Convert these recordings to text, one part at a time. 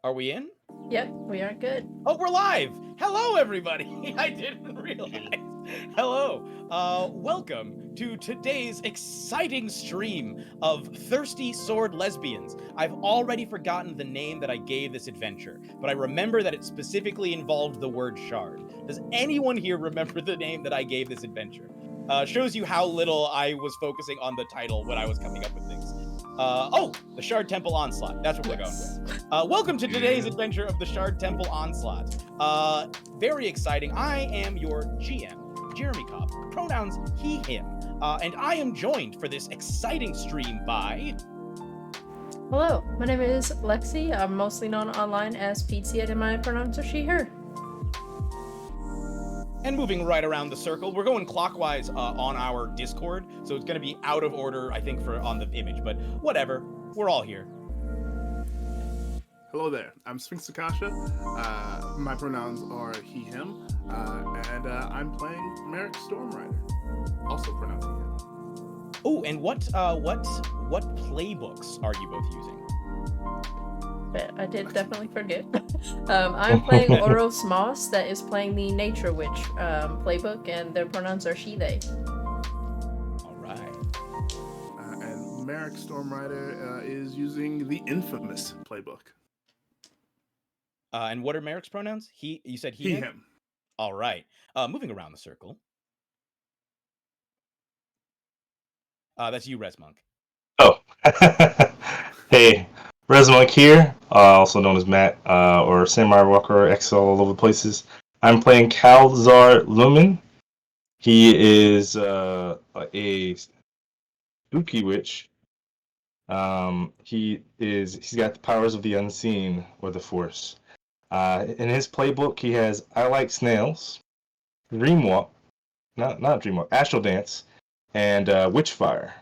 Are we in? Yep, we are good. Oh, we're live! Hello, everybody! I didn't realize. Hello. Welcome to today's exciting stream of Thirsty Sword Lesbians. I've already forgotten the name that I gave this adventure, but I remember that it specifically involved the word shard. Does anyone here remember the name that I gave this adventure? Shows you how little I was focusing on the title when I was coming up with things. The Shard Temple Onslaught. That's what we're going with. Welcome to today's adventure of the Shard Temple Onslaught. Very exciting. I am your GM, Jeremy Cobb. Pronouns he, him. And I am joined for this exciting stream by... Hello, my name is Lexi. I'm mostly known online as Pizza, and my pronouns are she, her. And moving right around the circle, we're going clockwise on our Discord, so it's going to be out of order, I think, on the image, but whatever. We're all here. Hello there, I'm Sphinx Akasha. My pronouns are he, him, and I'm playing Merrick Stormrider, also pronounced he, him. Oh, and what playbooks are you both using? I did definitely forget. I'm playing Oros Moss, that is playing the Nature Witch playbook, and their pronouns are she, they. All right. And Merrick Stormrider is using the infamous playbook. And what are Merrick's pronouns? You said he, him. All right. Moving around the circle. That's you, Rezmonk. Oh. Hey, Rezmonk here, also known as Matt, or Samurai Walker XL all over places. I'm playing Kalzar Lumen. He is a spooky witch. He's got the powers of the unseen or the force. In his playbook, he has I Like Snails, Dreamwalk, not Dreamwalk, Astral Dance, and Witchfire.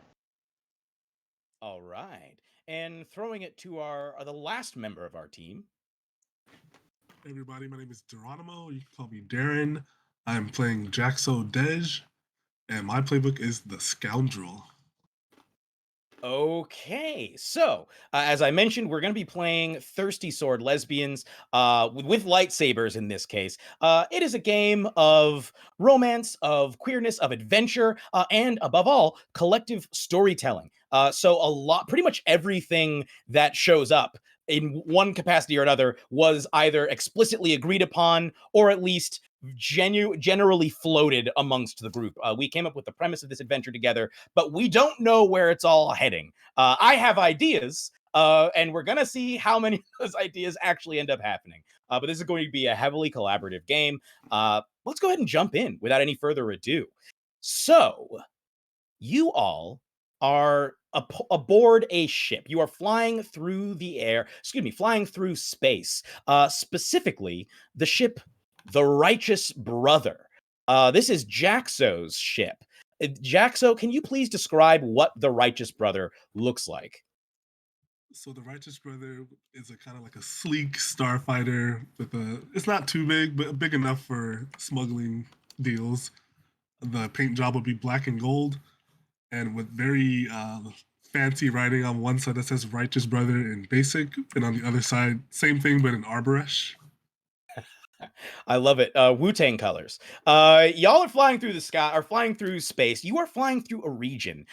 All right. And throwing it to the last member of our team. Hey everybody, my name is Geronimo. You can call me Darrin. I'm playing Jaxo Dej, and my playbook is The Scoundrel. Okay, so as I mentioned, we're going to be playing Thirsty Sword Lesbians with lightsabers in this case. It is a game of romance, of queerness, of adventure, and above all, collective storytelling. So pretty much everything that shows up in one capacity or another was either explicitly agreed upon or at least generally floated amongst the group. We came up with the premise of this adventure together, but we don't know where it's all heading. I have ideas, and we're gonna see how many of those ideas actually end up happening. But this is going to be a heavily collaborative game. Let's go ahead and jump in without any further ado. So, you all are aboard a ship. You are flying through flying through space. Specifically, the ship The Righteous Brother. This is Jaxo's ship. Jaxo, can you please describe what the Righteous Brother looks like? So the Righteous Brother is a kind of like a sleek starfighter it's not too big, but big enough for smuggling deals. The paint job would be black and gold, and with very fancy writing on one side that says Righteous Brother in basic, and on the other side, same thing, but in arborish. I love it. Wu-Tang colors. Y'all are flying through the sky, or flying through space. You are flying through a region.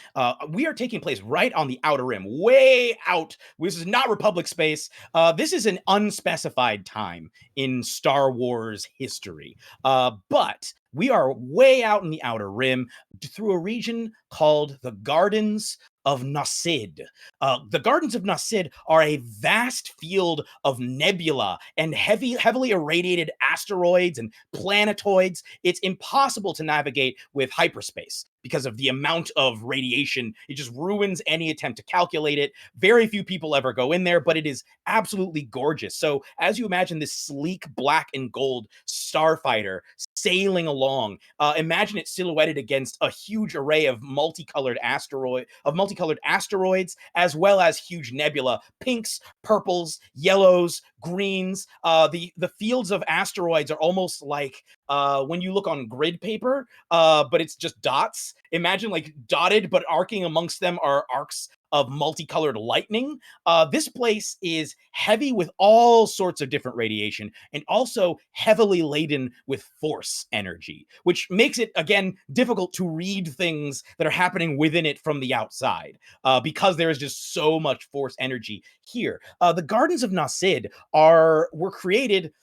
We are taking place right on the outer rim, way out. This is not Republic space. This is an unspecified time in Star Wars history. But we are way out in the outer rim through a region called the Gardens of Nasid. The Gardens of Nasid are a vast field of nebula and heavily irradiated asteroids and planetoids. It's impossible to navigate with hyperspace because of the amount of radiation. It just ruins any attempt to calculate it. Very few people ever go in there, but it is absolutely gorgeous. So as you imagine this sleek black and gold starfighter sailing along, imagine it silhouetted against a huge array of multicolored asteroids, as well as huge nebula, pinks, purples, yellows, greens. The fields of asteroids are almost like when you look on grid paper, but it's just dots. Imagine like dotted, but arcing amongst them are arcs of multicolored lightning. This place is heavy with all sorts of different radiation and also heavily laden with force energy, which makes it, again, difficult to read things that are happening within it from the outside because there is just so much force energy here. The Gardens of Nasid were created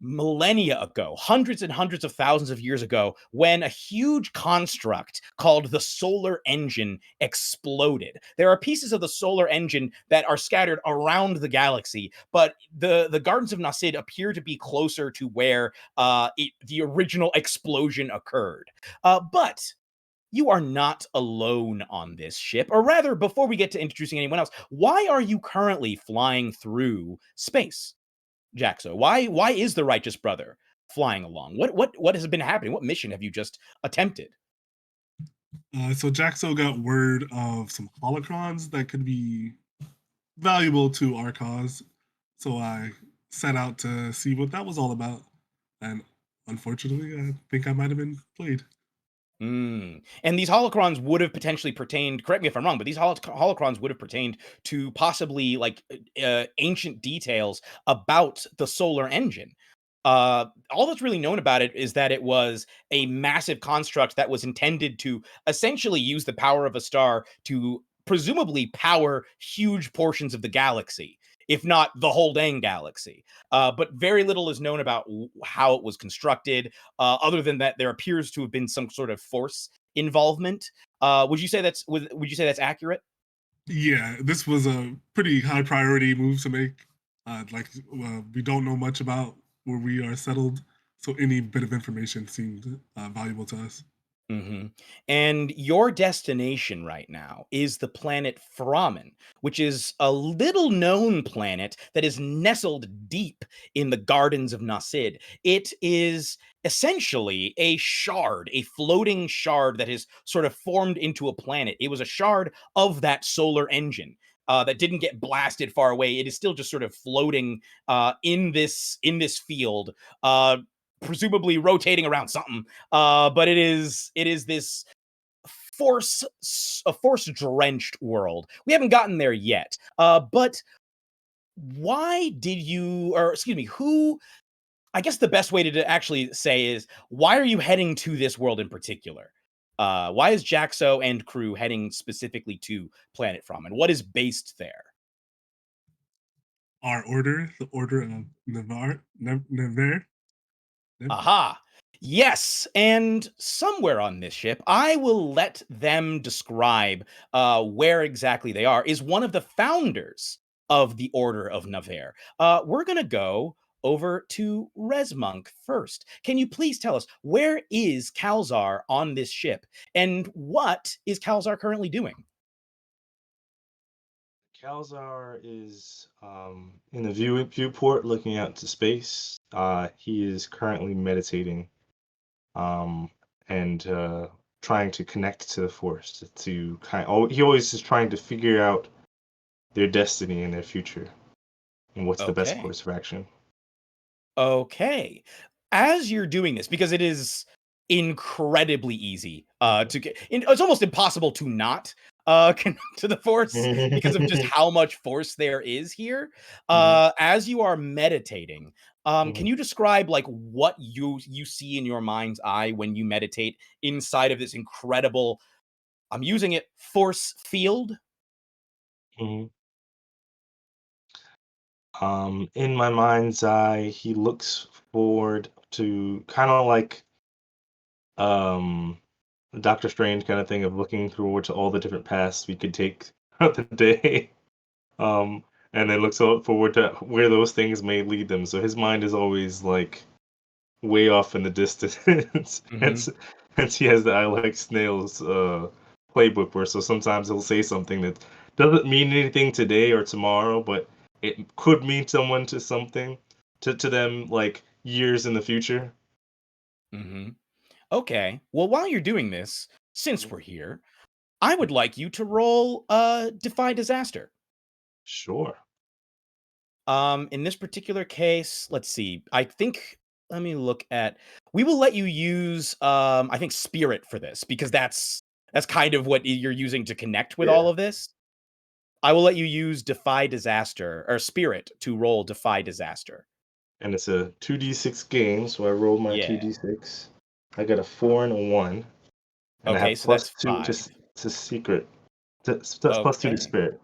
millennia ago, hundreds and hundreds of thousands of years ago, when a huge construct called the solar engine exploded. There are pieces of the solar engine that are scattered around the galaxy, but the Gardens of Nasid appear to be closer to where the original explosion occurred. But you are not alone on this ship, or rather, before we get to introducing anyone else, why are you currently flying through space? Jaxo, why is the righteous brother flying along? What has been happening? What mission have you just attempted? So Jaxo got word of some holocrons that could be valuable to our cause. So I set out to see what that was all about. And unfortunately, I think I might have been played. And these holocrons would have potentially pertained, correct me if I'm wrong, but these holocrons would have pertained to possibly like ancient details about the solar engine. All that's really known about it is that it was a massive construct that was intended to essentially use the power of a star to presumably power huge portions of the galaxy, if not the whole dang galaxy. But very little is known about how it was constructed, other than that there appears to have been some sort of force involvement. Would you say that's accurate? Yeah, this was a pretty high priority move to make. We don't know much about where we are settled, so any bit of information seemed valuable to us. hmm And your destination right now is the planet Framen, which is a little known planet that is nestled deep in the Gardens of Nasid. It is essentially a shard, a floating shard that has sort of formed into a planet. It was a shard of that solar engine. That didn't get blasted far away. It is still just sort of floating in this field, uh, presumably rotating around something, but it is this a force drenched world. We haven't gotten there yet. But why did you, or excuse me, who? I guess the best way to actually say is, why are you heading to this world in particular? Why is Jaxo and crew heading specifically to Planet From, and what is based there? Our order, the Order of Never. Aha. Yes, and somewhere on this ship, I will let them describe where exactly they are, is one of the founders of the Order of Navarre. We're going to go over to Rezmonk first. Can you please tell us, where is Kalzar on this ship, and what is Kalzar currently doing? Kalzar is in the viewport looking out to space. He is currently meditating um, and trying to connect to the force to he always is trying to figure out their destiny and their future and what's the best Okay. course of action. Okay. As you're doing this, because it is incredibly easy to get, it's almost impossible to not connect to the force because of just how much force there is here. Mhm, As you are meditating, can mhm. you describe like what you see in your mind's eye when you meditate inside of this incredible, I'm using it, force field? Mhm. In my mind's eye, he looks forward to kind of like um, Doctor Strange kind of thing of looking forward to all the different paths we could take throughout the day, um, and then looks forward to where those things may lead them. So his mind is always like way off in the distance. hmm hence, hence he has the I like snails playbook where so sometimes he'll say something that doesn't mean anything today or tomorrow, but it could mean someone to something to them like years in the future. hmm Okay. Well, while you're doing this, since we're here, I would like you to roll Defy Disaster. Sure. In this particular case, let's see. I think let me look at. We will let you use, I think spirit for this because that's kind of what you're using to connect with all Yeah. of this. I will let you use defy disaster or spirit to roll defy disaster. And it's a 2d6 game, so I rolled my Yeah. 2d6. I got a 4 and a 1, and I Okay, have so that's +2 5. to secret. That's +2 to Okay. spirit.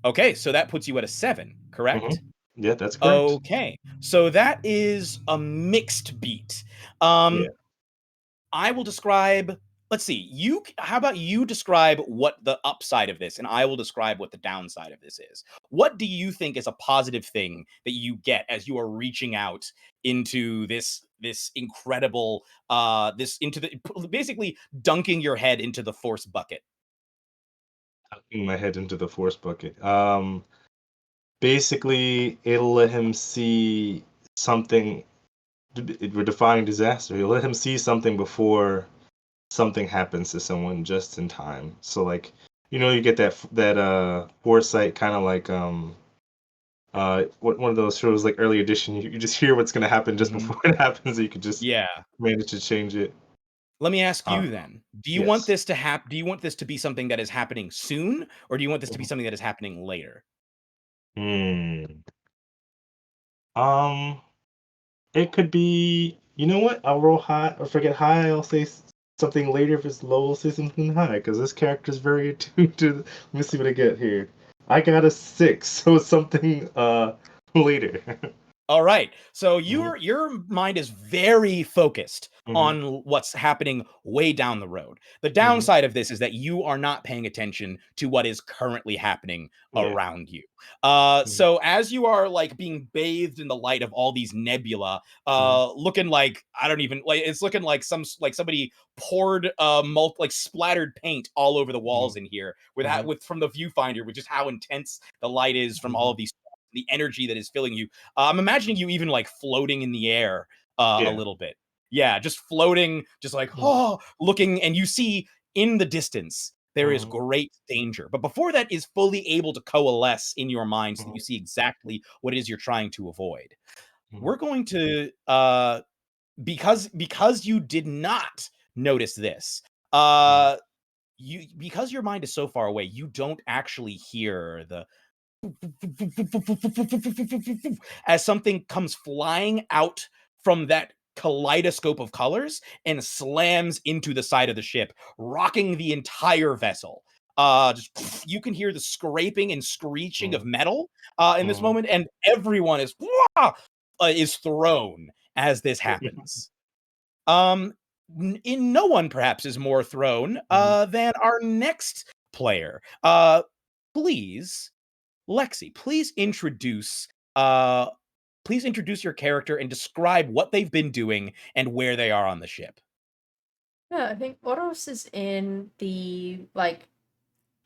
Okay, so that puts you at a 7, correct? Yeah, that's correct. Okay. So that is a mixed beat. Yeah. I will describe, let's see, how about you describe what the upside of this and I will describe what the downside of this is. What do you think is a positive thing that you get as you are reaching out into this incredible this into the basically dunking your head into the force bucket? Tucking my head into the force bucket. Basically, it'll let him see something. We're defying disaster. You'll let him see something before something happens to someone just in time. So like, you get that foresight, kind of like one of those shows like Early Edition. You just hear what's gonna happen just Mhm. before it happens, so you could just Yeah. manage to change it. Let me ask Uh, you then. Do you want yes. this to do you want this to be something that is happening soon or do you want this to be Mhm. something that is happening later? Hmm. Um. It could be. You know what? I'll roll high or forget high. I'll say something later. If it's low, I'll say something high because this character is very attuned to. Let me see what I get here. I got a 6, so it's something later. All right. So Mhm, your mind is very focused mhm, on what's happening way down the road. The mhm. downside of this is that you are not paying attention to what is currently happening Yeah. around you. Mhm, So as you are like being bathed in the light of all these nebula, mhm, looking like I don't even like it's looking like like somebody poured like splattered paint all over the walls mhm, in here with mhm, from the viewfinder, which is how intense the light is from all mhm. of these the energy that is filling you. I'm imagining you even like floating in the air a Yeah. little bit. Yeah, just floating, just like, Mhm, oh, looking, and you see in the distance there is mhm, great danger. But before that is fully able to coalesce in your mind so that you mhm, see exactly what it is you're trying to avoid. mhm, We're going to because you did not notice this, mhm, because your mind is so far away, you don't actually hear the as something comes flying out from that kaleidoscope of colors and slams into the side of the ship, rocking the entire vessel. Just you can hear the scraping and screeching of mhm, metal in this mhm. moment, and everyone is thrown as this happens. Um, in no one perhaps is more thrown Mhm. than our next player. Please Lexi, uh please introduce your character and describe what they've been doing and where they are on the ship. Yeah, I think Oros is in the like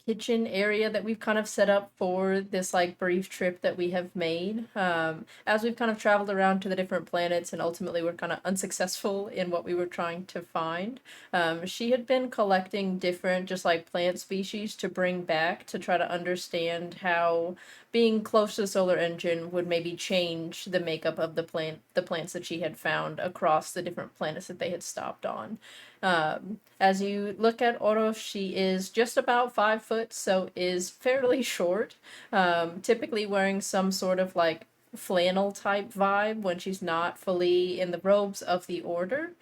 kitchen area that we've kind of set up for this like brief trip that we have made. As we've kind of traveled around to the different planets and ultimately we're kind of unsuccessful in what we were trying to find. She had been collecting different just like plant species to bring back to try to understand how being close to the solar engine would maybe change the makeup of the plants that she had found across the different planets that they had stopped on. As you look at Oro, she is just about 5 foot, so is fairly short. Typically wearing some sort of like flannel type vibe when she's not fully in the robes of the order.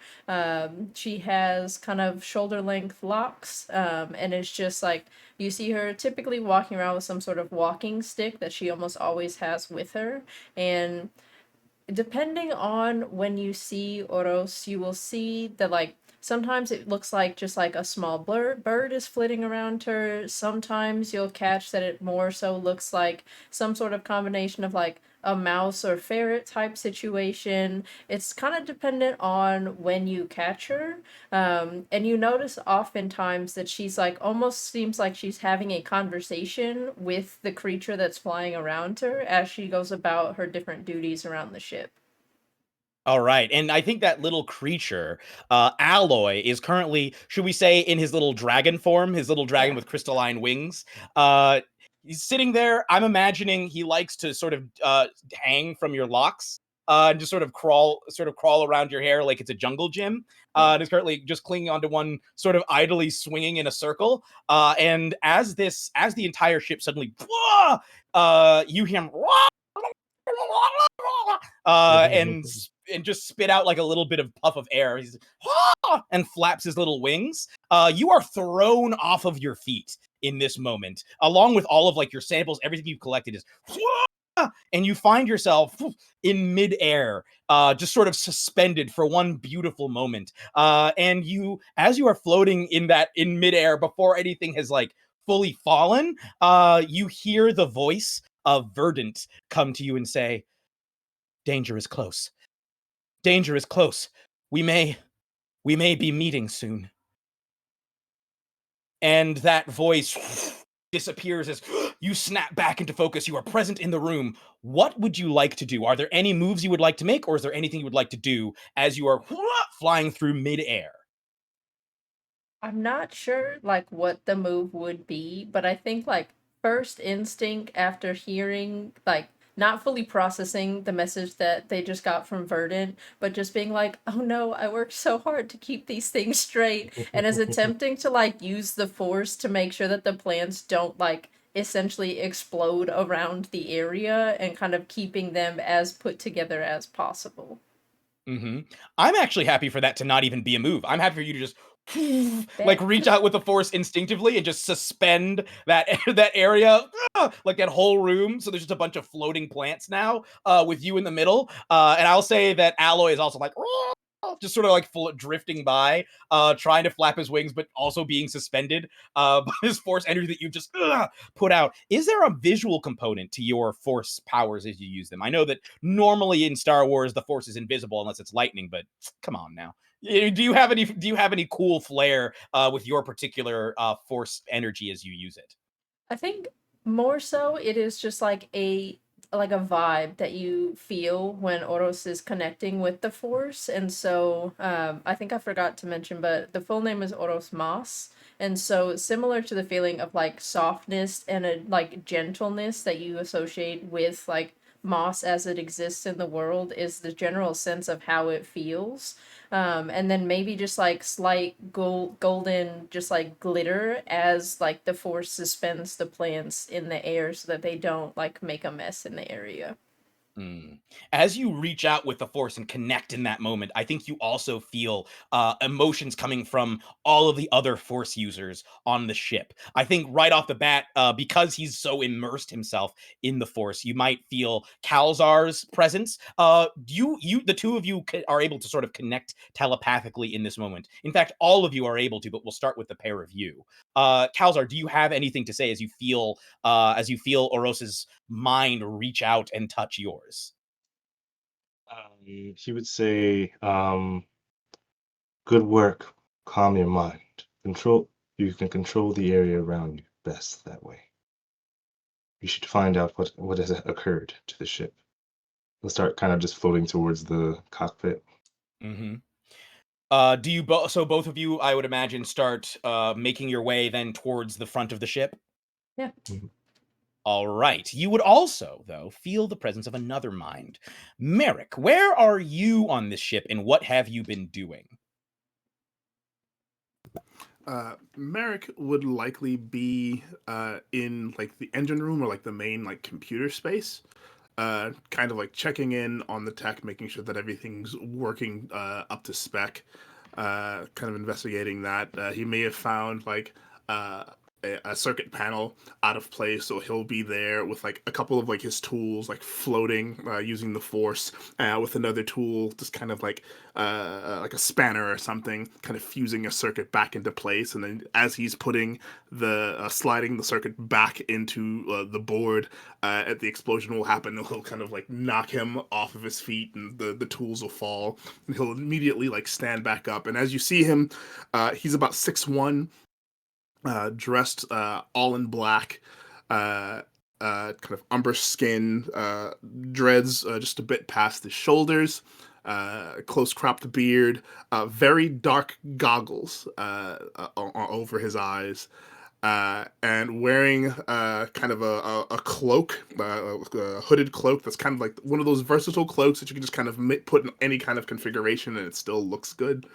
She has kind of shoulder length locks, and it's just like you see her typically walking around with some sort of walking stick that she almost always has with her. And depending on when you see Oros, you will see that like sometimes it looks like just like a small bird is flitting around her. Sometimes you'll catch that it more so looks like some sort of combination of like a mouse or ferret type situation. It's kind of dependent on when you catch her. And you notice oftentimes that she's like almost seems like she's having a conversation with the creature that's flying around her as she goes about her different duties around the ship. All right. And I think that little creature, Alloy, is currently, should we say, in his little dragon form, his little dragon Yeah. with crystalline wings. He's sitting there. I'm imagining he likes to sort of hang from your locks. and just sort of crawl around your hair like it's a jungle gym. And is currently just clinging onto one, sort of idly swinging in a circle. And as the entire ship suddenly, you hear him, and just spit out like a little bit of puff of air. He's and flaps his little wings. You are thrown off of your feet in this moment, along with all of like your samples. Everything you've collected is, and you find yourself in midair, just sort of suspended for one beautiful moment. And as you are floating in midair before anything has like fully fallen, you hear the voice of Verdant come to you and say, "Danger is close. Danger is close. We may be meeting soon." And that voice disappears as you snap back into focus. You are present in the room. What would you like to do? Are there any moves you would like to make, or is there anything you would like to do as you are flying through midair? I'm not sure like what the move would be, but I think like first instinct after hearing like not fully processing the message that they just got from Verdant, but just being like, "Oh no, I worked so hard to keep these things straight," and is attempting to like use the force to make sure that the plants don't like essentially explode around the area and kind of keeping them as put together as possible. Mm-hmm. I'm actually happy for that to not even be a move. I'm happy for you to just like Bet. reach out with the force instinctively and just suspend that that area, like that whole room. So there's just a bunch of floating plants now, with you in the middle. And I'll say that Alloy is also like just sort of like drifting by, trying to flap his wings, but also being suspended by this force energy that you just put out. Is there a visual component to your force powers as you use them? I know that normally in Star Wars the force is invisible unless it's lightning, but come on now. Do you have any cool flair with your particular force energy as you use it? I think more so it is just like a vibe that you feel when Oros is connecting with the Force. And so I think I forgot to mention, but the full name is Oros Mas. And so similar to the feeling of like softness and a like gentleness that you associate with like moss as it exists in the world is the general sense of how it feels. And then maybe just like slight golden, just like glitter as like the force suspends the plants in the air so that they don't like make a mess in the area. Mm. As you reach out with the force and connect in that moment, I think you also feel emotions coming from all of the other force users on the ship. I think right off the bat, because he's so immersed himself in the force, you might feel Kalzar's presence. The two of you are able to sort of connect telepathically in this moment. In fact, all of you are able to, but we'll start with the pair of you. Kalzar, do you have anything to say as you feel Oros's mind reach out and touch yours? He would say, "Good work. Calm your mind. You can control the area around you best that way. You should find out what has occurred to the ship." We'll start kind of just floating towards the cockpit. Mm-hmm. Do you so both of you, I would imagine, start making your way then towards the front of the ship? Yeah. Mhm. All right. You would also, though, feel the presence of another mind. Merrick, where are you on this ship and what have you been doing? Merrick would likely be in like the engine room or like the main like computer space, kind of like checking in on the tech, making sure that everything's working up to spec, kind of investigating that. He may have found like a circuit panel out of place, so he'll be there with like a couple of like his tools like floating using the force, with another tool just kind of like a spanner or something, kind of fusing a circuit back into place. And then as he's putting the sliding the circuit back into the board, at the explosion will happen, he'll kind of like knock him off of his feet, and the tools will fall, and he'll immediately like stand back up. And as you see him, he's about 6'1", dressed all in black, kind of umber skin, dreads just a bit past his shoulders, close cropped beard, very dark goggles over his eyes. and wearing kind of a cloak, a hooded cloak that's kind of like one of those versatile cloaks that you can just kind of put in any kind of configuration and it still looks good.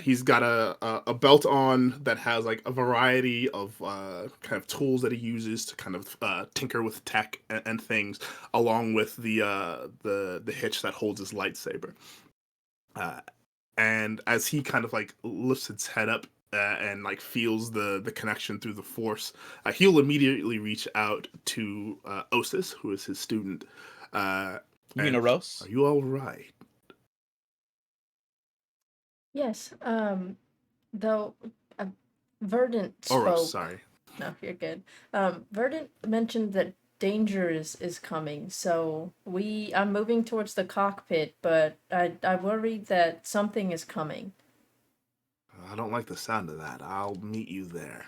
He's got a belt on that has like a variety of kind of tools that he uses to kind of tinker with tech and things, along with the hitch that holds his lightsaber. And as he kind of like lifts its head up and like feels the connection through the force, he'll immediately reach out to Osis, who is his student. You mean Aros? Are you all right? Yes. Though Verdant spoke. Oros, sorry. No, you're good. Verdant mentioned that danger is coming, so I'm moving towards the cockpit, but I worry that something is coming. I don't like the sound of that. I'll meet you there.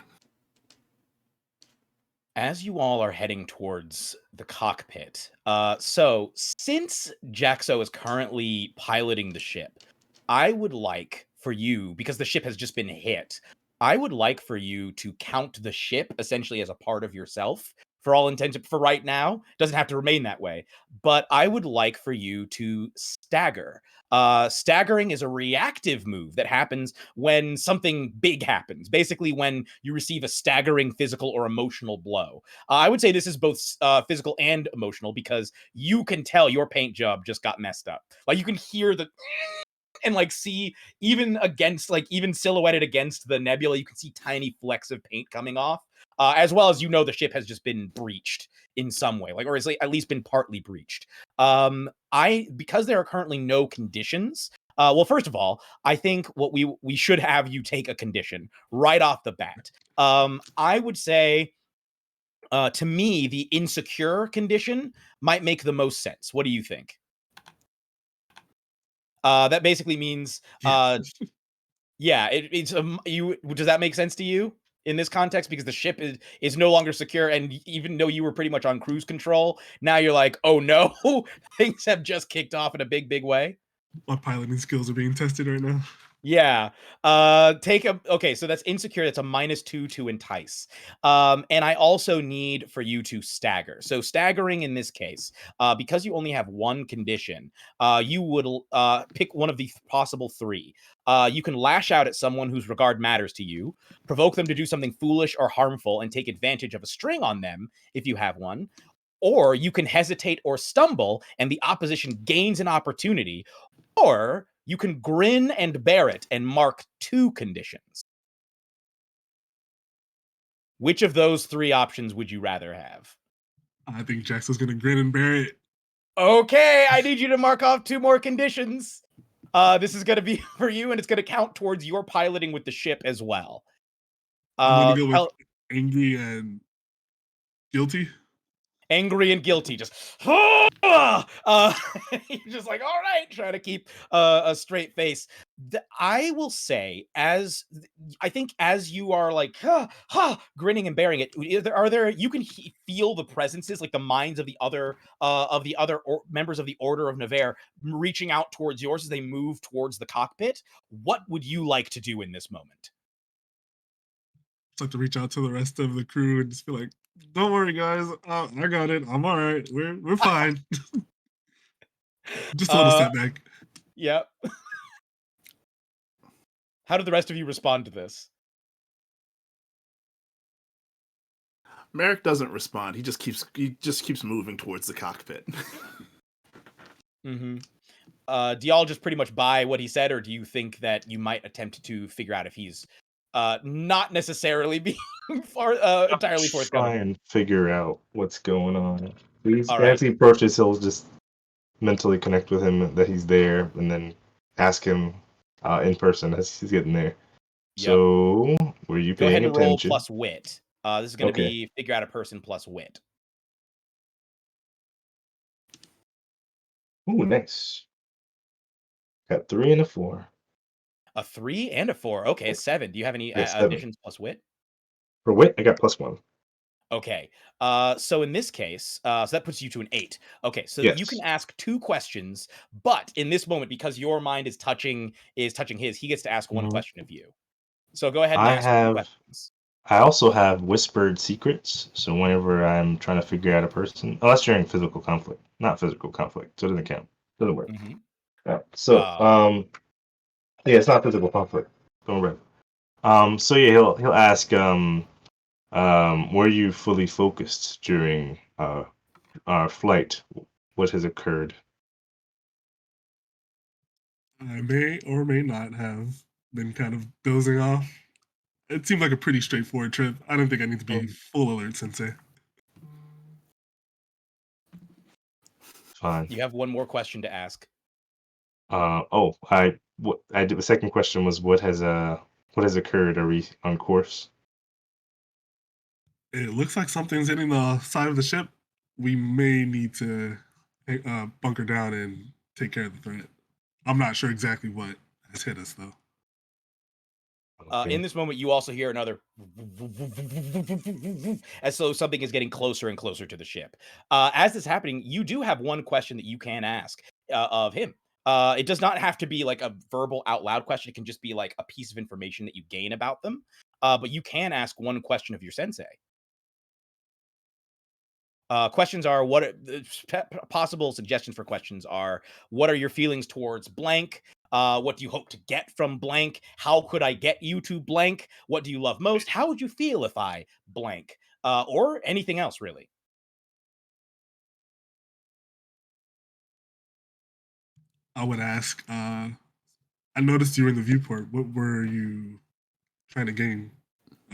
As you all are heading towards the cockpit, so since Jaxo is currently piloting the ship, I would like for you, because the ship has just been hit, I would like for you to count the ship essentially as a part of yourself. For all intents, for right now, doesn't have to remain that way. But I would like for you to stagger. Staggering is a reactive move that happens when something big happens. Basically, when you receive a staggering physical or emotional blow. I would say this is both physical and emotional because you can tell your paint job just got messed up. Like you can hear the and like see even silhouetted against the nebula, you can see tiny flecks of paint coming off. As well as the ship has just been breached in some way, or has at least been partly breached. Because there are currently no conditions. Well, first of all, I think what we should have you take a condition right off the bat. I would say, to me, the insecure condition might make the most sense. What do you think? That basically means, yeah, it's does that make sense to you in this context? Because the ship is no longer secure, and even though you were pretty much on cruise control, now you're like, oh no, things have just kicked off in a big way. My piloting skills are being tested right now. Yeah. Okay, so that's insecure. That's a -2 to entice. And I also need for you to stagger. So staggering in this case, because you only have one condition, you would pick one of the possible three. You can lash out at someone whose regard matters to you, provoke them to do something foolish or harmful, and take advantage of a string on them if you have one. Or you can hesitate or stumble, and the opposition gains an opportunity. Or you can grin and bear it and mark 2 conditions. Which of those 3 options would you rather have? I think Jackson's gonna grin and bear it. Okay, I need you to mark off 2 more conditions. This is going to be for you, and it's going to count towards your piloting with the ship as well. I'm gonna go with angry and guilty. Angry and guilty, just you're just like, all right, trying to keep a straight face. I will say, as you are like grinning and bearing it, you can feel the presences, like the minds of the other members of the Order of Nevers reaching out towards yours as they move towards the cockpit. What would you like to do in this moment? It's like to reach out to the rest of the crew and just be like, "Don't worry, guys. I got it. I'm all right. We're fine." Just a little setback. Yep. How did the rest of you respond to this? Merrick doesn't respond. He just keeps moving towards the cockpit. Mm-hmm. Do y'all just pretty much buy what he said, or do you think that you might attempt to figure out if he's not necessarily being entirely forthcoming? Try and figure out what's going on. All right. As he approaches, he'll just mentally connect with him that he's there, and then ask him in person as he's getting there. Yep. So, were you Go ahead paying and roll attention? plus wit. This is going to Okay. be figure out a person plus wit. Ooh, nice. Got 3 and a 4. A 3 and a 4. Okay, 7. Do you have any Yeah, 7. additions plus wit? For wit, I got +1. Okay. So in this case, so that puts you to an 8. Okay, so you can Yes. ask 2 questions, but in this moment, because your mind is touching his, he gets to ask 1 Mhm. question of you. So go ahead and ask your questions. I also have whispered secrets. So whenever I'm trying to figure out a person, unless you're in physical conflict, not physical conflict, so it doesn't count. Doesn't work. Mhm. Yeah. So yeah, it's not physical conflict. Don't worry. So yeah, he'll ask were you fully focused during our flight? What has occurred? I may or may not have been kind of dozing off. It seemed like a pretty straightforward trip. I don't think I need to be full alert, Sensei. Fine. You have one more question to ask. The second question was what has occurred? Are we on course? It looks like something's hitting the side of the ship. We may need to bunker down and take care of the threat. I'm not sure exactly what has hit us, though. Okay. In this moment, you also hear another as though something is getting closer and closer to the ship. As this is happening, you do have one question that you can ask of him. It does not have to be like a verbal out loud question. It can just be like a piece of information that you gain about them. But you can ask one question of your sensei. Questions are possible suggestions for questions are what are your feelings towards blank? What do you hope to get from blank? How could I get you to blank? What do you love most? How would you feel if I blank? Or anything else, really. I would ask, I noticed you were in the viewport. What were you trying to gain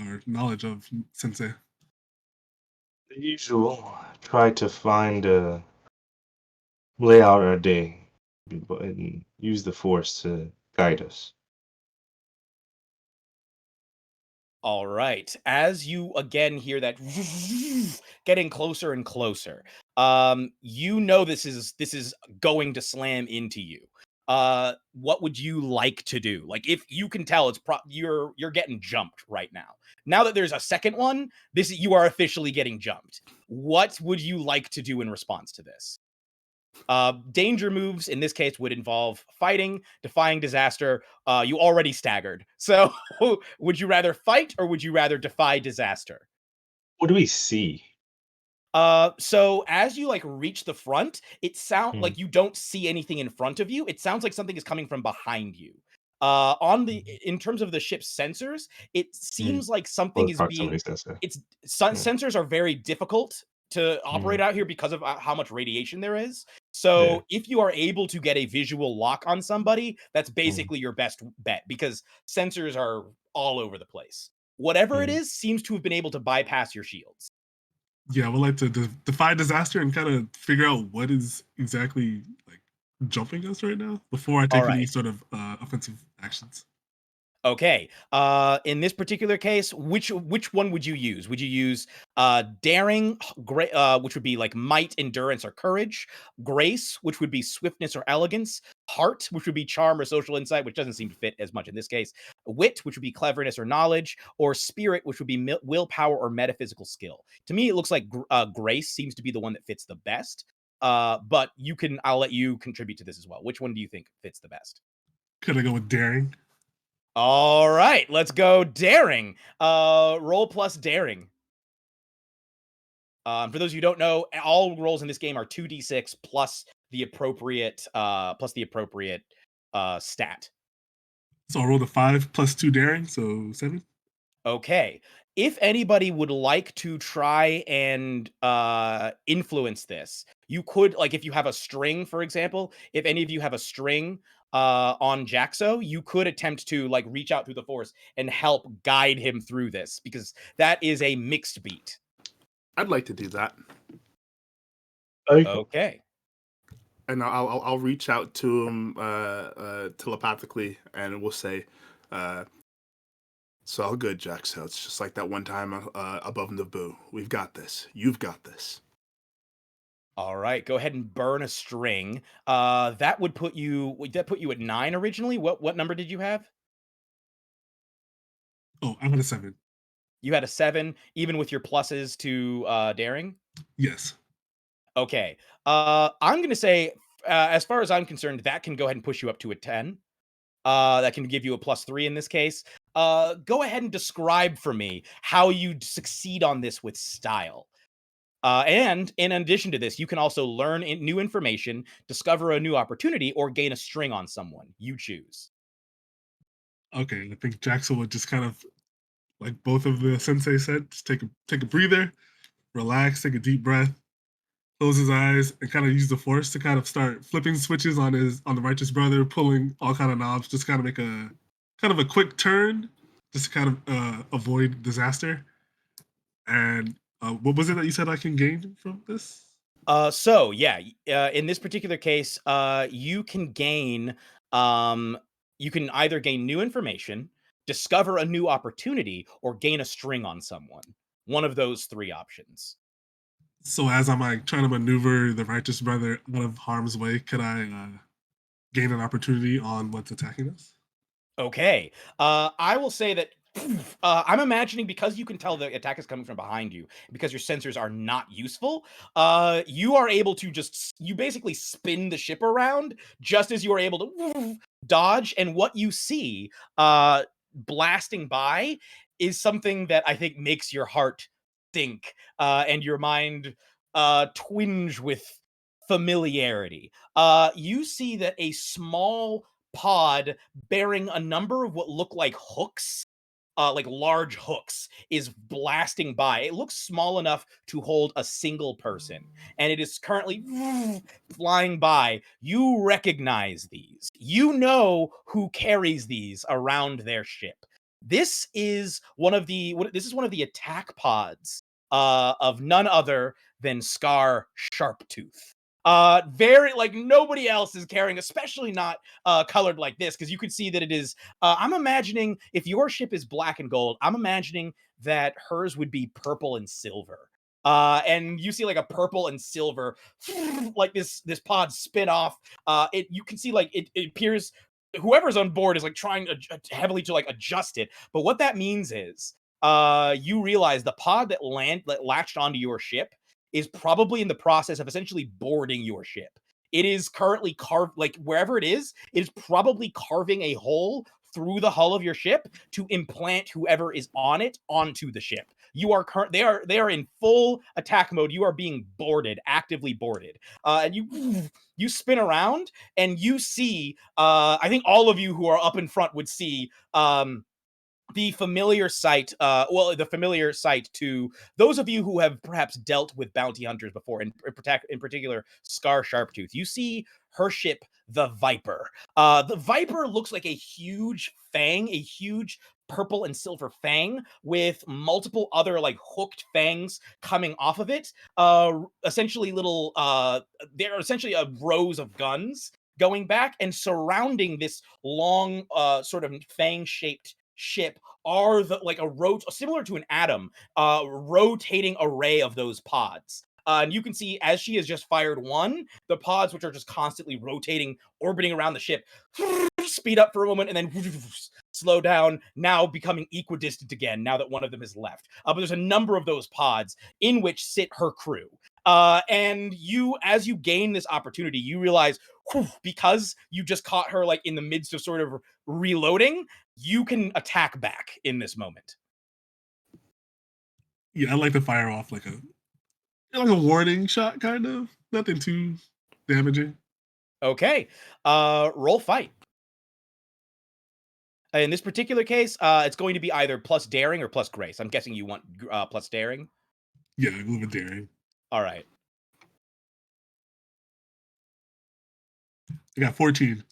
or knowledge of, Sensei? The usual. Try to find lay out our day and use the force to guide us. All right. As you again hear that getting closer and closer, you know this is going to slam into you. What would you like to do? Like if you can tell, you're getting jumped right now. Now that there's a second one, you are officially getting jumped. What would you like to do in response to this? Danger moves in this case would involve fighting, defying disaster. You already staggered. So would you rather fight or would you rather defy disaster? What do we see? So as you like reach the front, it sounds like you don't see anything in front of you. It sounds like something is coming from behind you. In terms of the ship's sensors, it seems like something is being. Sensors are very difficult to operate out here because of how much radiation there is. So if you are able to get a visual lock on somebody, that's basically your best bet because sensors are all over the place. Whatever it is seems to have been able to bypass your shields. Yeah, I would like to defy disaster and kind of figure out what is exactly like jumping us right now before I take any sort of offensive actions. Okay. In this particular case, which one would you use? Would you use daring, which would be like might, endurance, or courage, grace, which would be swiftness or elegance, heart, which would be charm or social insight, which doesn't seem to fit as much in this case, wit, which would be cleverness or knowledge, or spirit, which would be willpower or metaphysical skill? To me, it looks like grace seems to be the one that fits the best. But I'll let you contribute to this as well. Which one do you think fits the best? Could I go with daring? All right, let's go daring. Roll plus daring. For those of you who don't know, all rolls in this game are 2d6 plus the appropriate stat. So I rolled a 5 plus 2 daring, so 7. Okay. If anybody would like to try and influence this, you could, like if you have a string, for example, if any of you have a string on Jaxo, you could attempt to like reach out through the force and help guide him through this because that is a mixed beat. I'd like to do that. Okay. And I'll reach out to him telepathically, and we'll say, "It's all good, Jaxo. It's just like that one time above Naboo. We've got this. You've got this." All right, go ahead and burn a string. That would put you at 9 originally. What number did you have? Oh, I'm at a 7. You had a 7, even with your pluses to daring? Yes. Okay. I'm gonna say, as far as I'm concerned, that can go ahead and push you up to a 10. That can give you a +3 in this case. Go ahead and describe for me how you'd succeed on this with style. And in addition to this, you can also learn new information, discover a new opportunity, or gain a string on someone. You choose. Okay, I think Jackson would just kind of, like both of the sensei said, just take a breather, relax, take a deep breath, close his eyes, and kind of use the force to kind of start flipping switches on the righteous brother, pulling all kind of knobs, just kind of make a quick turn, just to kind of avoid disaster. And what was it that you said I can gain from this? In this particular case, you can gain, um, you can either gain new information, discover a new opportunity, or gain a string on someone. One of those three options. So as I'm like trying to maneuver the righteous brother out of harm's way, could I gain an opportunity on what's attacking us? Okay. I will say that I'm imagining because you can tell the attack is coming from behind you, because your sensors are not useful, you are able to you basically spin the ship around just as you are able to dodge, and what you see blasting by is something that I think makes your heart sink and your mind twinge with familiarity. You see that a small pod bearing a number of what look like large hooks, is blasting by. It looks small enough to hold a single person, and it is currently flying by. You recognize these. You know who carries these around their ship. This is one of the attack pods of none other than Scar Sharptooth. Very like nobody else is carrying, especially not colored like this, because you can see that it is. I'm imagining if your ship is black and gold, I'm imagining that hers would be purple and silver. And you see like a purple and silver, like this pod spin off. You can see like it appears whoever's on board is like trying heavily to like adjust it. But what that means is, you realize the pod that latched onto your ship is probably in the process of essentially boarding your ship. It is currently carved, like wherever it is probably carving a hole through the hull of your ship to implant whoever is on it onto the ship. They are in full attack mode. You are being boarded, actively boarded. And you spin around and you see, I think all of you who are up in front would see the familiar sight, the familiar sight to those of you who have perhaps dealt with bounty hunters before, in particular Scar Sharptooth. You see her ship, the Viper. The Viper looks like a huge fang, a huge purple and silver fang with multiple other like hooked fangs coming off of it. Essentially they're essentially a rows of guns going back, and surrounding this long, sort of fang-shaped ship are similar to an atom, rotating array of those pods. And you can see as she has just fired one, the pods, which are just constantly rotating, orbiting around the ship, speed up for a moment and then slow down, now becoming equidistant again now that one of them is left. But there's a number of those pods in which sit her crew. And as you gain this opportunity, you realize, because you just caught her like in the midst of sort of reloading, you can attack back in this moment. Yeah, I like to fire off like a warning shot, kind of. Nothing too damaging. Okay. Roll fight. In this particular case, it's going to be either plus daring or plus grace. I'm guessing you want plus daring. Yeah, a little bit daring. All right. I got 14.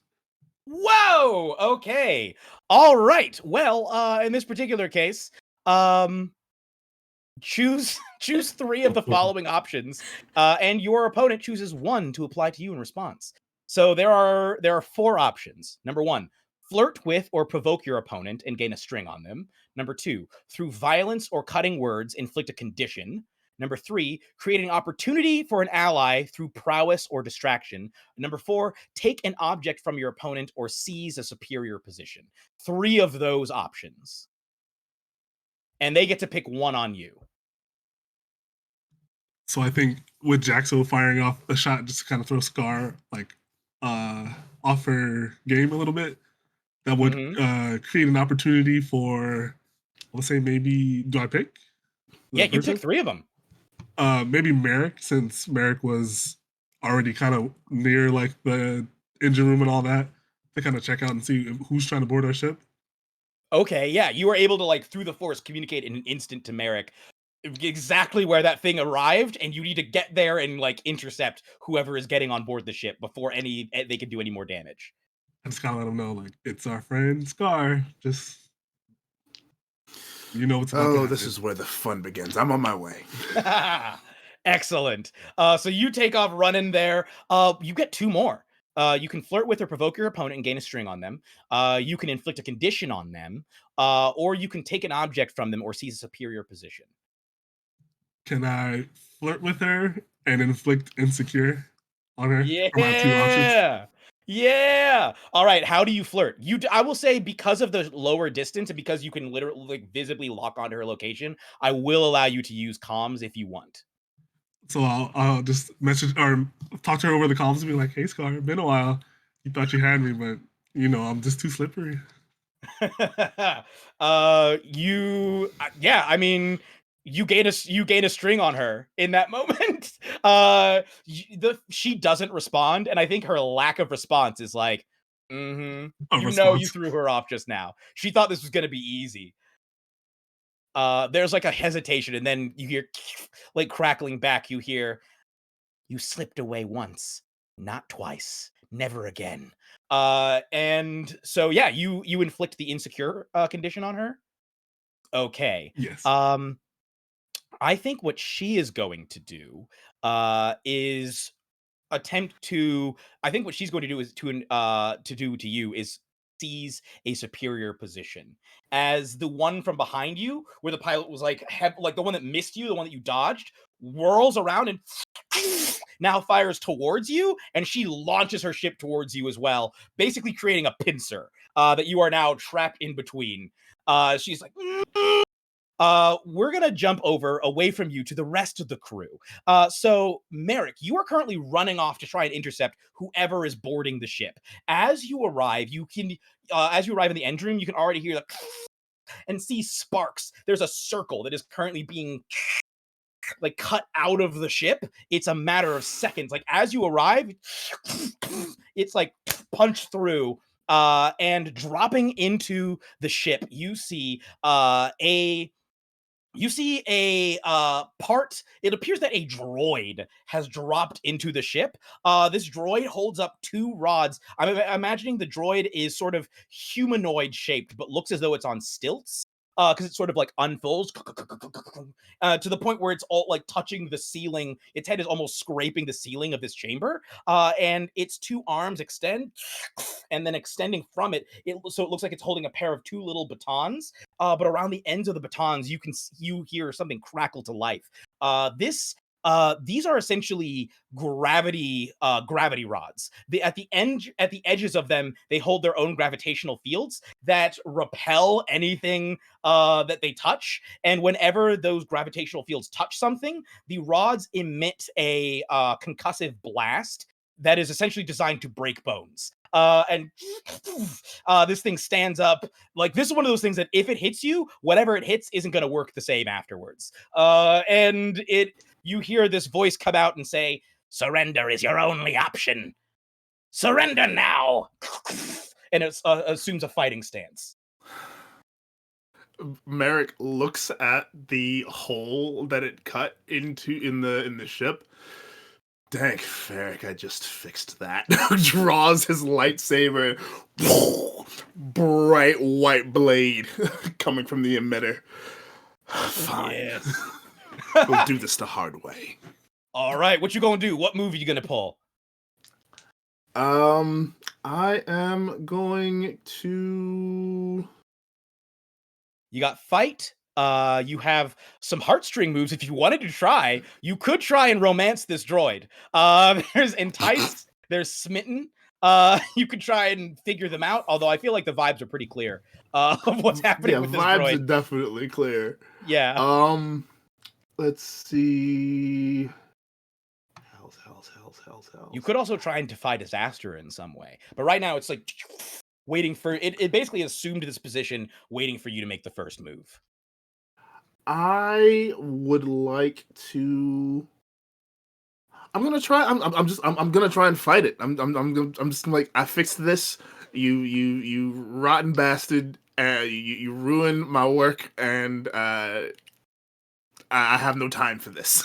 Whoa! Okay. All right. Well, in this particular case, choose three of the following options, and your opponent chooses one to apply to you in response. So there are four options. Number one, flirt with or provoke your opponent and gain a string on them. Number two, through violence or cutting words, inflict a condition. Number three, create an opportunity for an ally through prowess or distraction. Number four, take an object from your opponent or seize a superior position. Three of those options. And they get to pick one on you. So I think with Jaxo firing off a shot just to kind of throw Scar like off her game a little bit, that would Mhm. create an opportunity for, let's say, maybe, do I pick the Yeah, you person? pick 3 of them. Maybe Merrick, since Merrick was already kind of near like the engine room and all that, to kind of check out and see who's trying to board our ship. Okay, yeah, you were able to, like, through the Force, communicate in an instant to Merrick exactly where that thing arrived, and you need to get there and, like, intercept whoever is getting on board the ship before they can do any more damage. I just kind of let them know, like, it's our friend Scar. Just, you know what's about to Oh, this happen. is where the fun begins. I'm on my way. Excellent. So you take off running there. You get 2 more. You can flirt with or provoke your opponent and gain a string on them. You can inflict a condition on them, or you can take an object from them or seize a superior position. Can I flirt with her and inflict insecure on her for my 2 options? Yeah. Yeah. All right. How do you flirt? I will say, because of the lower distance and because you can literally, like, visibly lock onto her location, I will allow you to use comms if you want. So I'll just message or talk to her over the comms and be like, "Hey, Scar, been a while. You thought you had me, but I'm just too slippery." Yeah, I mean, you gain a string on her in that moment. She doesn't respond, and I think her lack of response is like, A you response. threw her off just now. She thought this was gonna be easy. There's like a hesitation, and then you hear like crackling back. You hear, "You slipped away once, not twice, never again." And so yeah, you inflict the insecure condition on her. Okay. Yes. Um, I think what she is going to do is attempt to. I think what she's going to do is to do to you is seize a superior position as the one from behind you, where the pilot was like like the one that missed you, the one that you dodged, whirls around and now fires towards you, and she launches her ship towards you as well, basically creating a pincer that you are now trapped in between. She's like, we're gonna jump over away from you to the rest of the crew. So Merrick, you are currently running off to try and intercept whoever is boarding the ship. As you arrive, as you arrive in the engine room, you can already hear the and see sparks. There's a circle that is currently being like cut out of the ship. It's a matter of seconds. Like as you arrive, it's like punched through. And dropping into the ship, you see a part. It appears that a droid has dropped into the ship. This droid holds up 2 rods. I'm imagining the droid is sort of humanoid shaped, but looks as though it's on stilts. Because it sort of like unfolds to the point where it's all like touching the ceiling. Its head is almost scraping the ceiling of this chamber. And its 2 arms extend, and then extending from it, so it looks like it's holding a pair of 2 little batons. But around the ends of the batons, you hear something crackle to life. These are essentially gravity rods. At the edges of them, they hold their own gravitational fields that repel anything that they touch. And whenever those gravitational fields touch something, the rods emit a concussive blast that is essentially designed to break bones. And this thing stands up. Like, this is one of those things that if it hits you, whatever it hits isn't going to work the same afterwards. And you hear this voice come out and say, "Surrender is your only option. Surrender now." And it assumes a fighting stance. Merrick looks at the hole that it cut into in the ship. Dang, Ferric, I just fixed that. Draws his lightsaber. Bright white blade coming from the emitter. Fine. Yes. We'll do this the hard way. All right, what you gonna do? What move are you gonna pull? I am going to. You got fight. You have some heartstring moves. If you wanted to try, you could try and romance this droid. There's entice. There's smitten. You could try and figure them out. Although I feel like the vibes are pretty clear of what's happening with this vibes are droid. definitely clear. Yeah. Let's see. Hells. You could also try and defy disaster in some way, but right now it's like waiting for it. It basically assumed this position, waiting for you to make the first move. I would like to. I'm gonna try and fight it. I'm just like, I fixed this. You rotten bastard. You ruined my work, and I have no time for this.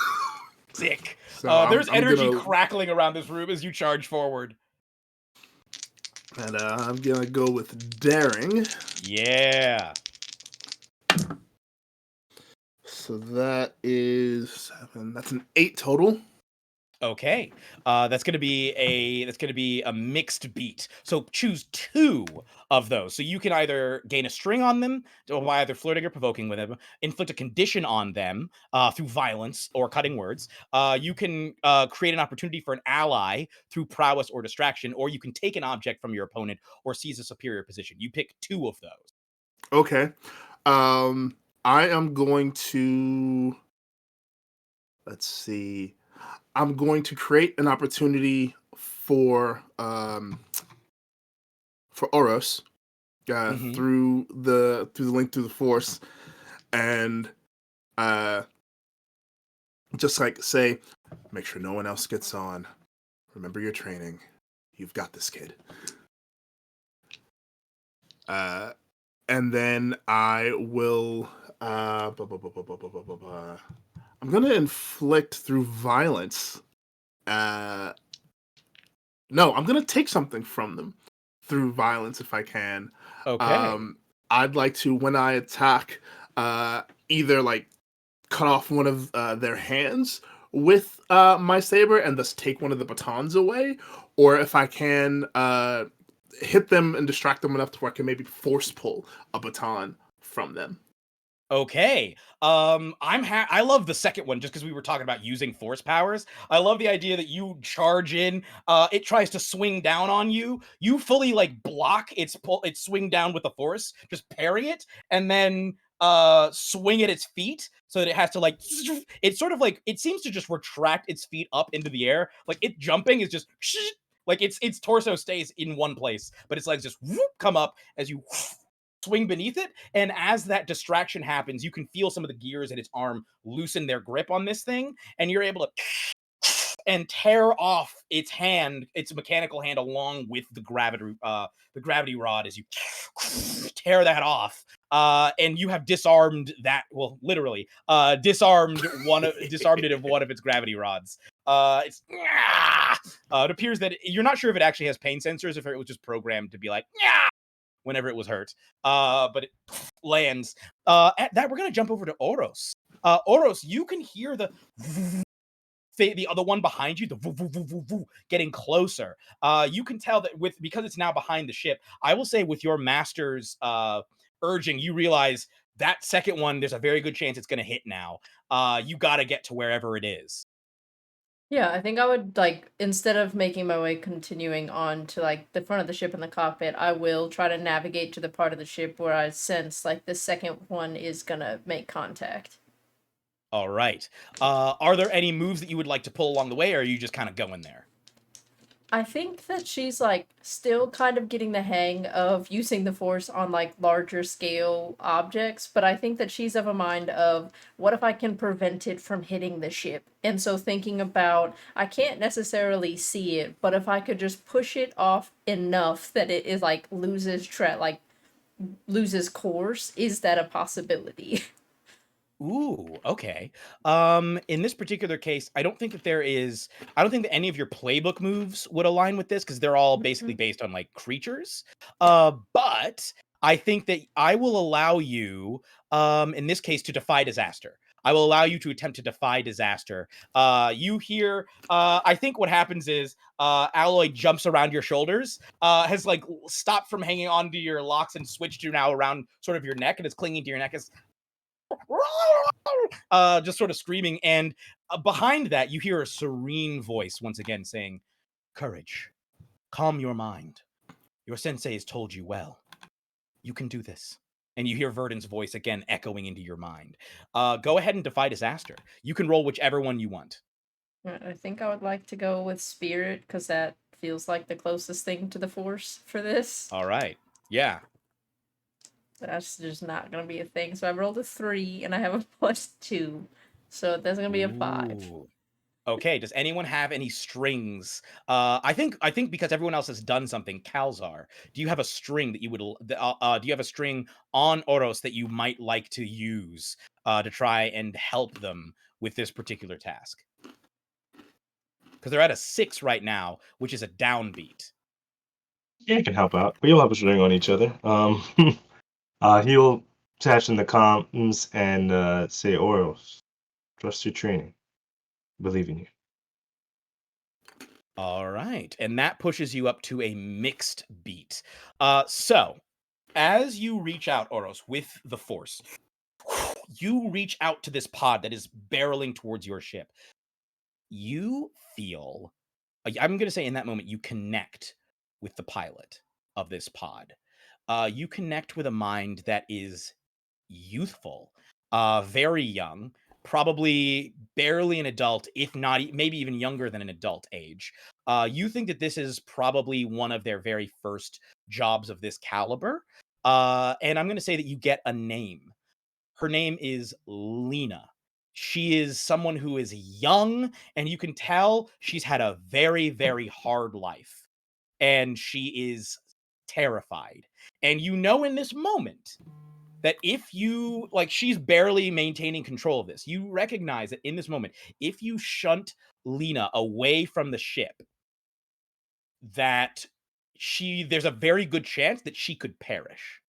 Sick. So There's I'm energy gonna crackling around this room as you charge forward. and I'm gonna go with daring. Yeah. So that is 7. That's an 8 total. Okay. That's gonna be a mixed beat. So choose 2 of those. So you can either gain a string on them, or by either flirting or provoking with them, inflict a condition on them through violence or cutting words. You can create an opportunity for an ally through prowess or distraction, or you can take an object from your opponent or seize a superior position. You pick 2 of those. Okay. I am going to. Let's see. I'm going to create an opportunity for Oros Mhm. through the link through the force, and just like say, make sure no one else gets on. Remember your training. You've got this, kid. And then I will. I'm gonna inflict through violence. No, I'm gonna take something from them through violence if I can. Okay. I'd like to, when I attack, either like cut off one of their hands with my saber and thus take one of the batons away, or if I can hit them and distract them enough to where I can maybe force pull a baton from them. Okay. I love the second one just because we were talking about using force powers. I love the idea that you charge in, it tries to swing down on you. You fully like block its swing down with the force, just parry it, and then swing at its feet so that it has to like it's sort of like it seems to just retract its feet up into the air. Like it jumping is just like its torso stays in one place, but its legs just come up as you swing beneath it. And as that distraction happens, you can feel some of the gears in its arm loosen their grip on this thing, and you're able to and tear off its hand, its mechanical hand, along with the gravity rod as you tear that off. And you have disarmed that. Well, literally, disarmed disarmed it of one of its gravity rods. It appears that you're not sure if it actually has pain sensors, if it was just programmed to be like whenever it was hurt. But it lands. At that, we're gonna jump over to Oros. Oros, you can hear the other one behind you, the voo, voo, voo, voo, voo, getting closer. You can tell that because it's now behind the ship. I will say with your master's urging, you realize that second one, there's a very good chance it's gonna hit now. You got to get to wherever it is. Yeah, I think I would like instead of making my way continuing on to like the front of the ship and the cockpit, I will try to navigate to the part of the ship where I sense like the second one is gonna make contact. All right. Are there any moves that you would like to pull along the way, or are you just kind of going there? I think that she's like still kind of getting the hang of using the force on like larger scale objects, but I think that she's of a mind of what if I can prevent it from hitting the ship? And so thinking about I can't necessarily see it, but if I could just push it off enough that it is like loses course, is that a possibility? Ooh, okay. In this particular case, I don't think that any of your playbook moves would align with this because they're all basically based on like creatures. But I think that I will allow you, in this case, to defy disaster. I will allow you to attempt to defy disaster. You hear, I think what happens is Alloy jumps around your shoulders, has like stopped from hanging onto your locks and switched you now around sort of your neck and is clinging to your neck as just sort of screaming. And behind that, you hear a serene voice once again saying, "Courage, calm your mind. Your sensei has told you well. You can do this." And you hear Verdon's voice again echoing into your mind. Go ahead and defy disaster. You can roll whichever one you want. I think I would like to go with spirit because that feels like the closest thing to the force for this. All right. Yeah. That's just not gonna be a thing. So I rolled a 3 and I have a +2. So that's gonna be a 5. Ooh. Okay, does anyone have any strings? I think because everyone else has done something, Kalzar, do you have a string that you would do you have a string on Oros that you might like to use to try and help them with this particular task? Because they're at a 6 right now, which is a downbeat. Yeah, it can help out. We'll have a string on each other. He'll attach in the comms and say, Oros, trust your training. Believe in you. All right, and that pushes you up to a mixed beat. So as you reach out, Oros, with the force, you reach out to this pod that is barreling towards your ship. You feel, I'm going to say in that moment, you connect with the pilot of this pod. You connect with a mind that is youthful, very young, probably barely an adult, if not maybe even younger than an adult age. You think that this is probably one of their very first jobs of this caliber. And I'm going to say that you get a name. Her name is Lena. She is someone who is young, and you can tell she's had a very, very hard life. And she is terrified. And you know in this moment that if you, like, she's barely maintaining control of this. You recognize that in this moment, if you shunt Lena away from the ship, that there's a very good chance that she could perish.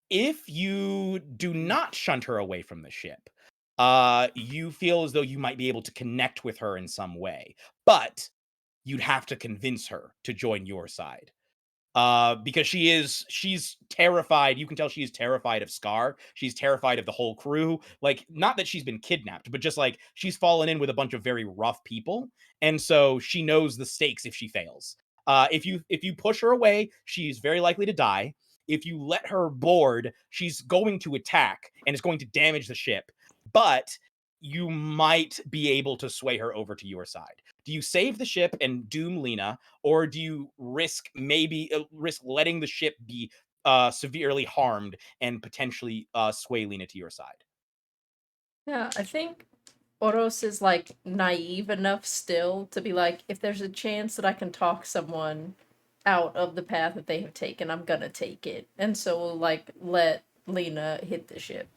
If you do not shunt her away from the ship, you feel as though you might be able to connect with her in some way, but you'd have to convince her to join your side. Because she's terrified. You can tell she is terrified of Scar. She's terrified of the whole crew. Like, not that she's been kidnapped, but just like she's fallen in with a bunch of very rough people, and so she knows the stakes if she fails. If you push her away, she's very likely to die. If you let her board, she's going to attack and it's going to damage the ship. But you might be able to sway her over to your side. Do you save the ship and doom Lena, or do you risk letting the ship be severely harmed and potentially sway Lena to your side? Yeah, I think Oros is like naive enough still to be like, if there's a chance that I can talk someone out of the path that they have taken, I'm gonna take it. And so we'll like let Lena hit the ship.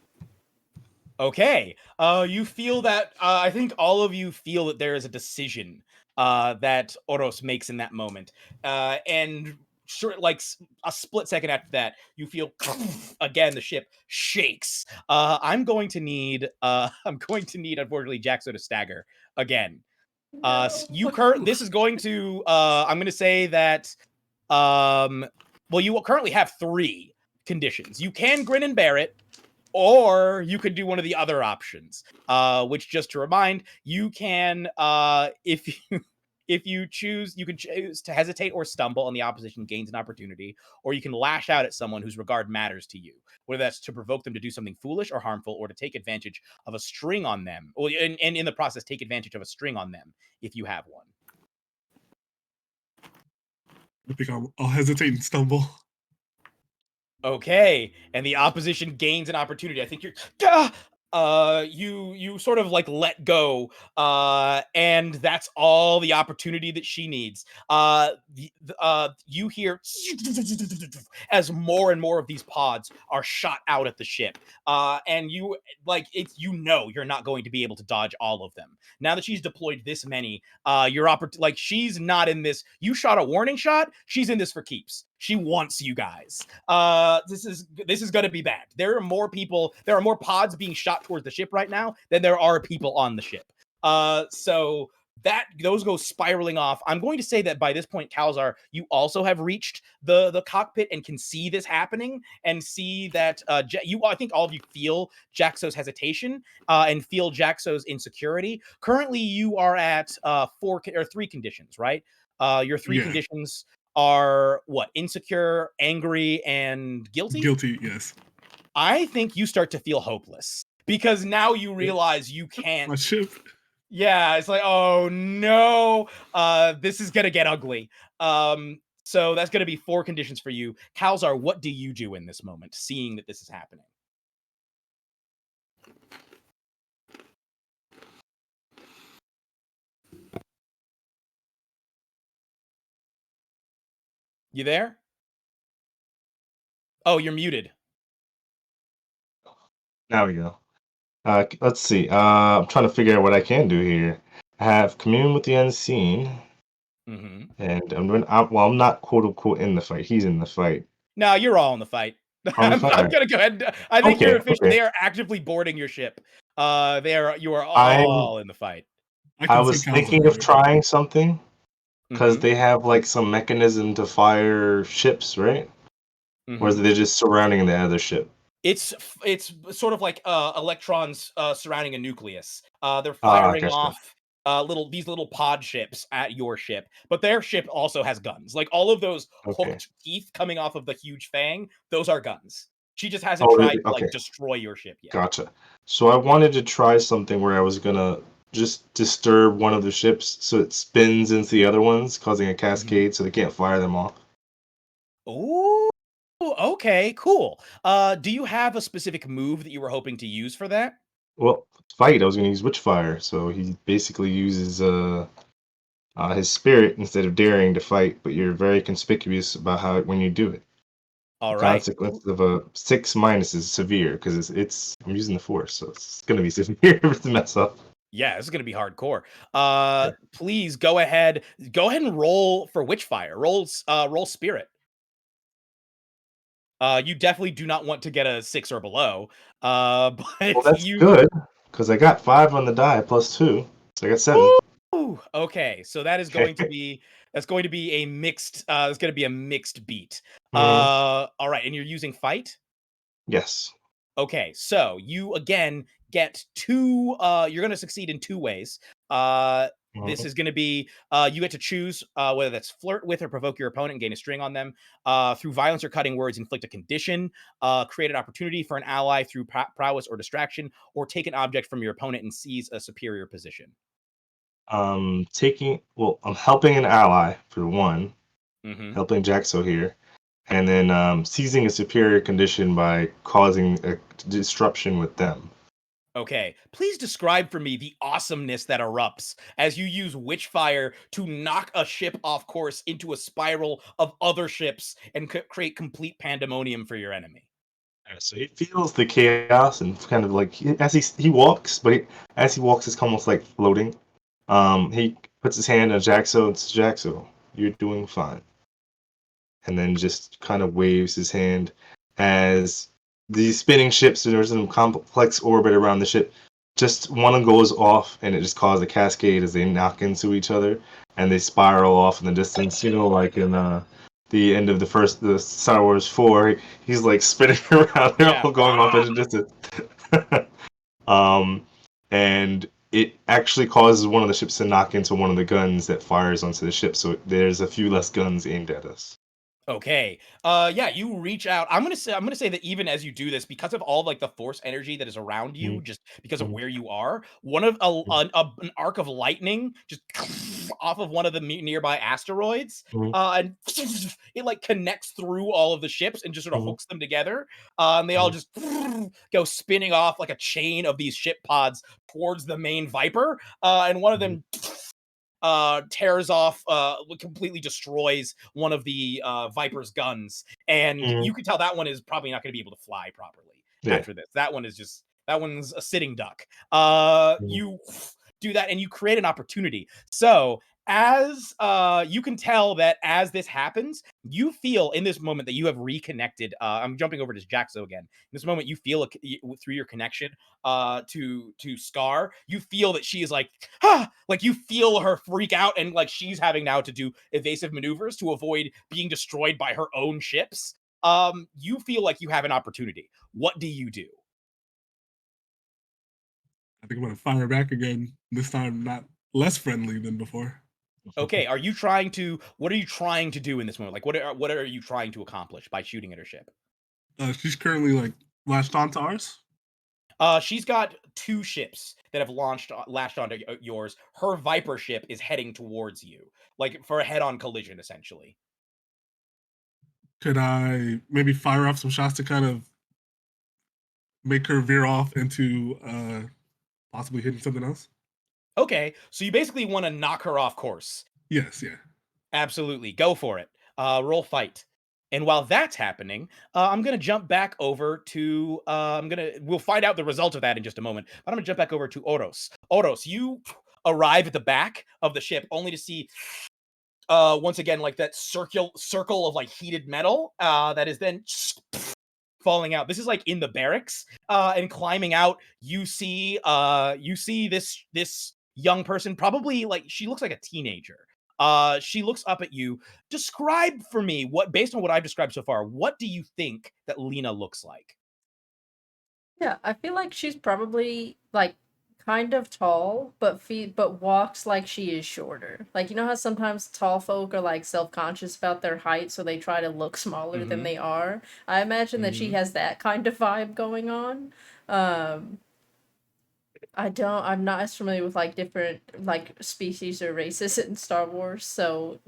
Okay. You feel that I think all of you feel that there is a decision that Oros makes in that moment. And sure, like a split second after that, you feel again the ship shakes. I'm going to need unfortunately Jaxo to stagger again. This is going to I'm going to say that well, you will currently have 3 conditions. You can grin and bear it, or you could do one of the other options, which, just to remind, you can, if you choose, you can choose to hesitate or stumble, and the opposition gains an opportunity, or you can lash out at someone whose regard matters to you, whether that's to provoke them to do something foolish or harmful, or to take advantage of a string on them, and in the process, take advantage of a string on them if you have one. I think I'll hesitate and stumble. Okay, and the opposition gains an opportunity. I think you sort of like let go, and that's all the opportunity that she needs. You hear as more and more of these pods are shot out at the ship, and you like it's you're not going to be able to dodge all of them. Now that she's deployed this many, like she's not in this. You shot a warning shot. She's in this for keeps. She wants you guys. This is going to be bad. There are more pods being shot towards the ship right now than there are people on the ship. So those go spiraling off. I'm going to say that by this point, Kalzar, you also have reached the cockpit and can see this happening and see that I think all of you feel Jaxo's hesitation and feel Jaxo's insecurity. Currently, you are at 3 conditions, right? Your 3 conditions are what? Insecure, angry, and guilty? Guilty, yes. I think you start to feel hopeless because now you realize you can't. My ship. Yeah, it's like, oh no, this is gonna get ugly. So that's going to be 4 conditions for you. Kalzar, what do you do in this moment, seeing that this is happening? You there? Oh, you're muted. Now we go. Let's see. I'm trying to figure out what I can do here. I have commune with the unseen, Mm-hmm. and I'm not quote unquote in the fight. He's in the fight. No, you're all in the fight. On the I'm fight. gonna go ahead. I think you're Okay, officially. okay. They are actively boarding your ship. You are I'm. all in the fight. I I can see was Cal's thinking of right. trying something because Mhm, they have like some mechanism to fire ships, right? Or is mhm. it just surrounding the other ship? It's sort of like electrons surrounding a nucleus. They're Ah, firing gotcha. off these little pod ships at your ship, but their ship also has guns. Like all of those Okay. hooked teeth coming off of the huge fang, those are guns. She just hasn't Oh, tried really? to Okay, like destroy your ship yet. gotcha. So I wanted to try something where I was gonna just disturb one of the ships so it spins into the other ones, causing a Mhm. cascade so they can't fire them off. Ooh, okay, cool. Do you have a specific move that you were hoping to use for that? Well, fight, I was gonna use Witchfire, so he basically uses his spirit instead of daring to fight, but you're very conspicuous about how when you do it. The All right. consequence of a 6 minus is severe because it's I'm using the force, so it's gonna be severe if it's a mess up. Yeah, this is gonna be hardcore. Yeah. Please go ahead. Go ahead and roll for Witchfire. Roll Spirit. You definitely do not want to get a 6 or below. Well, But that's you good because I got 5 on the die plus 2, so I got 7. Woo! Okay, so that is going to be that's going to be a mixed. It's going to be a mixed beat. Mhm. All right, and you're using fight. Yes. Okay, so you again get 2 you're gonna succeed in 2 ways. This Mhm. is gonna be you get to choose whether that's flirt with or provoke your opponent and gain a string on them. Through violence or cutting words, inflict a condition, create an opportunity for an ally through prowess or distraction, or take an object from your opponent and seize a superior position. I'm helping an ally for one, Hmm. helping Jaxo here, and then seizing a superior condition by causing a disruption with them. Okay, please describe for me the awesomeness that erupts as you use Witchfire to knock a ship off course into a spiral of other ships and create complete pandemonium for your enemy. So he feels the chaos and kind of like as he walks, but as he walks, it's almost like floating. He puts his hand on Jaxo and says, "Jaxo, you're doing fine." And then just kind of waves his hand as the spinning ships, there's some complex orbit around the ship. Just one goes off and it just causes a cascade as they knock into each other and they spiral off in the distance, like in the end of the Star Wars 4, he's like spinning around, they're Yeah. all going off in the distance. um, and it actually causes one of the ships to knock into one of the guns that fires onto the ship, so there's a few less guns aimed at us. Okay. Yeah, you reach out. I'm gonna say that even as you do this, because of all like the force energy that is around you, Mhm, just because of mhm, where you are, one of an arc of lightning just off of one of the nearby asteroids, mhm, and it like connects through all of the ships and just sort of mhm, hooks them together. And they all mhm, just go spinning off like a chain of these ship pods towards the main Viper. And one of mhm, them tears off, completely destroys one of the Viper's guns, and mhm. you can tell that one is probably not going to be able to fly properly Yeah. after this. That one's a sitting duck. Mhm, You do that, and you create an opportunity. So as you can tell that as this happens, you feel in this moment that you have reconnected. I'm jumping over to Jaxo again. In this moment, you feel through your connection to Scar, you feel that she is like, ah, like you feel her freak out, and like she's having now to do evasive maneuvers to avoid being destroyed by her own ships. You feel like you have an opportunity. What do you do? I think I'm gonna fire back again. This time, not less friendly than before. Okay, what are you trying to do in this moment? Like what are you trying to accomplish by shooting at her ship? She's currently like latched onto ours. She's got 2 ships that have lashed onto yours. Her Viper ship is heading towards you, like for a head-on collision, essentially. Could I maybe fire off some shots to kind of make her veer off into possibly hitting something else? Okay, so you basically want to knock her off course. Yes, yeah. Absolutely, go for it. Roll fight. And while that's happening, I'm gonna jump back over to. We'll find out the result of that in just a moment. But I'm gonna jump back over to Oros. Oros, you arrive at the back of the ship only to see once again like that circle of like heated metal that is then falling out. This is like in the barracks, and climbing out you see this young person, probably like she looks like a teenager. She looks up at you. Describe for me, what, based on what I've described so far, what do you think that Lena looks like? Yeah, I feel like she's probably like kind of tall, but walks like she is shorter. Like you know how sometimes tall folk are like self-conscious about their height, so they try to look smaller than Mhm. they are. I imagine that she Mhm. has that kind of vibe going on. Um, I'm not as familiar with like different like species or races in Star Wars, so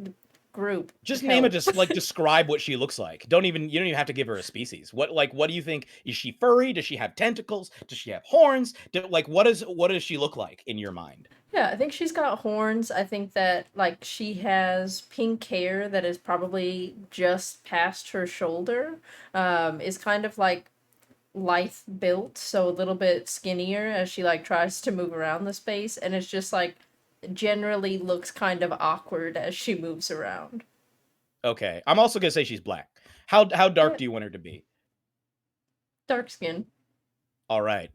group Just name help. it, like describe what she looks like. You don't even have to give her a species. What do you think? Is she furry? Does she have tentacles? Does she have horns? What does she look like in your mind? Yeah, I think she's got horns. I think that like she has pink hair that is probably just past her shoulder. Is kind of like lithe built, so a little bit skinnier as she like tries to move around the space, and it's just like generally looks kind of awkward as she moves around. Okay. I'm also gonna say she's black. How dark Yeah, do you want her to be? dark skin. All right.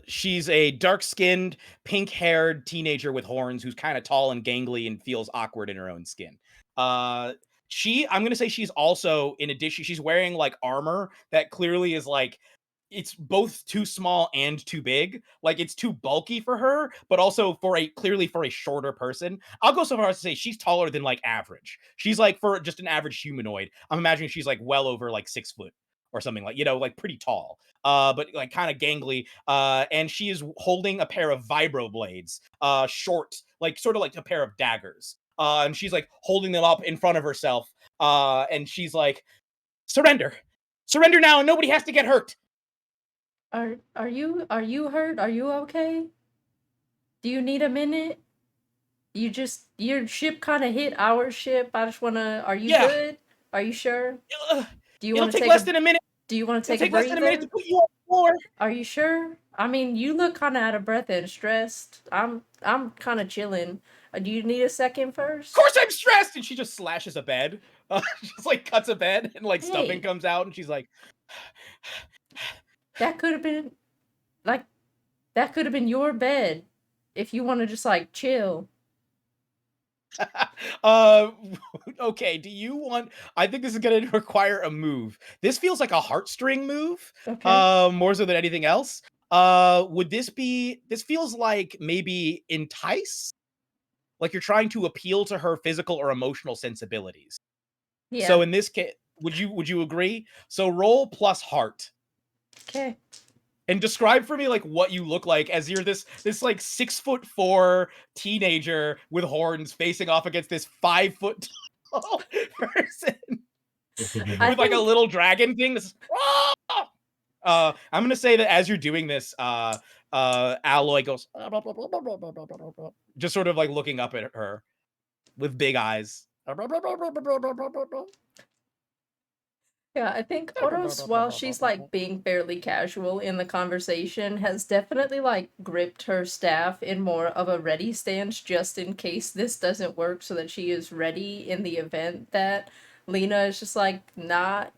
She's a dark-skinned, pink-haired teenager with horns who's kind of tall and gangly and feels awkward in her own skin. Uh, I'm gonna say she's also, in addition, she's wearing like armor that clearly is like it's both too small and too big. Like it's too bulky for her, but also clearly for a shorter person. I'll go so far as to say she's taller than like average. She's like, for just an average humanoid, I'm imagining she's like well over like 6 foot or something, like, like pretty tall. But like kind of gangly. And she is holding a pair of vibro blades, short, like sort of like a pair of daggers. And she's like holding them up in front of herself. And she's like, surrender, surrender now, and nobody has to get hurt. Are you hurt? Are you okay? Do you need a minute? Your ship kind of hit our ship. I just wanna. Are you Yeah, good? Are you sure? uh, Do you it'll want to take take less a than a minute. Do you want to It'll take a take less than a minute to breather? put you on the floor. Are you sure? I mean, you look kind of out of breath and stressed. I'm kind of chilling. Do you need a second Of first? course I'm stressed. And she just slashes a bed. Just like cuts a bed and like stuffing Hey, comes out. And she's like, that could have been like that could have been your bed if you want to just like chill. uh, okay, do you want, I think this is going to require a move. This feels like a heartstring move, Okay. more so than anything else. This feels like maybe entice? Like you're trying to appeal to her physical or emotional sensibilities. So Yeah. in this case, would you agree? So roll plus heart Okay. and describe for me like what you look like as you're this like 6'4" teenager with horns facing off against this 5 foot tall person I with like a think little dragon thing. I'm gonna say that as you're doing this, Alloy goes just sort of like looking up at her with big eyes. Yeah, I think Oros, while she's like being fairly casual in the conversation, has definitely like gripped her staff in more of a ready stance just in case this doesn't work, so that she is ready in the event that Lena is just like not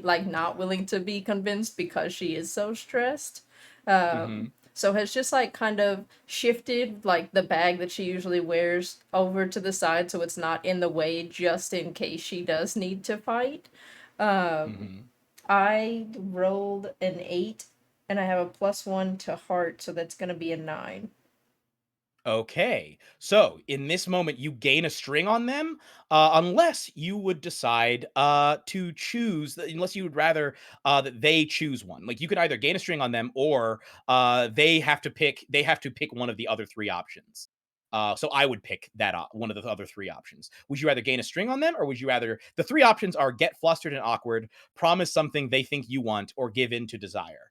not willing to be convinced because she is so stressed. Mm-hmm. So has just like kind of shifted like the bag that she usually wears over to the side so it's not in the way just in case she does need to fight. Um, Mm-hmm. I rolled an 8 and I have a +1 to heart, so that's gonna be a 9. Okay, so in this moment, you gain a string on them, unless you would decide to choose, unless you would rather that they choose one. Like you could either gain a string on them, or they have to pick one of the other three options. So I would pick that one of the other 3 options. Would you rather gain a string on them, or would you rather? The 3 options are get flustered and awkward, promise something they think you want, or give in to desire.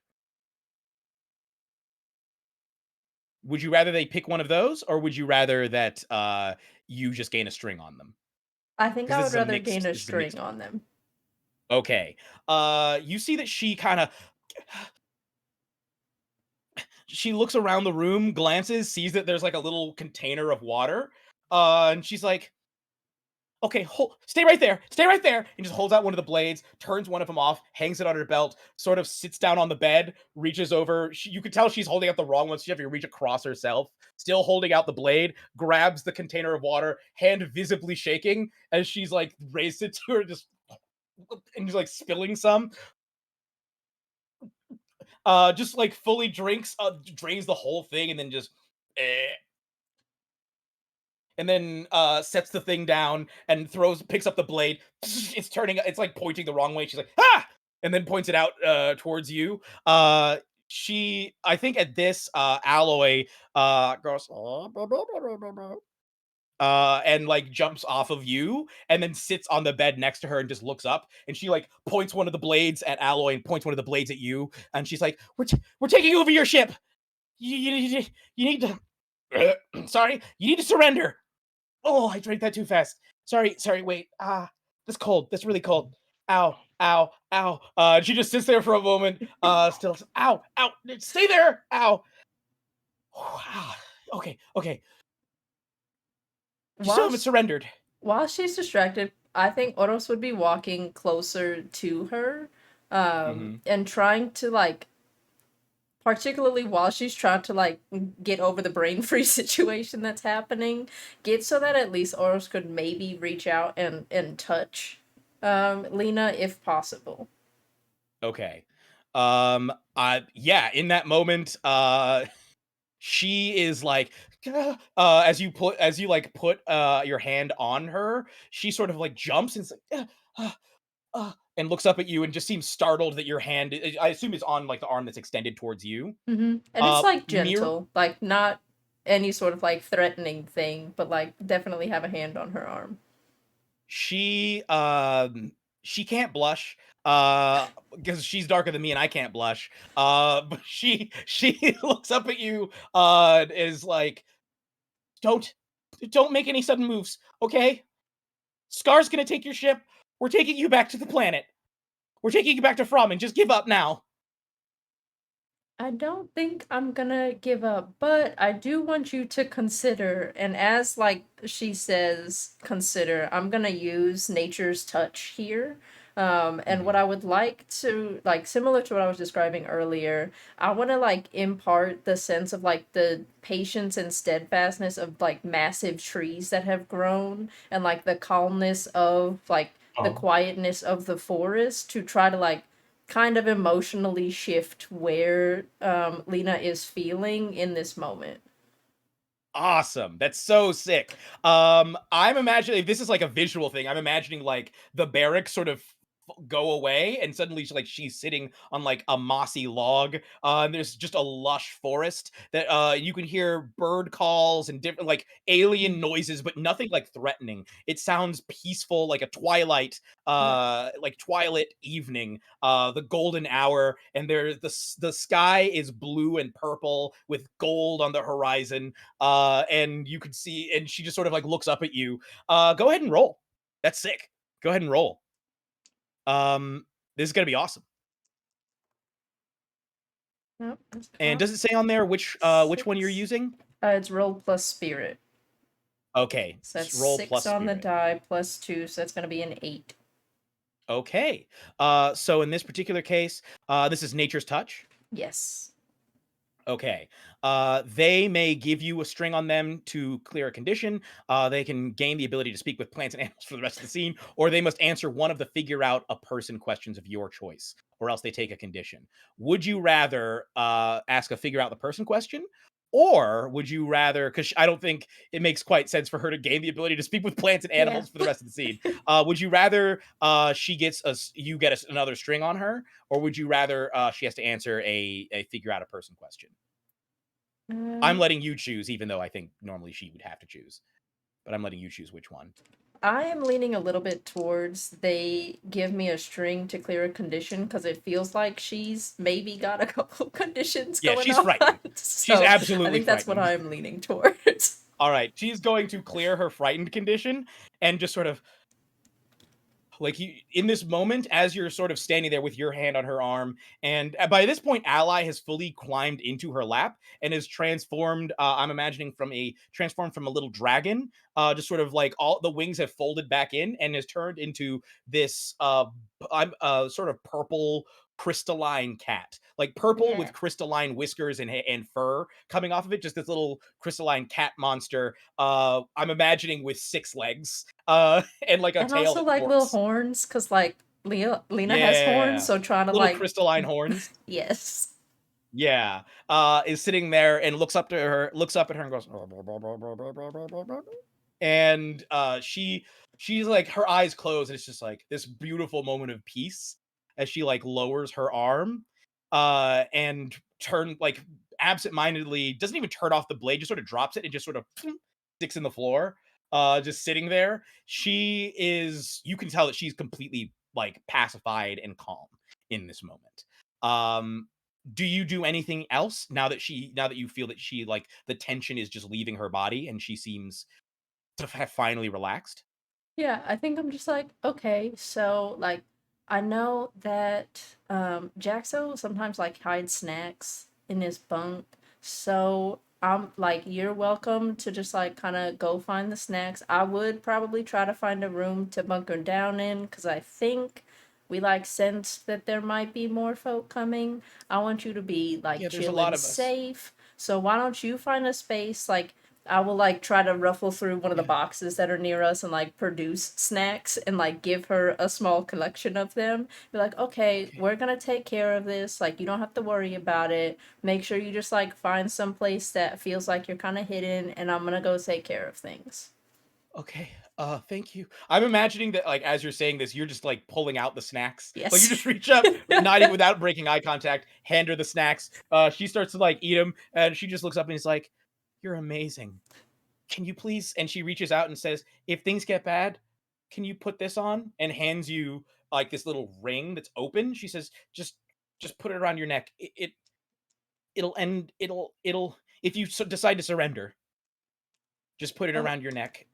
Would you rather they pick one of those, or would you rather that you just gain a string on them? I think 'Cause I this would is a rather mixed. gain a This is a mixed string on one. them. Okay. You see that she looks around the room, glances, sees that there's like a little container of water, and she's like, "Okay, stay right there, and just holds out one of the blades, turns one of them off, hangs it on her belt, sort of sits down on the bed, reaches over. You could tell she's holding out the wrong one, so you have to reach across herself. Still holding out the blade, grabs the container of water, hand visibly shaking as she's like raised it to her, just and just like spilling some. Just like fully drinks, drains the whole thing, and then just. And then sets the thing down and picks up the blade. It's like pointing the wrong way. She's like, ah! And then points it out towards you. I think at this, Alloy goes, and like jumps off of you and then sits on the bed next to her and just looks up. And she like points one of the blades at Alloy and points one of the blades at you. And she's like, we're taking over your ship. You need to, sorry, you need to surrender. Oh, I drank that too fast. Sorry, wait. That's cold. That's really cold. Ow, ow, ow. She just sits there for a moment, still, ow, stay there, ow. Okay. You still haven't surrendered. While she's distracted, I think Oros would be walking closer to her, and trying to like, particularly while she's trying to like get over the brain freeze situation that's happening, get so that at least Oros could maybe reach out and touch Lena if possible. Okay. In that moment, she is like, as you put your hand on her, she sort of like jumps and is like, and looks up at you and just seems startled that your hand, I assume, is on like the arm that's extended towards you. And it's like gentle, like not any sort of like threatening thing, but like definitely have a hand on her arm. She can't blush because she's darker than me and I can't blush. But she looks up at you is like, don't make any sudden moves, okay? Scar's gonna take your ship. We're taking you back to the planet. We're taking you back to From, and just give up now. I don't think I'm gonna give up, but I do want you to consider, and as like she says, consider, I'm gonna use nature's touch here. And what I would like to, like, similar to what I was describing earlier, I want to like impart the sense of like the patience and steadfastness of like massive trees that have grown, and like the calmness of like the quietness of the forest, to try to like kind of emotionally shift where Lena is feeling in this moment. Awesome. That's so sick. I'm imagining, if this is like a visual thing, I'm imagining like the barracks sort of go away and suddenly she's sitting on like a mossy log, and there's just a lush forest that you can hear bird calls and different like alien noises, but nothing like threatening. It sounds peaceful, like a twilight evening, the golden hour, and there's the sky is blue and purple with gold on the horizon, and you can see, and she just sort of like looks up at you. Go ahead and roll. That's sick. Go ahead and roll. This is gonna be awesome. Yep, And does it say on there which one you're 6. using? It's roll plus spirit. Okay, So that's roll 6 plus on the spirit. die plus 2, so that's gonna be an 8. Okay. So in this particular case, this is nature's touch. Yes. Okay. They may give you a string on them to clear a condition. They can gain the ability to speak with plants and animals for the rest of the scene, or they must answer one of the figure out a person questions of your choice, or else they take a condition. Would you rather ask a figure out the person question? Or would you rather, because I don't think it makes quite sense for her to gain the ability to speak with plants and animals for the rest of the scene. Would you rather you get another string on her, or would you rather she has to answer a figure out a person question? I'm Um, letting you choose, even though I think normally she would have to choose. But I'm letting you choose which one. I am leaning a little bit towards they give me a string to clear a condition because it feels like she's maybe got a couple conditions Yeah, going she's on. frightened. She's So I absolutely think that's what frightened. I'm leaning towards. All right, she's going to clear her frightened condition and just sort of like you in this moment as you're sort of standing there with your hand on her arm, and by this point Ally has fully climbed into her lap and is transformed, I'm imagining transformed from a little dragon, just sort of like all the wings have folded back in and has turned into this I'm sort of purple crystalline cat, like purple Yeah. with crystalline whiskers and fur coming off of it, just this little crystalline cat monster, I'm imagining with 6 legs, and like a And tail also that like little forks. horns, because like Lena has horns, Yeah. so trying to Little like crystalline horns. yes. Yeah. Is sitting there and looks up at her and goes, and she's like her eyes close and it's just like this beautiful moment of peace as she like lowers her arm and turn like absentmindedly doesn't even turn off the blade, just sort of drops it and just sort of sticks in the floor, just sitting there. She is, you can tell that she's completely like pacified and calm in this moment. Do you do anything else now that you feel that she like the tension is just leaving her body and she seems to have finally relaxed? Yeah, I think I'm just like, okay, so like I know that Jaxo sometimes like hides snacks in his bunk. So I'm like, you're welcome to just like kind of go find the snacks. I would probably try to find a room to bunker down in because I think we like sense that there might be more folk coming. I want you to be like Yeah, there's a chill lot and of us. safe. So why don't you find a space like I will like try to ruffle through one of the Yeah. boxes that are near us and like produce snacks and like give her a small collection of them. Be like, okay, Okay. we're gonna take care of this. Like, you don't have to worry about it. Make sure you just like find some place that feels like you're kind of hidden, and I'm gonna go take care of things. Okay. Thank you. I'm imagining that like as you're saying this, you're just like pulling out the snacks. Like you Yes. just reach up, not even without breaking eye contact, hand her the snacks. She starts to like eat them, and she just looks up and is like, "You're amazing. Can you please?" And she reaches out and says, "If things get bad, can you put this on?" And hands you like this little ring that's open. She says, "Just put it around your neck. It'll end. It'll if you decide to surrender, just put it Oh, around your neck.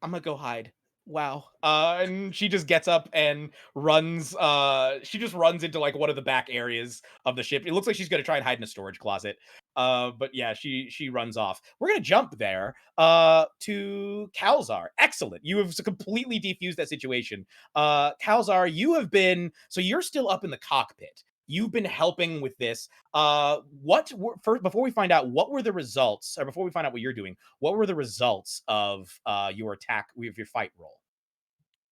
I'm gonna go hide." Wow. And she just gets up and runs. She just runs into like one of the back areas of the ship. It looks like she's gonna try and hide in a storage closet. But yeah, she runs off. We're gonna jump there. To Kalzar. Excellent. You have completely defused that situation. Kalzar, you have been so you're still up in the cockpit. You've been helping with this. First, before we find out what were the results, or before we find out what you're doing, what were the results of your attack with your fight roll?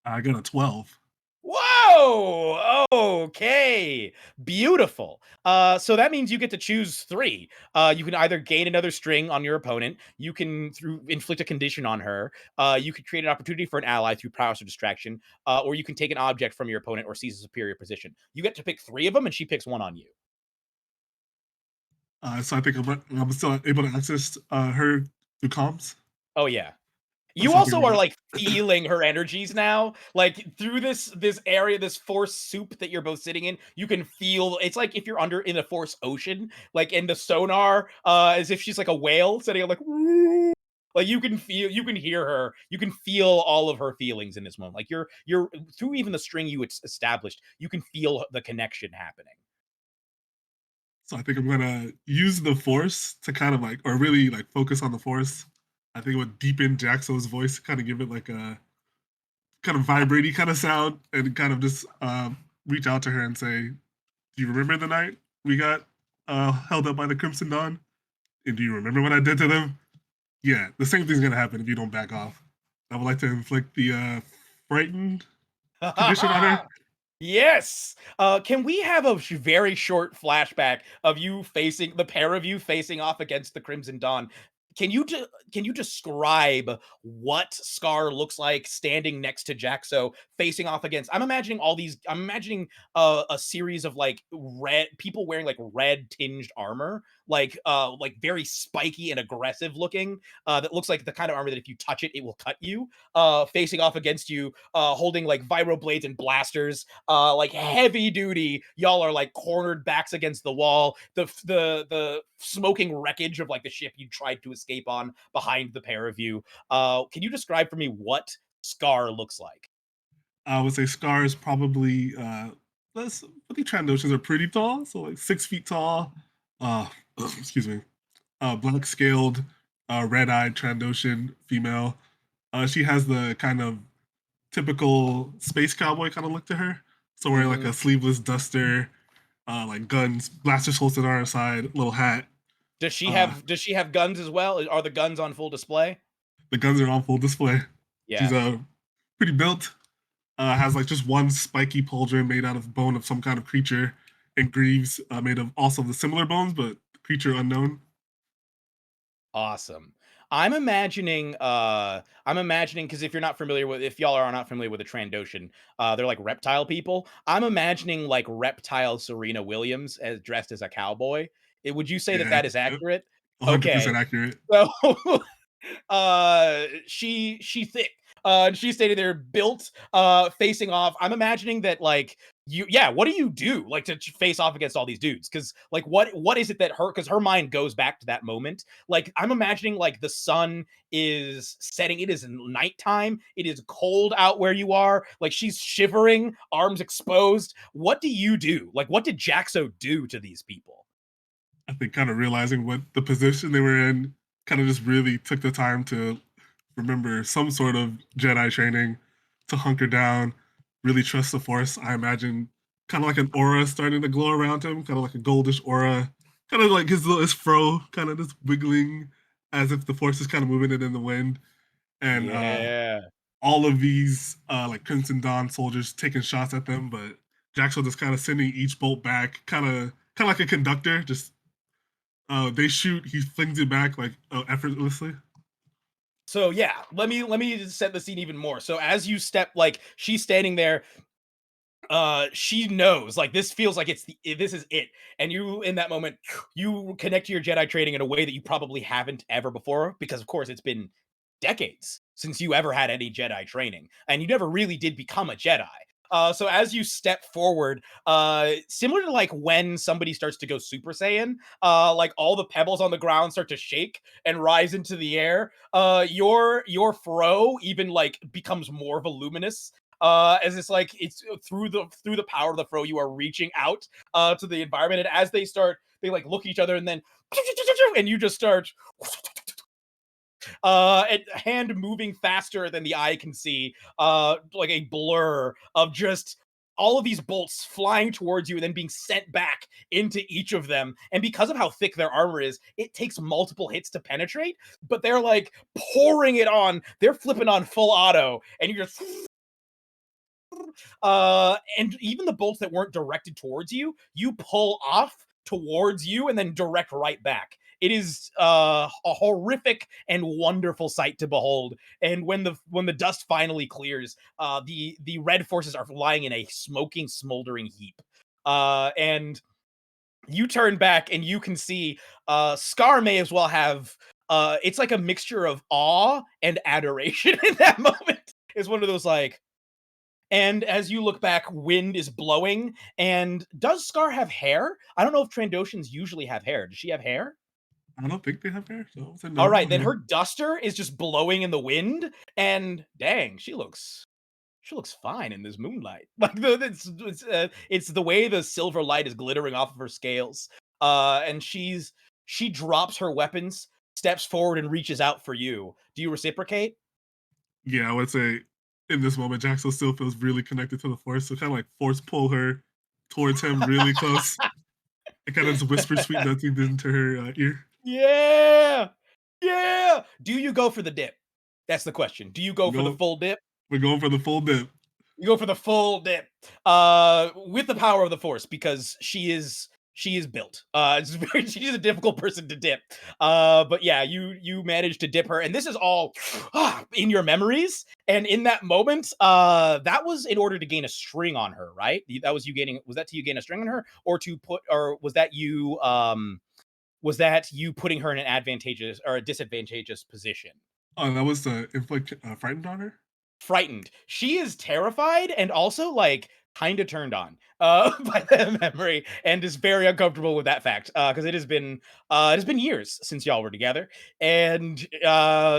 I got a 12. Whoa! Okay. Beautiful. So that means you get to choose 3. You can either gain another string on your opponent, you can through inflict a condition on her, you could create an opportunity for an ally through prowess or distraction, or you can take an object from your opponent or seize a superior position. You get to pick 3 of them, and she picks 1 on you. So I think I'm still able to access her through comms. Oh yeah. You So I think also I'm are gonna. like feeling her energies now, like through this area, this force soup that you're both sitting in. You can feel it's like if you're under in a force ocean, like in the sonar, as if she's like a whale sitting up like, "Woo." Like you can feel, you can hear her, you can feel all of her feelings in this moment. Like you're through even the string you established, you can feel the connection happening. So I think I'm gonna use the force to kind of like, or really like focus on the force. I think it would deepen Jaxo's voice, kind of give it like a kind of vibraty kind of sound, and kind of just reach out to her and say, "Do you remember the night we got held up by the Crimson Dawn? And do you remember what I did to them? Yeah, the same thing's gonna happen if you don't back off. I would like to inflict the frightened condition on her. Yes. Can we have a very short flashback of the pair of you facing off against the Crimson Dawn? Can you describe what Scar looks like standing next to Jaxo, facing off against? I'm imagining all these. I'm imagining a series of like red people wearing like red tinged armor, like very spiky and aggressive looking, that looks like the kind of armor that if you touch it, it will cut you, facing off against you, holding like vibro blades and blasters, like heavy duty. Y'all are like cornered backs against the wall. The smoking wreckage of like the ship you tried to escape on behind the pair of you. Can you describe for me what Scar looks like? I would say Scar is probably but the Trandoshans are pretty tall, so like 6 feet tall. Uh, excuse me. Black scaled, red-eyed Trandoshan female. She has the kind of typical space cowboy kind of look to her. So wearing like a sleeveless duster, like guns, blasters holstered on her side, little hat. Does she Uh, have guns as well? Are the guns on full display? the guns are on full display. Yeah. She's pretty built. Has like just one spiky pauldron made out of bone of some kind of creature, and greaves made of also the similar bones, but creature unknown. Awesome. I'm imagining because if y'all are not familiar with a Trandoshan, they're like reptile people. I'm imagining like reptile Serena Williams as dressed as a cowboy. Would you say that Yeah, that is accurate? 100% Okay. accurate. So she thick. And she's standing there built, facing off. I'm imagining that like what do you do like to face off against all these dudes? Because like what is it that because her mind goes back to that moment. Like I'm imagining like the sun is setting, it is nighttime, it is cold out where you are, like she's shivering, arms exposed. What do you do? Like what did Jaxo do to these people? I think kind of realizing what the position they were in, kind of just really took the time to remember some sort of Jedi training, to hunker down, really trust the Force. I imagine kind of like an aura starting to glow around him, kind of like a goldish aura, kind of like his fro kind of just wiggling as if the Force is kind of moving it in the wind. And Yeah. all of these like Crimson Dawn soldiers taking shots at them, but Jaxo just kind of sending each bolt back, kind of like a conductor, just they shoot, he flings it back like effortlessly. So yeah, let me set the scene even more. So as you step, like she's standing there, she knows like this feels like this is it, and you in that moment you connect to your Jedi training in a way that you probably haven't ever before, because of course it's been decades since you ever had any Jedi training, and you never really did become a Jedi. So as you step forward, similar to like when somebody starts to go Super Saiyan, like all the pebbles on the ground start to shake and rise into the air. Your fro even like becomes more voluminous. As it's like it's through the power of the fro, you are reaching out to the environment, and as they like look at each other, and then and you just start and hand moving faster than the eye can see, like a blur of just all of these bolts flying towards you and then being sent back into each of them. And because of how thick their armor is, it takes multiple hits to penetrate, but they're like pouring it on. They're flipping on full auto, and you're just and even the bolts that weren't directed towards you, you pull off towards you and then direct right back. It is a horrific and wonderful sight to behold. And when the dust finally clears, the red forces are lying in a smoking, smoldering heap. And you turn back and you can see Scar may as well have it's like a mixture of awe and adoration in that moment. It's one of those like, and as you look back, wind is blowing. And does Scar have hair? I don't know if Trandoshans usually have hair. Does she have hair? I don't think they have hair, so I said All no. right, then her duster is just blowing in the wind, and dang, she looks fine in this moonlight. Like it's the way the silver light is glittering off of her scales. And she drops her weapons, steps forward, and reaches out for you. Do you reciprocate? Yeah, I would say in this moment, Jaxo still feels really connected to the Force, so kind of like force pull her towards him really close. It kind of just whispers sweet nothings into her ear. Yeah. Yeah. Do you go for the dip? That's the question. Do you go for the No, full dip? we're going for the full dip. You go for the full dip. With the power of the Force, because she is built. She's a difficult person to dip. But yeah, you managed to dip her, and this is all in your memories. And in that moment, that was in order to gain a string on her, right? That was you gaining. Was that to you gain a string on her, or to put, or was that you was that you putting her in an advantageous or a disadvantageous position? Oh, that was the inflict frightened on her. Frightened. She is terrified and also like kind of turned on by the memory and is very uncomfortable with that fact because it has been years since y'all were together and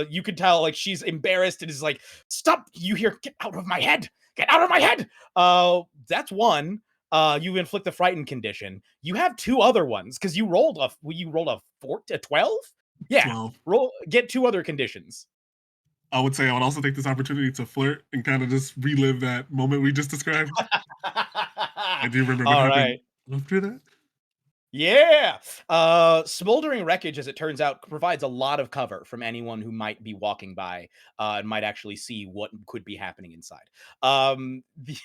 you could tell like she's embarrassed and is like, stop, you hear, get out of my head, get out of my head. That's one. You inflict the frightened condition. You have two other ones because you rolled a 12. Yeah, 12. get two other conditions. I would say I would also take this opportunity to flirt and kind of just relive that moment we just described. I do remember what All happened right. after that. Yeah. Smoldering wreckage, as it turns out, provides a lot of cover from anyone who might be walking by and might actually see what could be happening inside.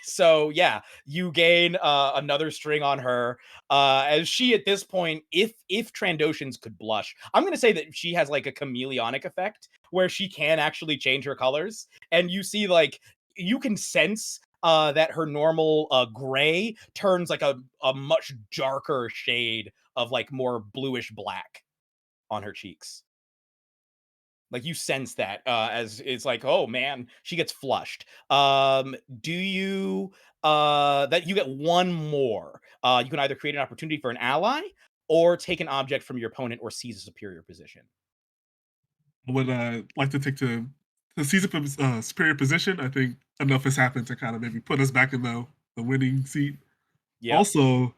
So yeah, you gain another string on her. As she at this point, if Trandoshans could blush, I'm gonna say that she has like a chameleonic effect where she can actually change her colors, and you see like you can sense that her normal gray turns like a much darker shade of like more bluish black on her cheeks. Like you sense that as it's like, oh man, she gets flushed. Do you that you get one more? You can either create an opportunity for an ally or take an object from your opponent or seize a superior position. I would like to take to seize a superior position. I think enough has happened to kind of maybe put us back in the winning seat. Yeah. Also,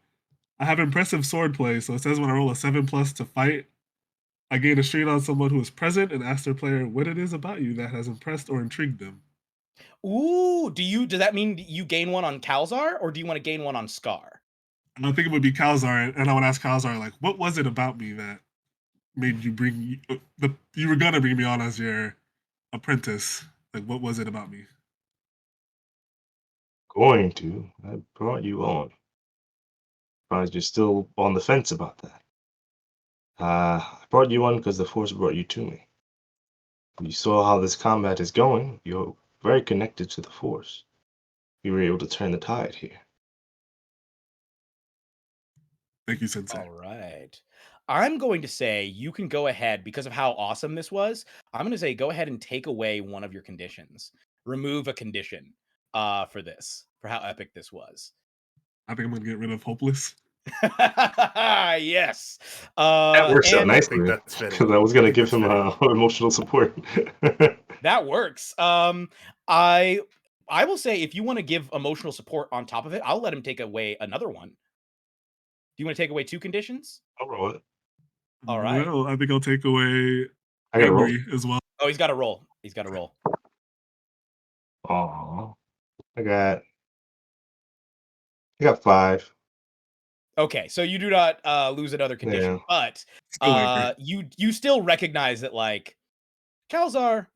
I have impressive sword play, so it says when I roll a 7+ to fight, I gain a string on someone who is present and ask their player what it is about you that has impressed or intrigued them. Ooh, does that mean you gain one on Kalzar or do you want to gain one on Scar? And I think it would be Kalzar, and I would ask Kalzar, like, what was it about me that made you bring me, you were gonna bring me on as your apprentice? Like, what was it about me? Going to. I brought you on. Surprised you're still on the fence about that. I brought you on because the Force brought you to me. You saw how this combat is going. You're very connected to the Force. You were able to turn the tide here. Thank you, Sensei. All right. I'm going to say you can go ahead because of how awesome this was. I'm going to say go ahead and take away one of your conditions. Remove a condition for this, for how epic this was. I think I'm gonna get rid of Hopeless. Yes. That works out and I nicely think that's because fitting. I was going I to think give that's him fitting. emotional support. that works. I will say if you want to give emotional support on top of it, I'll let him take away another one. Do you want to take away two conditions? I'll roll it. All right. Well, I think I'll take away I got to roll. Angry as well. Oh, he's got to roll. He's got to roll. Aw. I got 5. Okay, so you do not lose another condition, Yeah. but Still angry. you still recognize that like Kalzar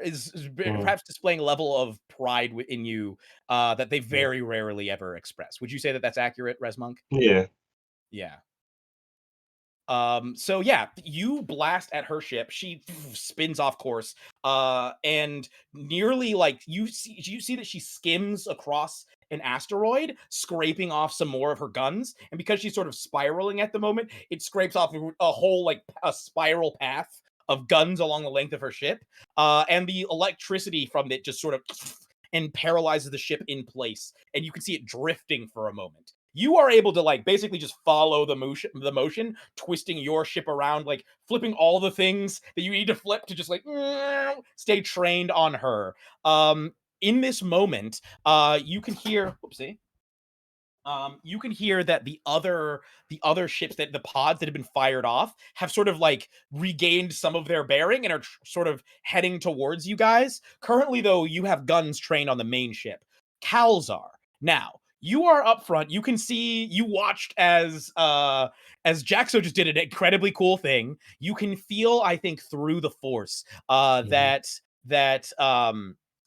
is perhaps displaying a level of pride in you that they very rarely ever express. Would you say that that's accurate, Rezmonk? Yeah. Yeah. So yeah, you blast at her ship. She spins off course, and nearly like you see that she skims across an asteroid, scraping off some more of her guns. And because she's sort of spiraling at the moment, it scrapes off a whole like a spiral path of guns along the length of her ship. And the electricity from it just sort of and paralyzes the ship in place, and you can see it drifting for a moment. You are able to like basically just follow the motion, twisting your ship around, like flipping all the things that you need to flip to just like stay trained on her. In this moment, you can hear you can hear that the other ships, that the pods that have been fired off have sort of like regained some of their bearing and are sort of heading towards you guys. Currently, though, you have guns trained on the main ship. Kalzar. Now, you are up front. You can see, you watched as Jaxo just did an incredibly cool thing. You can feel, I think, through the Force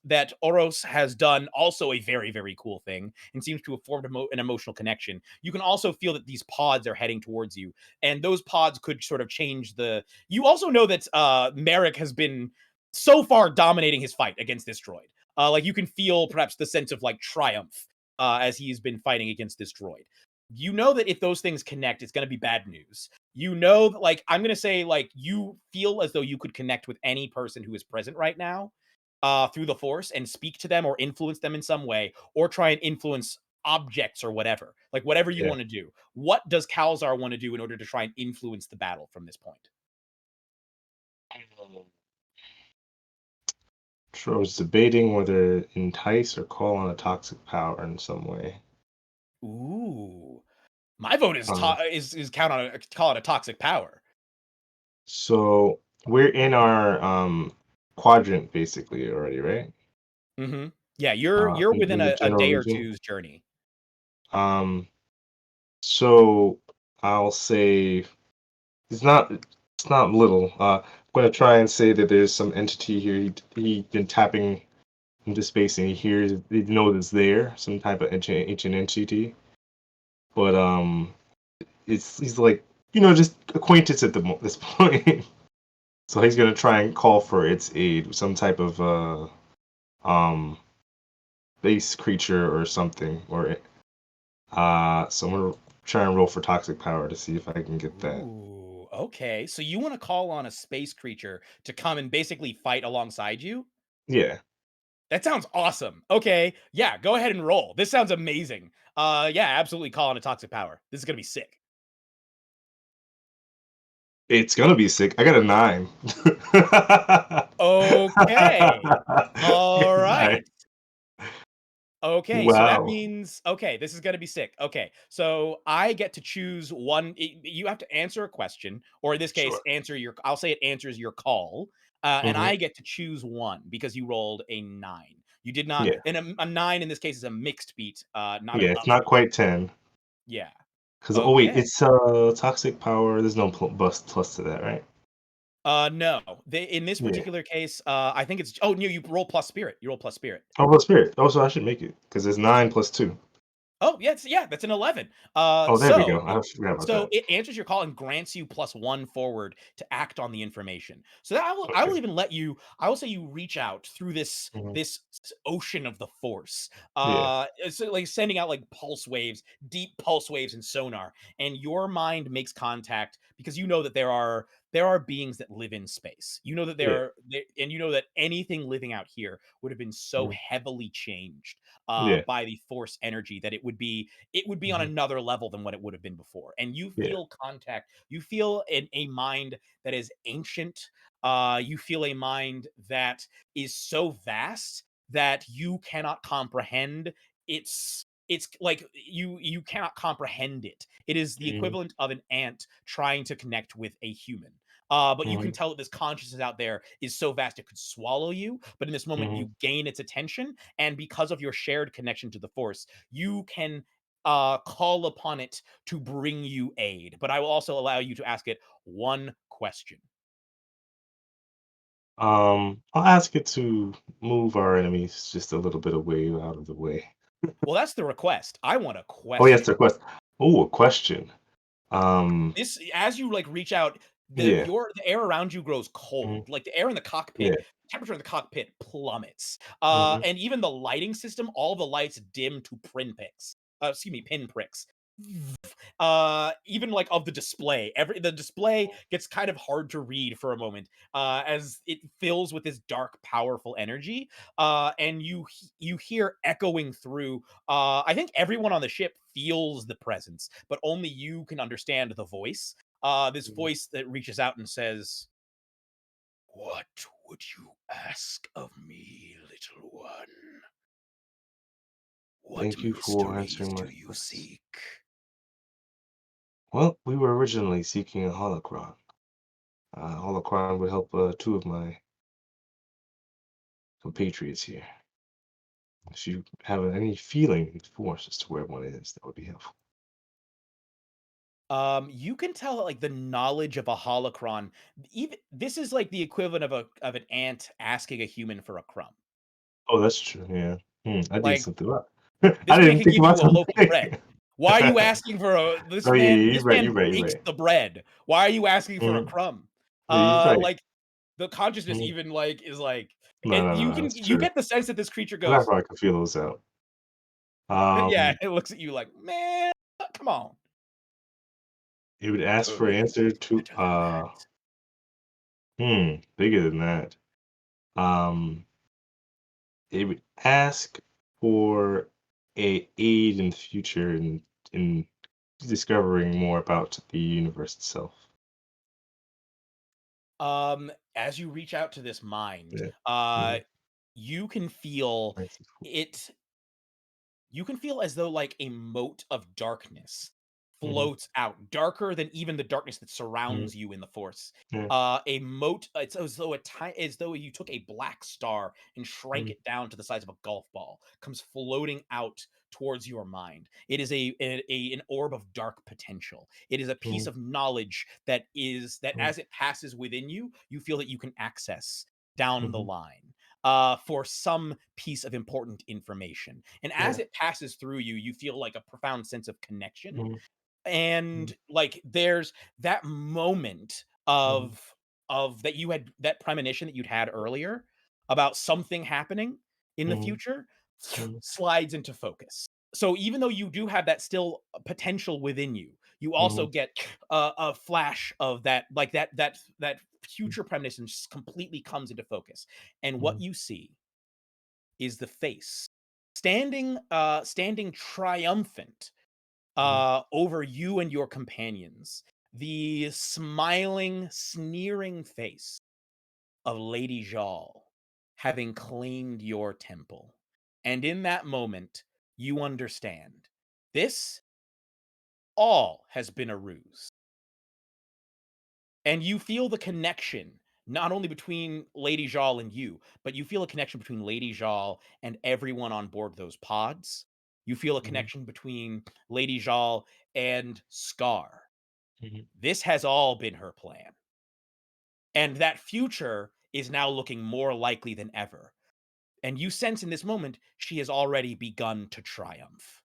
that Oros has done also a very, very cool thing and seems to have formed an emotional connection. You can also feel that these pods are heading towards you, and those pods could sort of change the. You also know that Merrick has been so far dominating his fight against this droid. Like you can feel perhaps the sense of like triumph as he's been fighting against this droid. You know that if those things connect, it's going to be bad news. You know, like, I'm going to say, like, you feel as though you could connect with any person who is present right now through the force and speak to them or influence them in some way, or try and influence objects or whatever, like whatever you Yeah. want to do. What does Kalzar want to do in order to try and influence the battle from this point? Sure, I was debating whether entice or call on a toxic power in some way. Ooh, my vote is Um, call it a toxic power. so we're in our quadrant basically already, right? Mm-hmm. Yeah, you're In within the a general day or region. two's journey. So I'll say it's not little. I'm gonna try and say that there's some entity here. He been tapping into space and he knows it's there, some type of ancient entity. But he's like, just acquaintance at this point. So he's gonna try and call for its aid, some type of um base creature or something, or so I'm gonna try and roll for toxic power to see if I can get that. Ooh, okay. So you want to call on a space creature to come and basically fight alongside you? Yeah, That sounds awesome. Okay, yeah, go ahead and roll. This sounds amazing. Yeah, absolutely call on a toxic power. This is gonna be sick. it's gonna be sick. I got a 9. Okay. I got All a 9. right. Okay, so that Wow. means okay, this is gonna be sick. Okay, so I get to choose one. You have to answer a question, or in this case, Sure. answer your. I'll say it answers your call, and Hmm. I get to choose one because you rolled a 9. You did not, Yeah. and a 9 in this case is a mixed beat, not an Yeah, it's not upbeat. quite 10. Yeah. Because oh wait, Okay. it's toxic power. There's no plus to that, right? No. In this Yeah. particular case, I think it's. Oh no, you roll plus spirit. You roll plus spirit. Oh, plus spirit. Oh, so I should make it because it's 9 plus 2. Oh, yeah, that's an 11. Oh, there we go. I forgot about So that. it answers your call and grants you +1 forward to act on the information. So that I will Okay. even let you. I will say you reach out through Hmm. this ocean of the force. Yeah. It's like sending out like pulse waves, deep pulse waves and sonar, and your mind makes contact because you know that there are beings that live in space. You know that Yeah. and you know that anything living out here would have been so Mhm. heavily changed Yeah. by the force energy that it would be on Hmm. another level than what it would have been before. And you Yeah. feel contact. You feel a mind that is ancient. You feel a mind that is so vast that you cannot comprehend. It's like you cannot comprehend it. It is the Hmm. equivalent of an ant trying to connect with a human. But you can Hmm. tell that this consciousness out there is so vast it could swallow you. But in this moment, Hmm. you gain its attention, and because of your shared connection to the Force, you can call upon it to bring you aid. But I will also allow you to ask it one question. I'll ask it to move our enemies just a little bit away out of the way. Well, that's the request. I want a Oh yes, question. the quest. Oh, a question. Um, This as you like reach out, yeah. the air around you grows Hmm. cold. Like the air in the Yeah. cockpit, temperature in the cockpit plummets. Hmm. And even the lighting system, all the lights dim to pinpricks. Even like of the display, the display gets kind of hard to read for a moment as it fills with this dark powerful energy, and you hear echoing through. I think everyone on the ship feels the presence, but only you can understand the voice. This voice that reaches out and says, "What would you ask of me, little one? What Thank you for mysteries answering my do you quest. seek?" Well, we were originally seeking a holocron. Holocron would help 2 of my compatriots here. If you have any feeling force as to where one is, that would be helpful. You can tell that like the knowledge of a holocron, even this is like the equivalent of an ant asking a human for a crumb. Oh, that's true. Yeah. I did Like something about. I this man didn't can think give about you a something. loaf of bread. Why are you asking for a Oh yeah, yeah, this you're right. You're man right. You're bakes right. the bread. Why are you asking for a Mhm. crumb? Yeah, you're right. Like the consciousness Mhm. even like is like No, and no, no, no, that's you true. get the sense that this creature And I goes, probably could feel those out. yeah, Um, it looks at you like, man. Come on. It would ask for answer to Better than that. bigger than that. It would ask for a aid in the future in discovering more about the universe itself. As you reach out to this mind, Yeah. you can feel Nice. it. You can feel as though like a moat of darkness Mhm. floats out, darker than even the darkness that Mhm. surrounds you in the Force. Yeah. A moat. It's as though as though you took a black star and shrank Mhm. it down to the size of a golf ball, comes floating out towards your mind. It is an orb of dark potential. It is a piece Mhm. of knowledge that Mhm. as it passes within you, you feel that you can access down the Mhm. line for some piece of important information. And as Yeah. it passes through you, you feel like a profound sense of connection. Mhm. And like there's that moment Mhm. of that you had that premonition that you'd had earlier about something happening in the Mhm. future Mhm. slides into focus. So even though you do have that still potential within you, you also Mhm. get a flash of that, like that future premonition just completely comes into focus. And what Mhm. you see is the face standing triumphant over you and your companions, the smiling, sneering face of Lady Jal having claimed your temple. And in that moment, you understand this all has been a ruse. And you feel the connection not only between Lady Jal and you, but you feel a connection between Lady Jal and everyone on board those pods. You feel a Mhm. connection between Lady Jal and Scar. Mhm. This has all been her plan. And that future is now looking more likely than ever. And you sense in this moment she has already begun to triumph.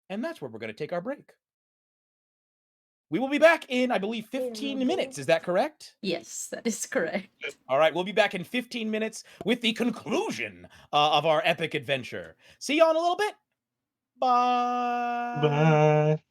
And that's where we're going to take our break. We will be back in, I believe, 15 minutes. Is that correct? Yes, that is correct. All right, we'll be back in 15 minutes with the conclusion of our epic adventure. See y'all in a little bit. Bye. Bye.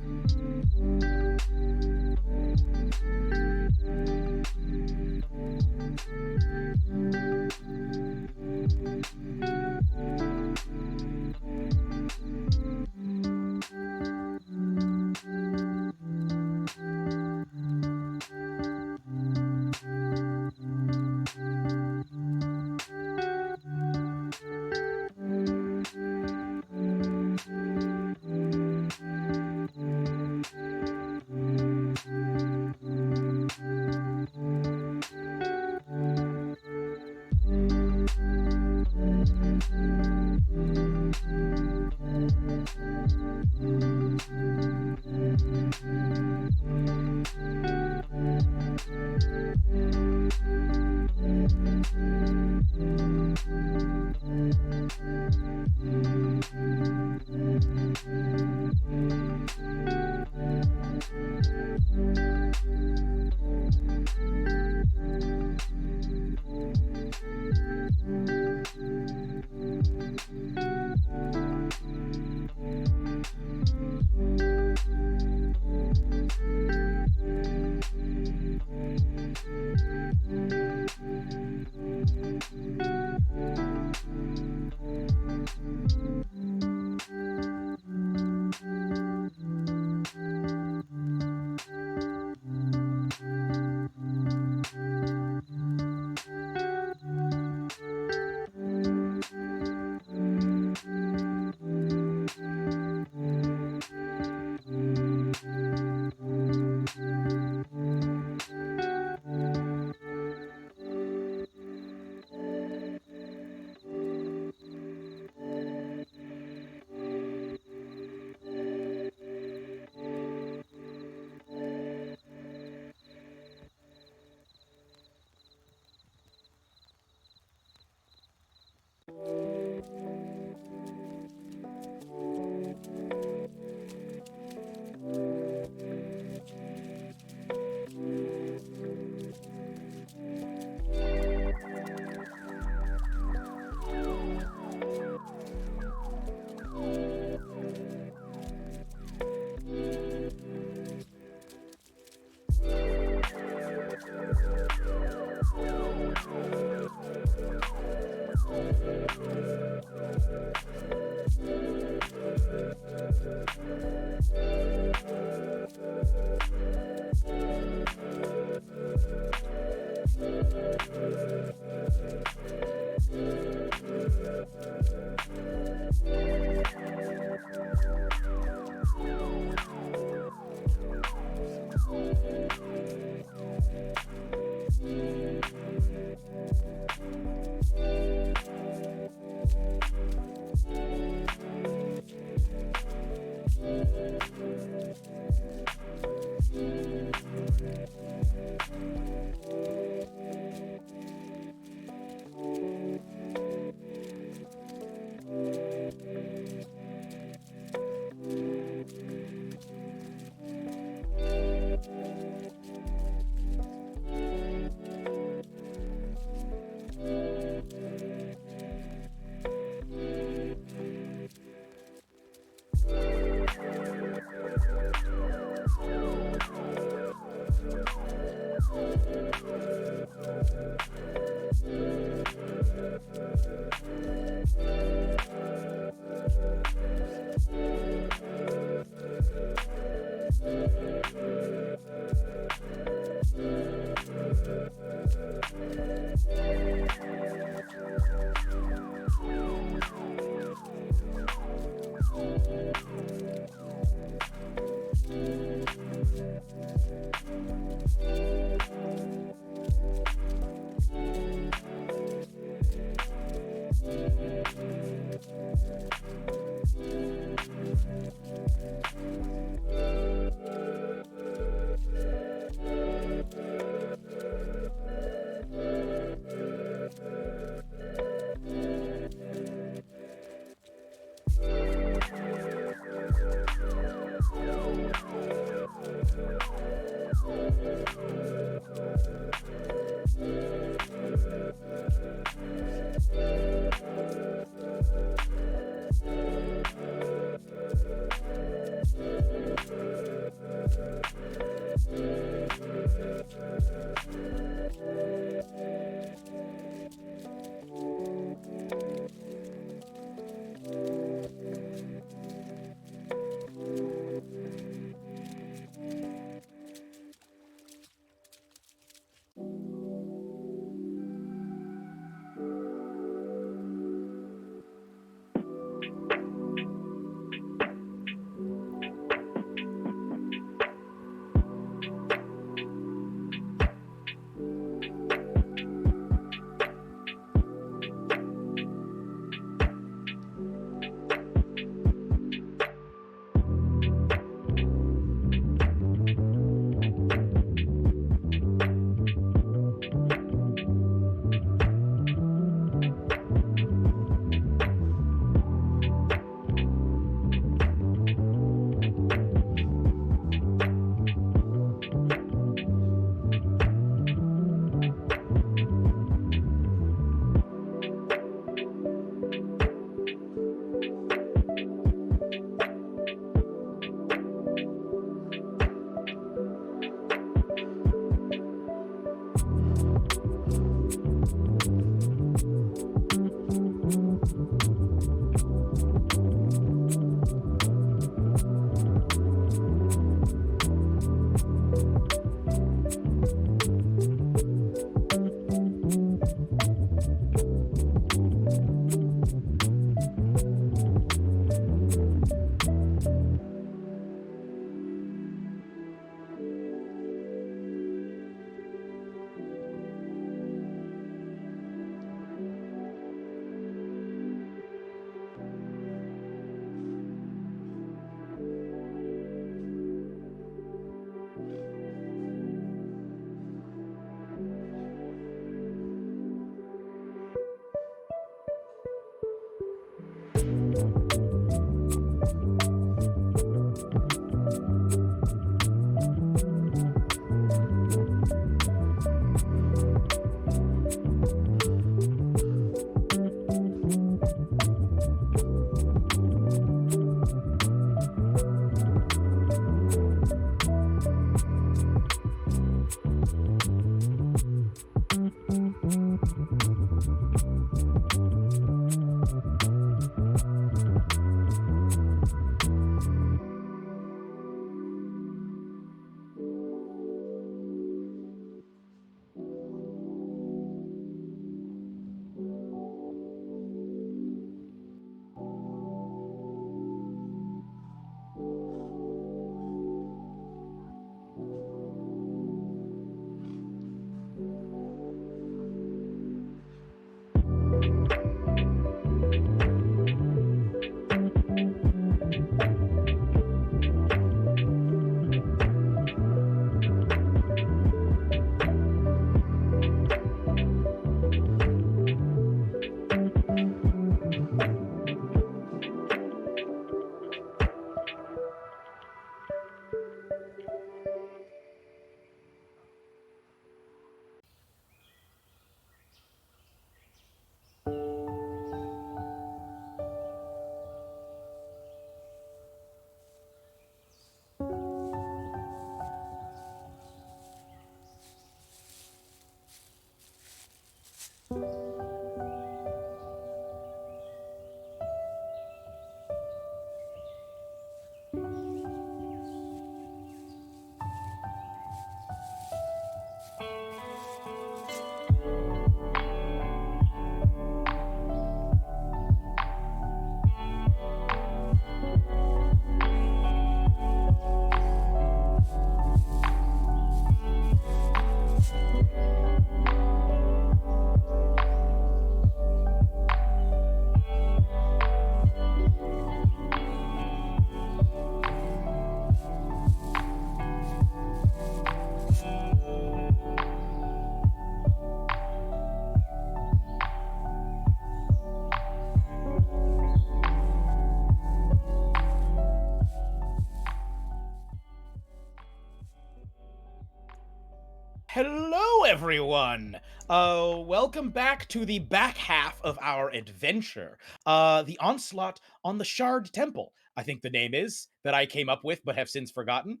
Hello, everyone. Welcome back to the back half of our adventure, the Onslaught on the Shard Temple. I think the name is that I came up with, but have since forgotten.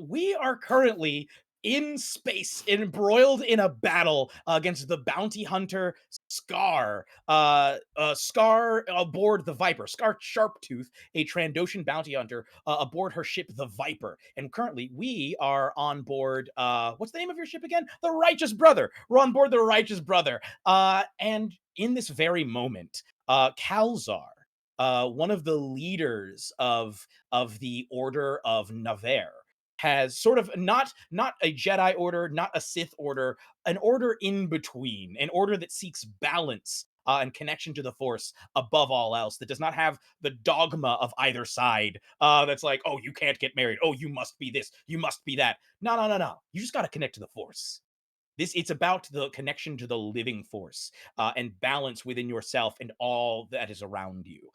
We are currently in space, embroiled in a battle against the bounty hunter Scar. Scar aboard the Viper. Scar Sharptooth, a Trandoshan bounty hunter, aboard her ship, the Viper. And currently, we are on board. What's the name of your ship again? The Righteous Brother. We're on board the Righteous Brother. And in this very moment, Kalzar, one of the leaders of the Order of Navarre, has sort of not a Jedi order, not a Sith order, an order in between, an order that seeks balance and connection to the Force above all else, that does not have the dogma of either side. That's like, oh, you can't get married. Oh, you must be this. You must be that. No, no, no, no. You just got to connect to the Force. It's about the connection to the living Force and balance within yourself and all that is around you.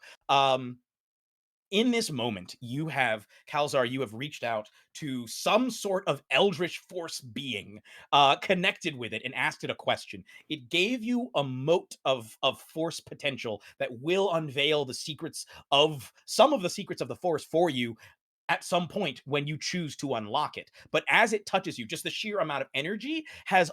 In this moment, you have, Kalzar, you have reached out to some sort of eldritch force being, connected with it, and asked it a question. It gave you a mote of force potential that will unveil the secrets of some of the secrets of the force for you at some point when you choose to unlock it. But as it touches you, just the sheer amount of energy has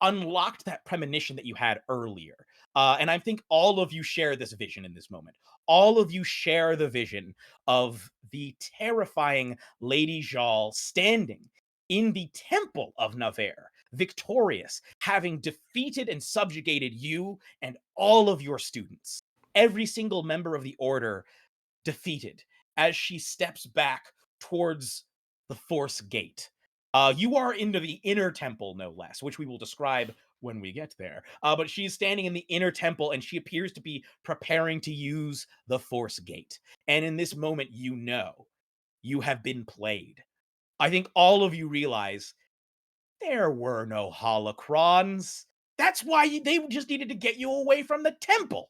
unlocked that premonition that you had earlier. And I think all of you share this vision in this moment. All of you share the vision of the terrifying Lady Jal standing in the temple of Navarre, victorious, having defeated and subjugated you and all of your students. Every single member of the order defeated as she steps back towards the Force Gate. You are into the inner temple, no less, which we will describe when we get there. But she's standing in the inner temple and she appears to be preparing to use the Force Gate. And in this moment, you know you have been played. I think all of you realize there were no holocrons. That's why they just needed to get you away from the temple.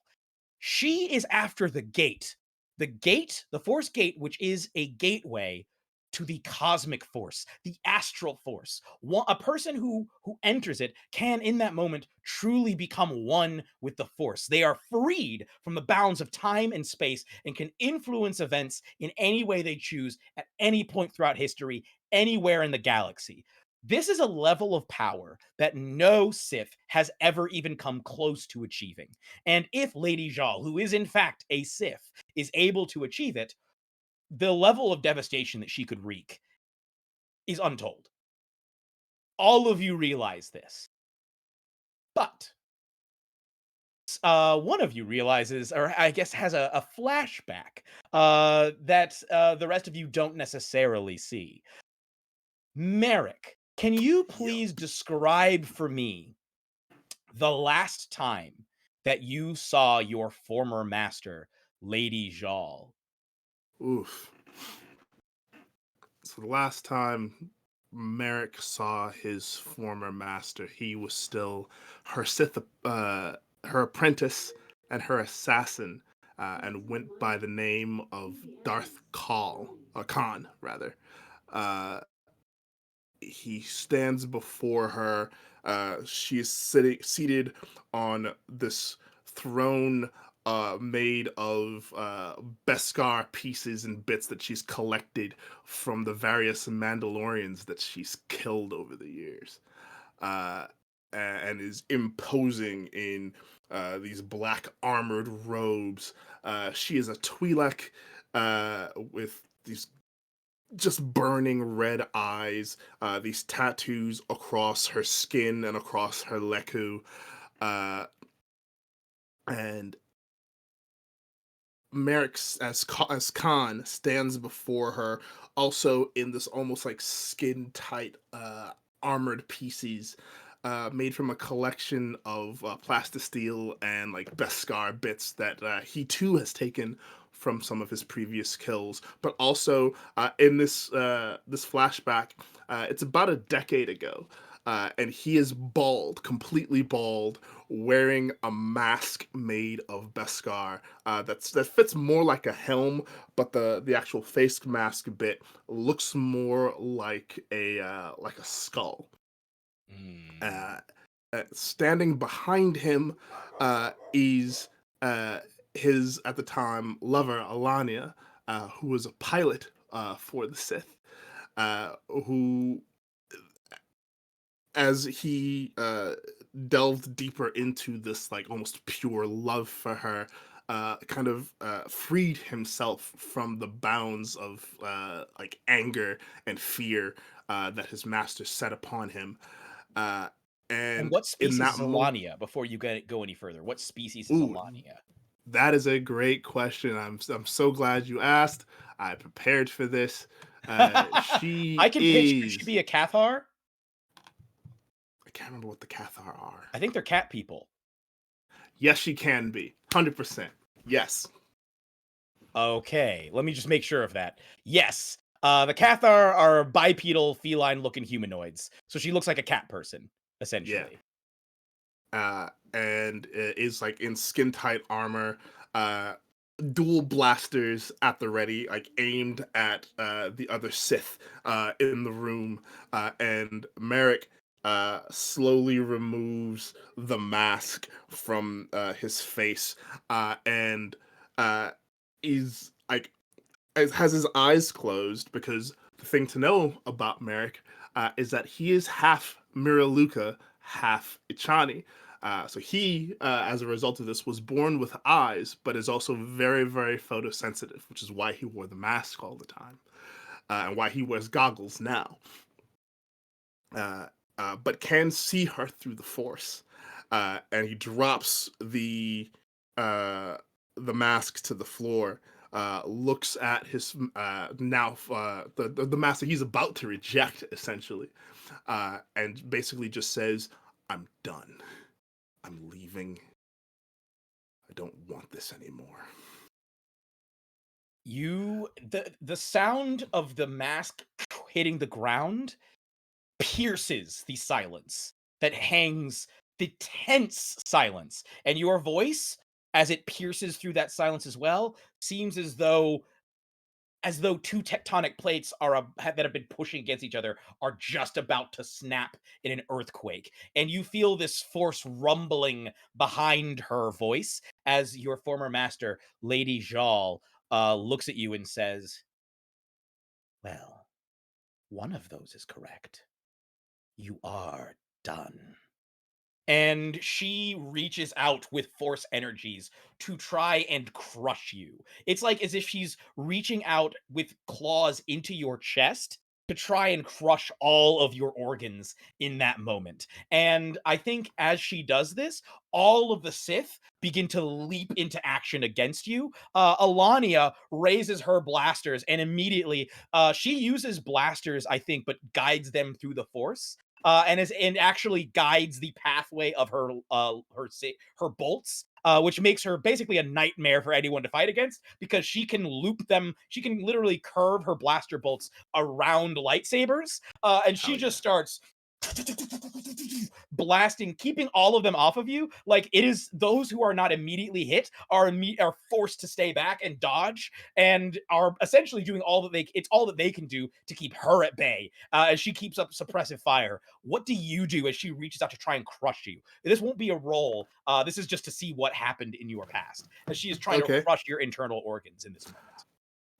She is after the gate. The gate, the Force Gate, which is a gateway to the cosmic force, the astral force. A person who enters it can, in that moment, truly become one with the Force. They are freed from the bounds of time and space and can influence events in any way they choose at any point throughout history, anywhere in the galaxy. This is a level of power that no Sith has ever even come close to achieving. And if Lady Jal, who is in fact a Sith, is able to achieve it, the level of devastation that she could wreak is untold. All of you realize this. But one of you realizes, or I guess has a flashback that the rest of you don't necessarily see. Merrick, can you please describe for me the last time that you saw your former master, Lady Jal? Oof. So the last time Merrick saw his former master, he was still her her apprentice and her assassin, and went by the name of Darth Khan, rather. Uh, he stands before her. She is seated on this throne made of Beskar pieces and bits that she's collected from the various Mandalorians that she's killed over the years, uh, and is imposing in these black armored robes. She is a Twi'lek with these just burning red eyes, these tattoos across her skin and across her leku, uh, and Merrick as Khan stands before her, also in this almost like skin tight armored pieces. Made from a collection of plastisteel and like Beskar bits that he too has taken from some of his previous kills. But also in this flashback, it's about a decade ago, and he is bald, completely bald, wearing a mask made of Beskar that fits more like a helm, but the actual face mask bit looks more like a skull. Mm. Standing behind him is his, at the time, lover, Alania, who was a pilot for the Sith, who, as he delved deeper into this like almost pure love for her, kind of freed himself from the bounds of like anger and fear that his master set upon him. Uh, And and what in species that is moment, Alania? Before you go any further, what species is ooh, Alania? that is a great question. I'm so glad you asked. I prepared for this. I She can pitch. Could she is. be a Cathar? I can't remember what the Cathar are. I think they're cat people. Yes, she can be. 100%. Yes. Okay, let me just make sure of that. Yes, the Cathar are bipedal, feline-looking humanoids. So she looks like a cat person, Yeah. essentially. And is like in skin tight armor, dual blasters at the ready, like aimed at the other Sith in the room. And Merrick slowly removes the mask from his face and is like has his eyes closed, because the thing to know about Merrick is that he is half Miraluka, half Ichani. So he, as a result of this, was born with eyes, but is also very, very photosensitive, which is why he wore the mask all the time, and why he wears goggles now. But can see her through the Force, and he drops the mask to the floor, looks at his now the mask that he's about to reject, essentially, and basically just says, "I'm done. I'm leaving. I don't want this anymore." The sound of the mask hitting the ground pierces the silence that hangs, the tense silence, and your voice, as it pierces through that silence as well, seems as though two tectonic plates that have been pushing against each other are just about to snap in an earthquake. And you feel this force rumbling behind her voice as your former master, Lady Jal, looks at you and says, "Well, one of those is correct. You are done." And she reaches out with force energies to try and crush you. It's like as if she's reaching out with claws into your chest to try and crush all of your organs in that moment. And I think as she does this, all of the Sith begin to leap into action against you. Alania raises her blasters, and immediately she uses blasters, I think, but guides them through the Force, and actually guides the pathway of her bolts, which makes her basically a nightmare for anyone to fight against, because she can loop them. She can literally curve her blaster bolts around lightsabers, and she Hell yeah. just starts blasting, keeping all of them off of you. Like, it is those who are not immediately hit are forced to stay back and dodge, and are essentially doing all that it's all that they can do to keep her at bay, as she keeps up suppressive fire. What do you do as she reaches out to try and crush you? This won't be a roll. This is just to see what happened in your past, as she is trying to Okay. crush your internal organs in this moment.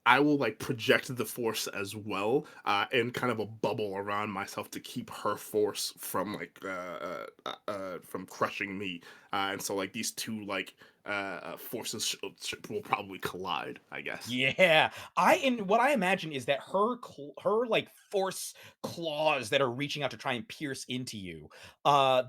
I will like project the force as well, in kind of a bubble around myself to keep her force from like from crushing me. And so like these two like forces will probably collide, I guess. Yeah, what I imagine is that her like force claws that are reaching out to try and pierce into you,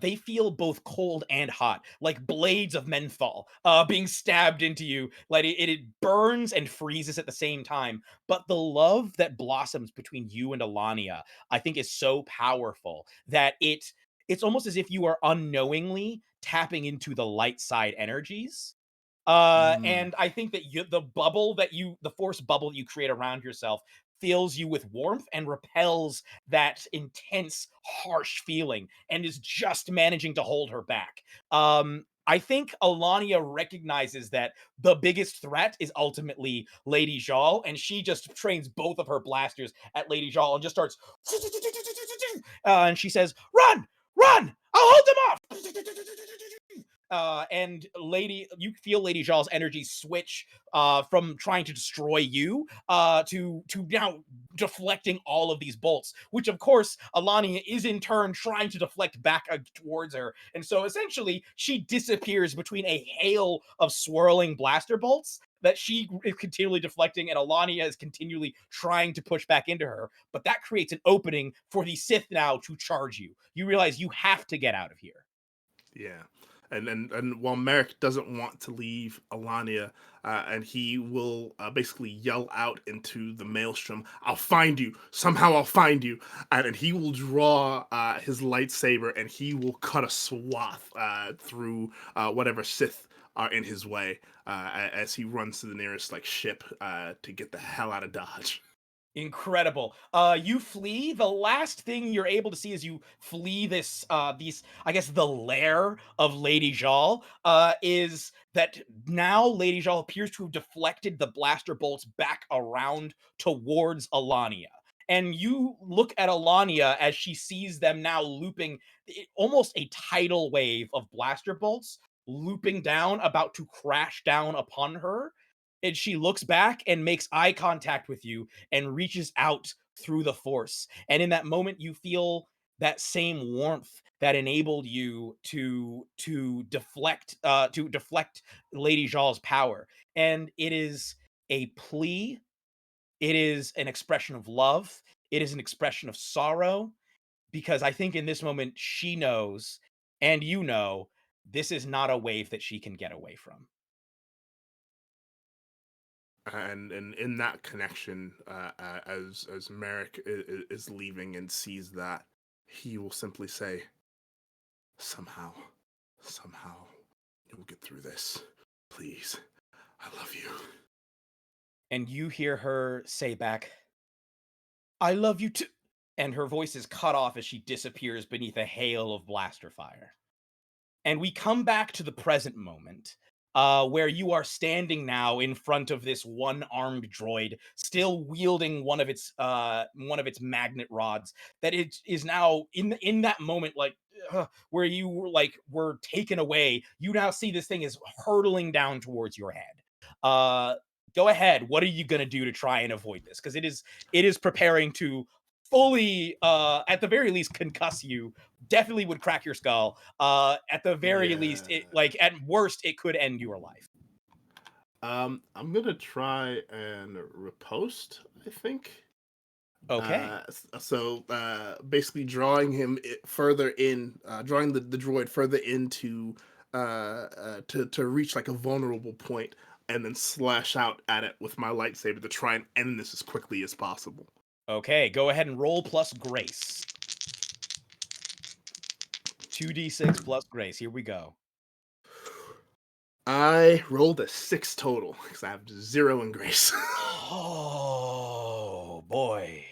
they feel both cold and hot, like blades of menthol, being stabbed into you. Like it burns and freezes at the same time. But the love that blossoms between you and Alania, I think, is so powerful that it's almost as if you are unknowingly tapping into the light side energies, Mm. and I think that the force bubble that you create around yourself fills you with warmth and repels that intense, harsh feeling, and is just managing to hold her back. I think Alania recognizes that the biggest threat is ultimately Lady Jal, and she just trains both of her blasters at Lady Jal and just starts, and she says, "Run! run! I'll hold them off! And you feel Lady Zhal's energy switch from trying to destroy you to now deflecting all of these bolts, which of course Alania is in turn trying to deflect back towards her. And so essentially she disappears between a hail of swirling blaster bolts that she is continually deflecting, and Alania is continually trying to push back into her. But that creates an opening for the Sith now to charge you. You realize you have to get out of here. Yeah. And while Merrick doesn't want to leave Alania, and he will basically yell out into the maelstrom, "I'll find you! Somehow I'll find you!" And he will draw his lightsaber, and he will cut a swath through whatever Sith are in his way as he runs to the nearest ship to get the hell out of Dodge. Incredible. You flee. The last thing you're able to see as you flee this, I guess, the lair of Lady Zhal, is that now Lady Zhal appears to have deflected the blaster bolts back around towards Alania. And you look at Alania as she sees them now looping, almost a tidal wave of blaster bolts looping down, about to crash down upon her. And she looks back and makes eye contact with you and reaches out through the force. And in that moment, you feel that same warmth that enabled you to deflect Lady Zhal's power. And it is a plea. It is an expression of love. It is an expression of sorrow, because I think in this moment she knows, and you know, this is not a wave that she can get away from. And in that connection, as Merrick is leaving and sees that, he will simply say, somehow you'll get through this. Please, I love you. And you hear her say back, "I love you too." And her voice is cut off as she disappears beneath a hail of blaster fire. And we come back to the present moment, where you are standing now in front of this one-armed droid, still wielding one of its magnet rods. That it is now in that moment, where you were taken away. You now see this thing is hurtling down towards your head. Go ahead. What are you gonna do to try and avoid this? Because it is preparing to fully, at the very least, concuss you. Definitely would crack your skull. At the very least, it at worst, it could end your life. I'm gonna try and riposte, I think. Okay. So basically drawing him further in, drawing the droid further into to reach a vulnerable point, and then slash out at it with my lightsaber to try and end this as quickly as possible. Okay, go ahead and roll plus grace. 2d6 plus grace. Here we go. I rolled a 6 total because I have 0 in grace. Oh boy.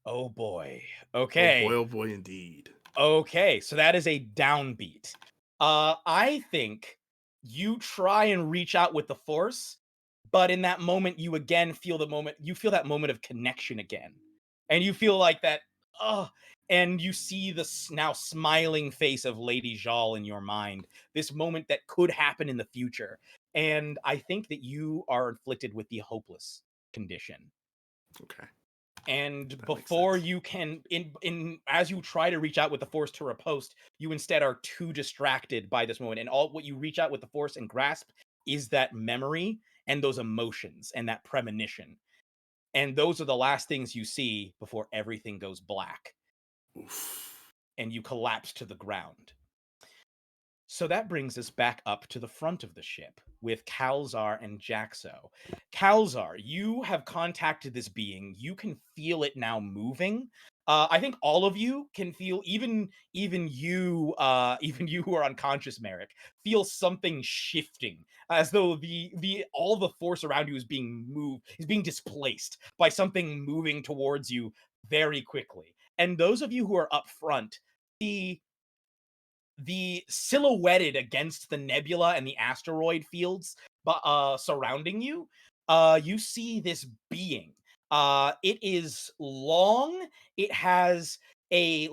Oh boy. Oh Okay. boy, oh boy, indeed. Okay, so that is a downbeat. I think you try and reach out with the force, but in that moment, you again feel that moment of connection again. And you feel like that, and you see the now smiling face of Lady Zhal in your mind, this moment that could happen in the future. And I think that you are afflicted with the hopeless condition. Okay. And That makes before sense. you can, as you try to reach out with the force to riposte, you instead are too distracted by this moment. And all what you reach out with the force and grasp is that memory and those emotions and that premonition. And those are the last things you see before everything goes black Oof. and you collapse to the ground. So that brings us back up to the front of the ship with Kalzar and Jaxo. Kalzar, you have contacted this being. You can feel it now moving. I think all of you can feel, even you, even you who are unconscious, Merrick, feel something shifting, as though all the force around you is being displaced by something moving towards you very quickly. And those of you who are up front, the silhouetted against the nebula and the asteroid fields surrounding you, you see this being. It is long. It has a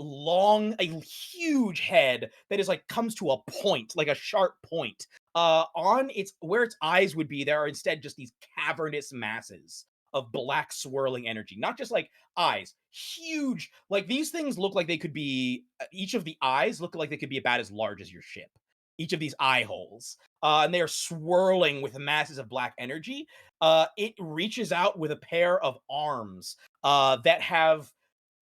huge head that is like comes to a point, like a sharp point. On its where its eyes would be, there are instead just these cavernous masses of black swirling energy. Not just like eyes, huge. Like these things look like they could be. Each of the eyes look like they could be about as large as your ship. Each of these eye holes, and they are swirling with masses of black energy. It reaches out with a pair of arms that have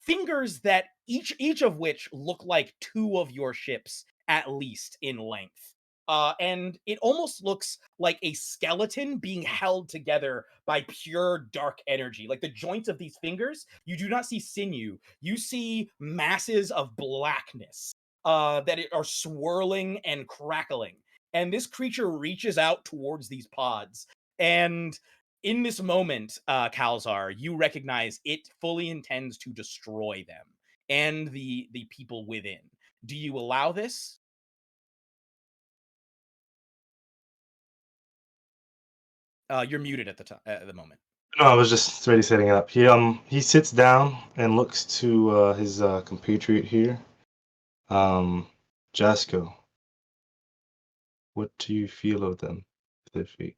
fingers that each of which look like two of your ships at least in length. And it almost looks like a skeleton being held together by pure dark energy. Like the joints of these fingers, you do not see sinew. You see masses of blackness that are swirling and crackling. And this creature reaches out towards these pods. And in this moment, Kalzar, you recognize it fully intends to destroy them and the people within. Do you allow this? You're muted at the moment. No, I was just ready setting it up. He sits down and looks to his compatriot here. Jasko, what do you feel of them, their fate?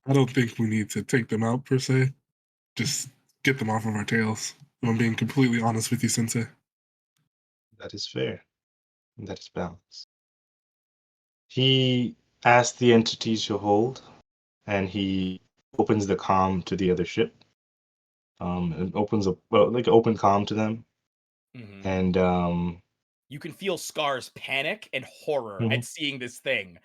I don't think we need to take them out per se. Just get them off of our tails. If I'm being completely honest with you, Sensei. That is fair. And that is balanced. He asks the entities to hold, and he opens the comm to the other ship. And opens a like an open comm to them, Mhm. and You can feel Scar's panic and horror Mhm. at seeing this thing.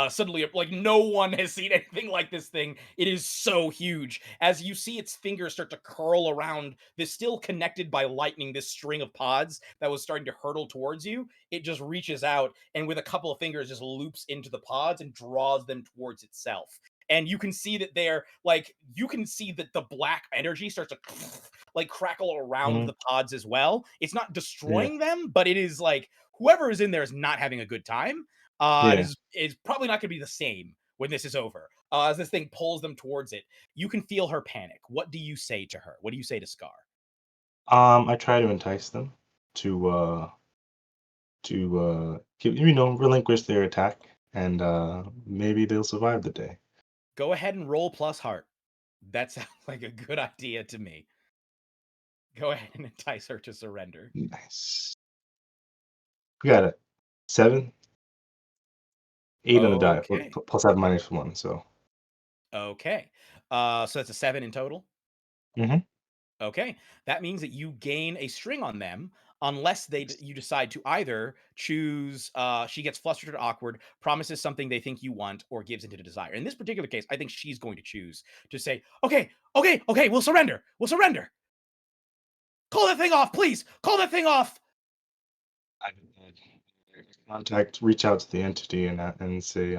Suddenly, like no one has seen anything like this thing. It is so huge. As you see its fingers start to curl around this still connected by lightning, this string of pods that was starting to hurtle towards you, it just reaches out and with a couple of fingers just loops into the pods and draws them towards itself. And you can see that you can see that the black energy starts to like crackle around Mhm. the pods as well. It's not Yeah. destroying them, but it is like whoever is in there is not having a good time. It Yeah. is probably not going to be the same when this is over. As this thing pulls them towards it, you can feel her panic. What do you say to her? What do you say to Scar? I try to entice them to relinquish their attack, and maybe they'll survive the day. Go ahead and roll plus heart. That sounds like a good idea to me. Go ahead and entice her to surrender. Nice. We got it. 7, 8 on the die. Okay. Plus I have -1, so. Okay. So that's a 7 in total. Mhm. Okay, that means that you gain a string on them unless you decide to either choose she gets flustered or awkward, promises something they think you want, or gives into the desire. In this particular case, I think she's going to choose to say, okay, okay, okay, we'll surrender. We'll surrender. Call that thing off, please. Call that thing off. I reach out to the entity and say,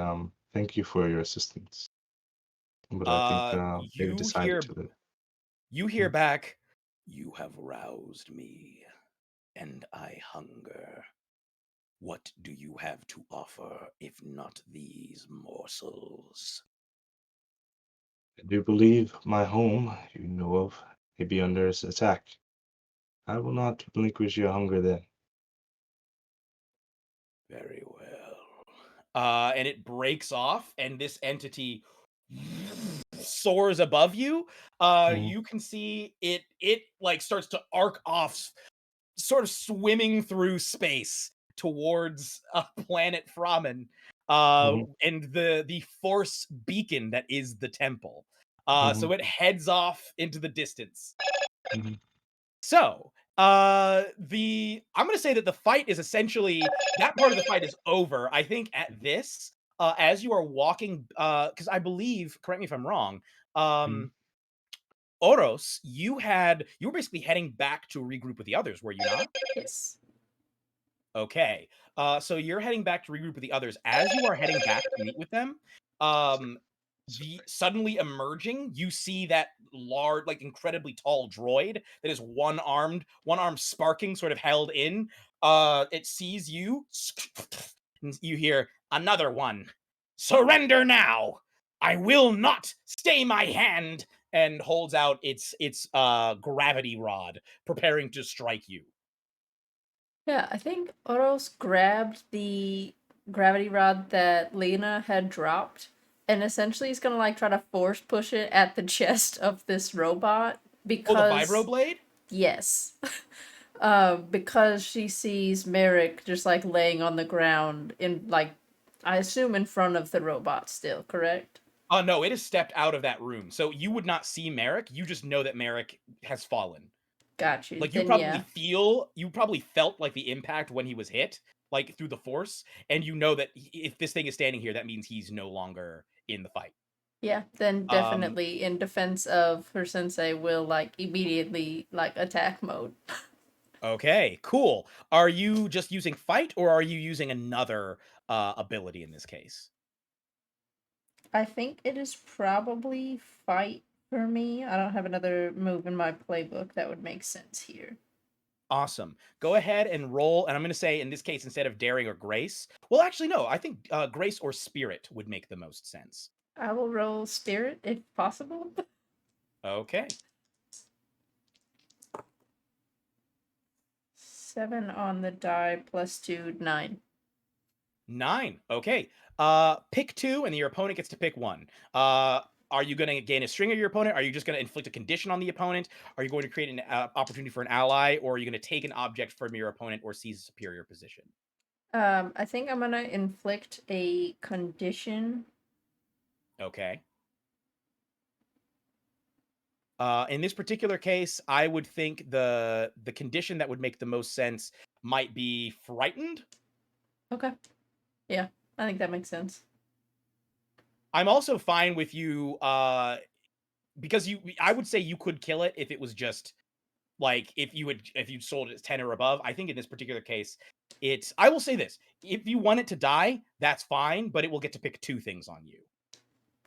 thank you for your assistance. But I think they've You decided hear to live. you hear back, you have roused me, and I hunger. What do you have to offer if not these morsels? I do believe my home, you know of, may be under attack. I will not relinquish your hunger then. Very well. And it breaks off, and this entity soars above you. Mhm. You can see it like starts to arc off, sort of swimming through space towards planet Framen, Mhm. and the force beacon that is the temple. So Mhm. it heads off into the distance. Mhm. So, I'm gonna say that the fight is essentially that part of the fight is over. I think at this, as you are walking, because I believe, correct me if I'm wrong, Mhm. um, Oros, you were basically heading back to regroup with the others, were you not? Yes. Okay. So you're heading back to regroup with the others. As you are heading back to meet with them, um, the Sorry. suddenly emerging, you see that large, like incredibly tall droid that is one arm sparking, sort of held in. It sees you, and you hear another one. Surrender now. I will not stay my hand, and holds out its gravity rod, preparing to strike you. Yeah, I think Oros grabbed the gravity rod that Lena had dropped, and essentially he's gonna like try to force push it at the chest of this robot Oh, the vibro because blade? yes. Because she sees Merrick just like laying on the ground in like I assume in front of the robot still, correct? No, it has stepped out of that room. So you would not see Merrick. You just know that Merrick has fallen. Got you. Like Then yeah. you probably felt like the impact when he was hit, like through the force, and you know that if this thing is standing here, that means he's no longer in the fight. Yeah, then Um, definitely in defense of her sensei will like immediately like attack mode. okay, cool. Are you just using fight, or are you using another ability in this case? I think it is probably fight for me. I don't have another move in my playbook that would make sense here. Awesome. Go ahead and roll. And I'm going to say, in this case, instead of daring or grace, well, actually, no, I think grace or spirit would make the most sense. I will roll spirit if possible. Okay. 7 on the die plus 2, 9. 9. Okay. Pick 2, and your opponent gets to pick 1. Are you going to gain a string of your opponent? Are you just going to inflict a condition on the opponent? Are you going to create an opportunity for an ally? Or are you going to take an object from your opponent or seize a superior position? I think I'm gonna inflict a condition. Okay. In this particular case, I would think the condition that would make the most sense might be frightened. Okay. Yeah, I think that makes sense. I'm also fine with you because I would say you could kill it if it was just like if you sold it as 10 or above. I think in this particular case, I will say this. If you want it to die, that's fine, but it will get to pick 2 things on you.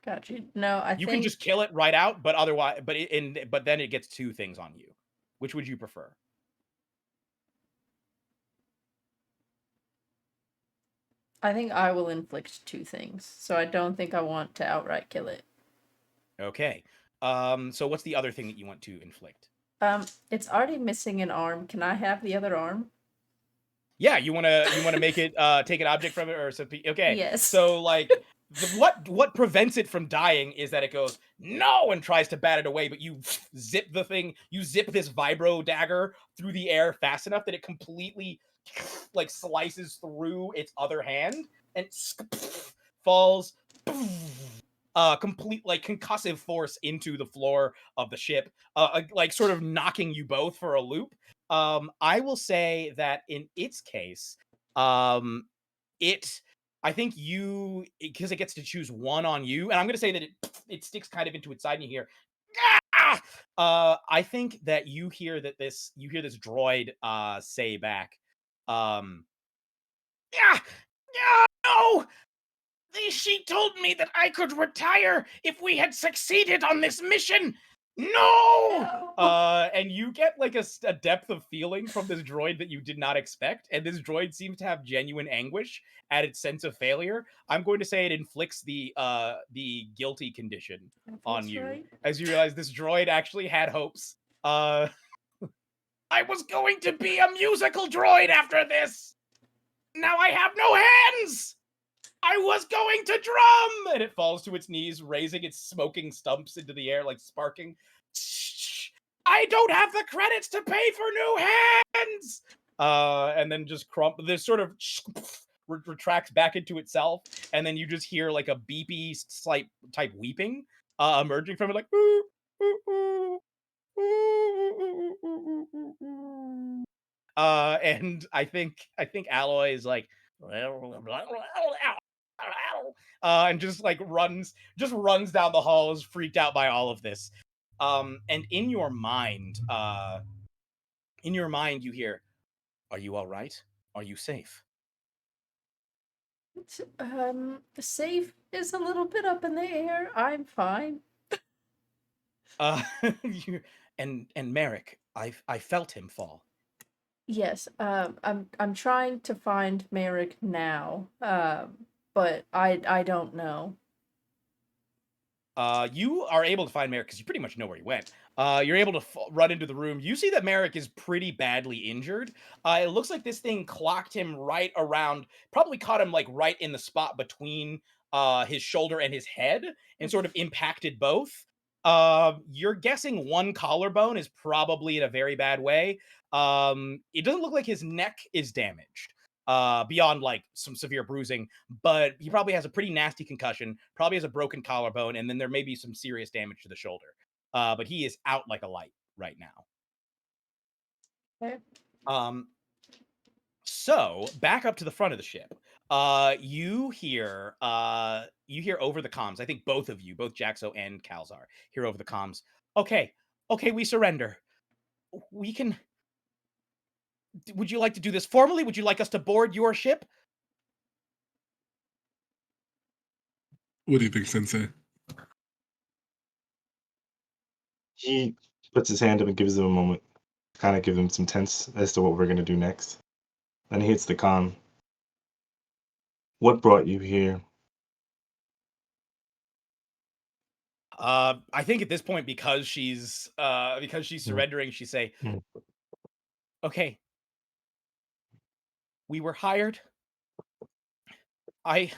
Got you. No, I You can think just kill it right out, but otherwise but then it gets 2 things on you. Which would you prefer? I will inflict 2 things. So I don't think I want to outright kill it. Okay. So what's the other thing that you want to inflict? It's already missing an arm. Can I have the other arm? Yeah, you wanna make it take an object from it or something. Okay. Yes. So like what prevents it from dying is that it goes no and tries to bat it away, but you zip this vibro dagger through the air fast enough that it completely like slices through its other hand and falls complete like concussive force into the floor of the ship, like sort of knocking you both for a loop. I will say that in its case, um, it I think you because it gets to choose one on you, and I'm going to say that it sticks kind of into its side, and you hear. "Ah!" I think that you hear this droid say back, um, yeah, yeah, no, she told me that I could retire if we had succeeded on this mission. No! And you get like a depth of feeling from this droid that you did not expect, and this droid seems to have genuine anguish at its sense of failure. I'm going to say it inflicts the guilty condition on you right. as you realize this droid actually had hopes. I was going to be a musical droid after this. Now I have no hands. I was going to drum! And it falls to its knees, raising its smoking stumps into the air, like sparking. I don't have the credits to pay for new hands! And then just this sort of retracts back into itself, and then you just hear like a beepy slight type weeping emerging from it, like. And I think Alloy is like, and just like runs down the halls, freaked out by all of this. And in your mind, you hear, "Are you all right? Are you safe?" The safe is a little bit up in the air. I'm fine. Uh, and Merrick, I felt him fall. Yes, I'm trying to find Merrick now, but I don't know. You are able to find Merrick because you pretty much know where he went. You're able to run into the room. You see that Merrick is pretty badly injured. It looks like this thing clocked him right around, probably caught him like right in the spot between his shoulder and his head, and sort of impacted both. You're guessing one collarbone is probably in a very bad way. It doesn't look like his neck is damaged beyond like some severe bruising, but he probably has a pretty nasty concussion, probably has a broken collarbone, and then there may be some serious damage to the shoulder. But he is out like a light right now. Okay. So back up to the front of the ship. You hear over the comms. I think both of you, both Jaxo and Calzar, hear over the comms. Okay, we surrender. We can. Would you like to do this formally? Would you like us to board your ship? What do you think, Sensei? He puts his hand up and gives him a moment, kind of give him some tense as to what we're gonna do next. Then he hits the con. What brought you here? I think at this point, because she's surrendering, she say, Mm. "Okay, we were hired. I've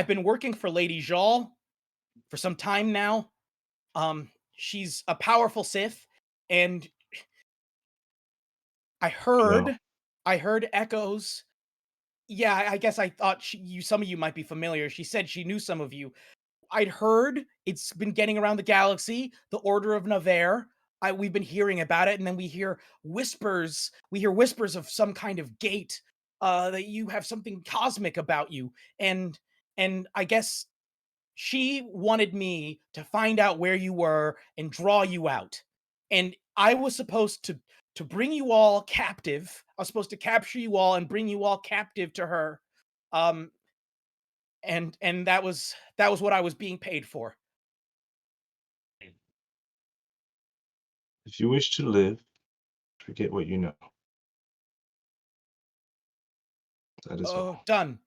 been working for Lady Jal for some time now. She's a powerful Sith, and I No. heard echoes. Yeah, I guess I thought some of you might be familiar. She said she knew some of you. I'd heard it's been getting around the galaxy, the Order of Navarre. We've been hearing about it, and then we hear whispers. We hear whispers of some kind of gate. That you have something cosmic about you, and I guess she wanted me to find out where you were and draw you out. And I was supposed to bring you all captive. I was supposed to capture you all and bring you all captive to her. Um, and that was what I was being paid for. If you wish to live, forget what you know. That is Oh, all. done.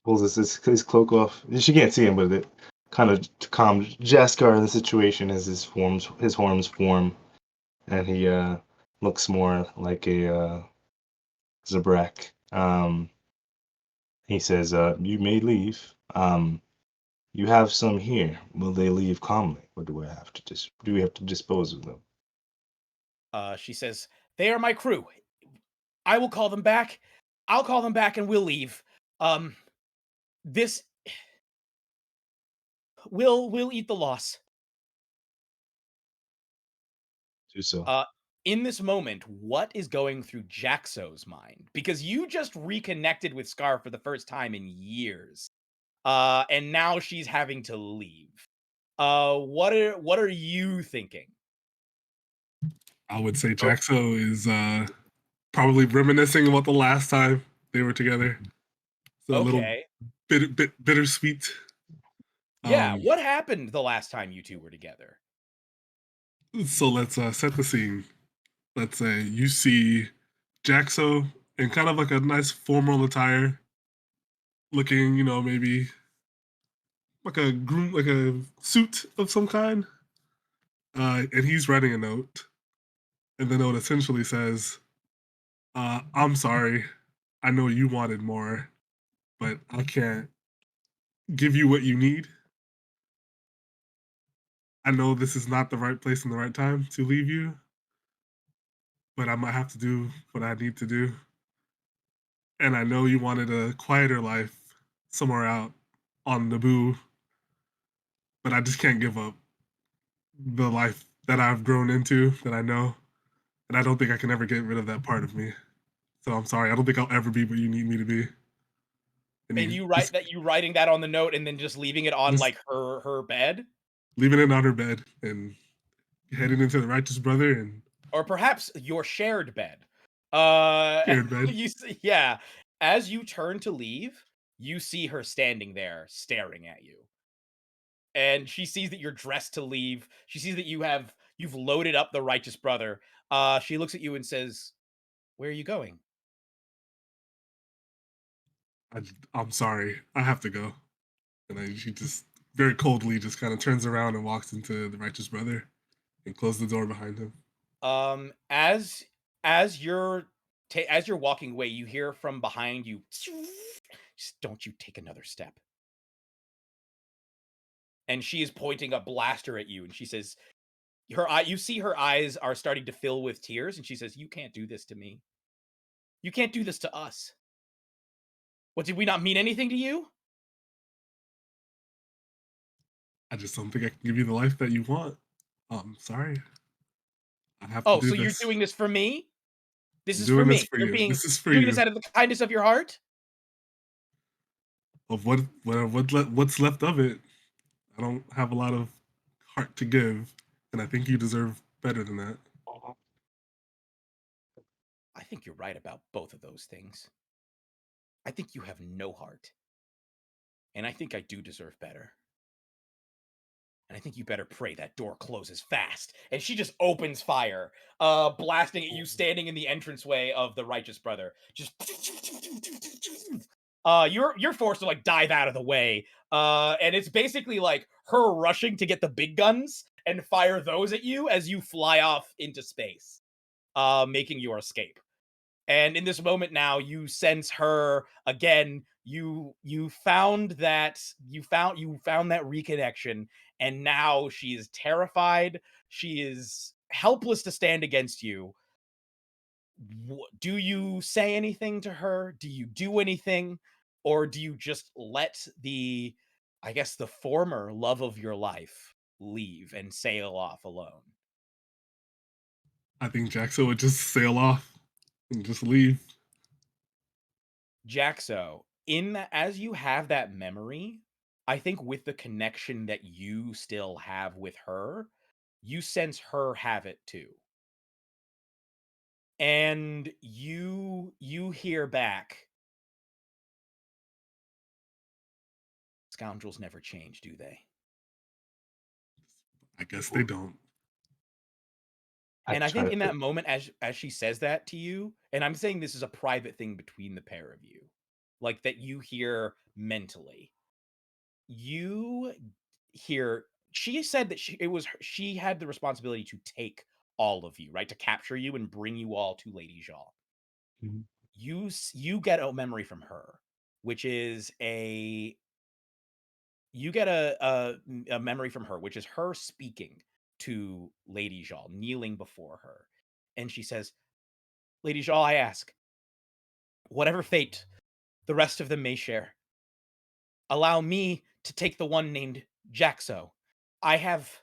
Pulls his cloak off. She can't see him, but it kind of to calm Jaskar in the situation as his horns form, and he looks more like a Zabrak. He says, "You may leave. You have some here. Will they leave calmly, or do we have to dispose of them?" She says, "They are my crew. I will call them back. I'll call them back and we'll leave. This we'll eat the loss." Do so. In this moment, what is going through Jaxo's mind? Because you just reconnected with Scar for the first time in years. And now she's having to leave. What are you thinking? I would say Jaxo is probably reminiscing about the last time they were together. So a little Okay. bittersweet. Yeah, what happened the last time you two were together? So let's set the scene. Let's say you see Jaxo in kind of like a nice formal attire, looking, maybe like a suit of some kind. And he's writing a note, and the note essentially says, "I'm sorry. I know you wanted more, but I can't give you what you need. I know this is not the right place and the right time to leave you, but I might have to do what I need to do. And I know you wanted a quieter life somewhere out on Naboo, but I just can't give up the life that I've grown into, that I know, and I don't think I can ever get rid of that part of me. So I'm sorry. I don't think I'll ever be what you need me to be." And And you writing that on the note and then just leaving it on just like her bed? leaving it on her bed and heading into the righteous brother and Or perhaps your shared bed. shared bed. You see, yeah. As you turn to leave, you see her standing there staring at you. And she sees that you're dressed to leave. She sees that you've loaded up the righteous brother. She looks at you and says, "Where are you going?" I'm sorry. I have to go. And then she just very coldly just kind of turns around and walks into the righteous brother and closes the door behind him. As as you're as you're walking away, you hear from behind you, "Just don't you take another step." And she is pointing a blaster at you, and she says, you see her eyes are starting to fill with tears, and she says, "You can't do this to me. You can't do this to us. What, did we not mean anything to you?" I just don't think I can give you the life that you want. Sorry. I have to Oh, do so you're this. doing this for me? This I'm is for doing this me. for You're you. This is for doing this you. out of the kindness of your heart? Of what's left of it. I don't have a lot of heart to give, and I think you deserve better than that. I think you're right about both of those things. I think you have no heart. And I think I do deserve better. And I think you better pray that door closes fast. And she just opens fire, blasting at you standing in the entranceway of the righteous brother. Just you're forced to like dive out of the way. And it's basically like her rushing to get the big guns and fire those at you as you fly off into space, making your escape. And in this moment now, you sense her again. You found that reconnection, and now she is terrified. She is helpless to stand against you. Do you say anything to her? Do you do anything? Or do you just let the, I guess, the former love of your life leave and sail off alone? I think Jaxo would just sail off and just leave. Jaxo, in that, as you have that memory, I think with the connection that you still have with her, you sense her have it too. And you hear back, "Scoundrels never change, do they?" I guess they don't. And I try think to in fit. that moment, as she says that to you, and I'm saying this is a private thing between the pair of you, like that you hear mentally. You hear she said that she had the responsibility to take all of you, right? To capture you and bring you all to Lady Jaw. Mhm. You get a memory from her, which is you get a memory from her, which is her speaking to Lady Jaw, kneeling before her. And she says, "Lady Jaw, I ask, whatever fate the rest of them may share, allow me to take the one named Jaxo. I have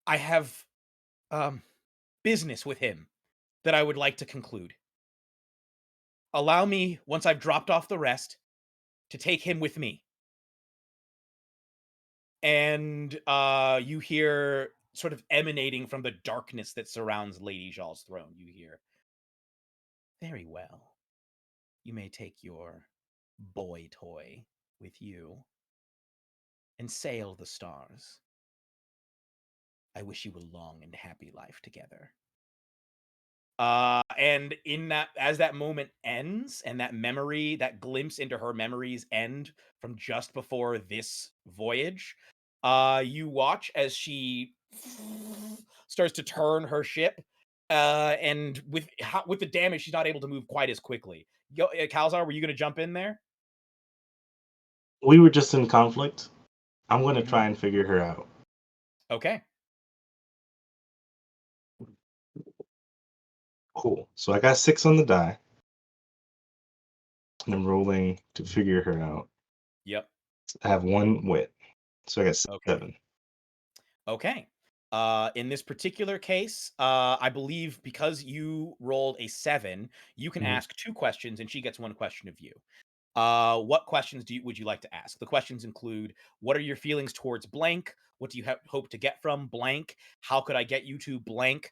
I have business with him that I would like to conclude. Allow me, once I've dropped off the rest, to take him with me." And you hear sort of emanating from the darkness that surrounds Lady Jaw's throne, you hear, "Very well. You may take your boy toy with you and sail the stars. I wish you a long and happy life together." And in that, as that moment ends, and that memory, that glimpse into her memories end from just before this voyage, you watch as she starts to turn her ship, and with the damage, she's not able to move quite as quickly. Calzar, were you going to jump in there? We were just in conflict. I'm gonna Mhm. try and figure her out. Okay. Cool. So I got 6 on the die, and I'm rolling to figure her out. Yep. I have 1 wit, so I got Okay. 7. Okay. In this particular case, I believe because you rolled a 7, you can Mhm. ask 2 questions, and she gets 1 question of you. What questions would you like to ask? The questions include: what are your feelings towards blank? What do you hope to get from blank? How could I get you to blank?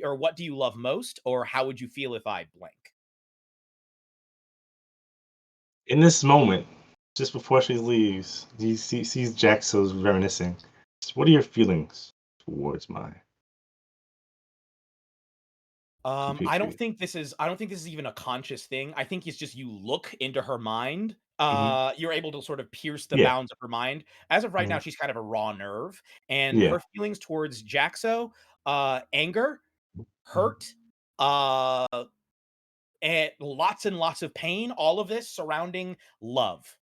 Or what do you love most? Or how would you feel if I blank? In this moment, just before she leaves, sees Jaxo's reminiscing. What are your feelings towards my I don't think this is even a conscious thing. I think it's just you look into her mind. You're able to sort of pierce the Yeah. bounds of her mind. As of right now, Mhm. she's kind of a raw nerve, and Yeah. her feelings towards Jaxo, anger, Mhm. hurt, uh, and lots of pain. All of this surrounding love.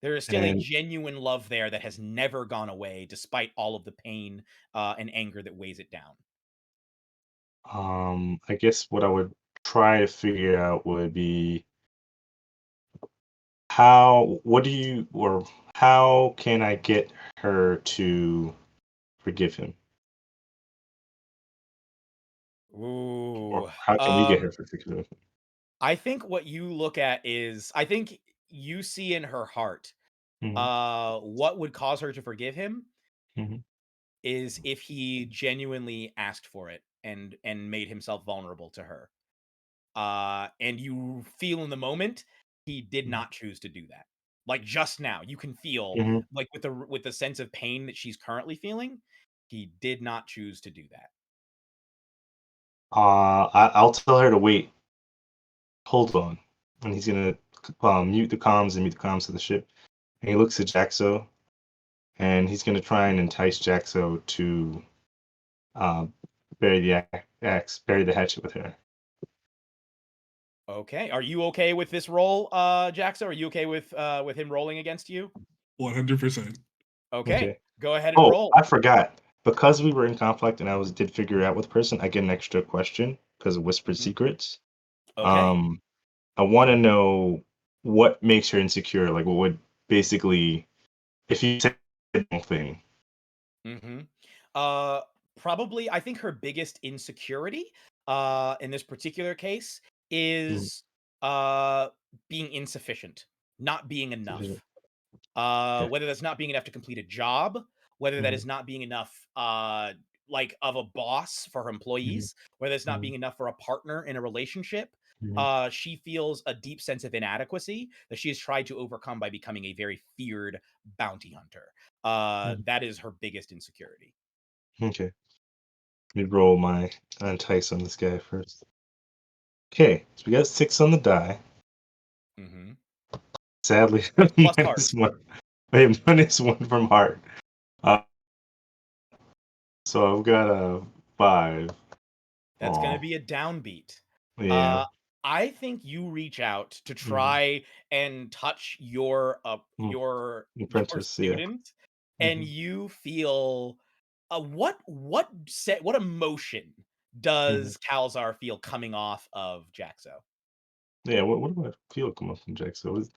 There is still a And genuine love there that has never gone away, despite all of the pain and anger that weighs it down. I guess what I would try to figure out would be how can I get her to forgive him? Ooh. Or how can we get her to forgive him? I think what you look at is I think you see in her heart, Mhm, what would cause her to forgive him mhm, is if he genuinely asked for it and made himself vulnerable to her. And you feel in the moment he did mhm, not choose to do that. Like just now, you can feel mhm. like with the sense of pain that she's currently feeling, he did not choose to do that. I'll tell her to wait. Hold on. And he's gonna mute the comms and mute the comms to the ship. And he looks at Jaxo, and he's gonna try and entice Jaxo to um, bury the axe, bury the hatchet with her. Okay. Are you okay with this roll, Jaxo? Are you okay with him rolling against you? 100%. Okay. Okay. Go ahead and Oh, roll. I forgot. Because we were in conflict and did figure it out with the person, I get an extra question because of whispered Mhm. secrets. Okay. Um, I want to know what makes her insecure. Like, what would basically, if you say the wrong thing. Mhm. Uh, Probably, I think her biggest insecurity, in this particular case Mm, is, uh, being insufficient, not being sufficient. enough. Okay. Whether that's not being enough to complete a job, whether that Mhm, is not being enough, like, of a boss for her mhm, employees, whether it's not mhm, being enough for a partner in a relationship. mhm, She feels a deep sense of inadequacy that she has tried to overcome by becoming a very feared bounty hunter. mhm. That is her biggest insecurity. Okay. Let me roll my entice on this guy first. Okay, so we got 6 on the die. Mhm. Sadly, With plus minus heart. one. Wait, -1 from heart. Uh, so I've got a 5. That's gonna Oh, be a downbeat. yeah. Uh, I think you reach out to Mhm. try and touch Mm, your apprentice, yeah. student, and Mhm, you feel what emotion mhm. does Calzar feel coming off of Jaxo? Yeah, what do I feel come up from Jack? So is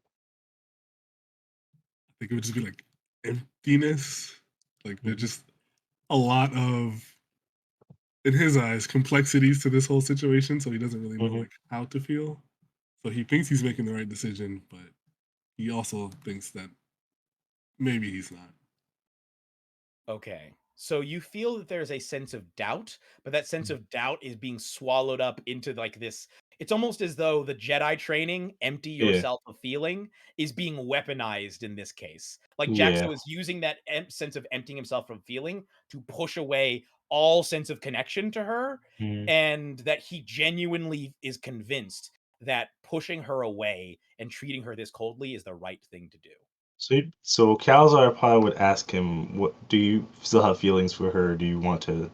I think it would just be like emptiness. Like there's mhm, just a lot of, in his eyes, complexities to this whole situation. So he doesn't really know mhm. like how to feel. So he thinks he's making the right decision, but he also thinks that maybe he's not. Okay. So you feel that there's a sense of doubt, but that sense Mm, of doubt is being swallowed up into like this. It's almost as though the Jedi training, empty yeah, yourself of feeling, is being weaponized in this case. Like yeah. Jaxo is using that sense of emptying himself from feeling to push away all sense of connection to her, Mhm. and that he genuinely is convinced that pushing her away and treating her this coldly is the right thing to do. So Calzar probably would ask him, "What do you still have feelings for her? Do you want to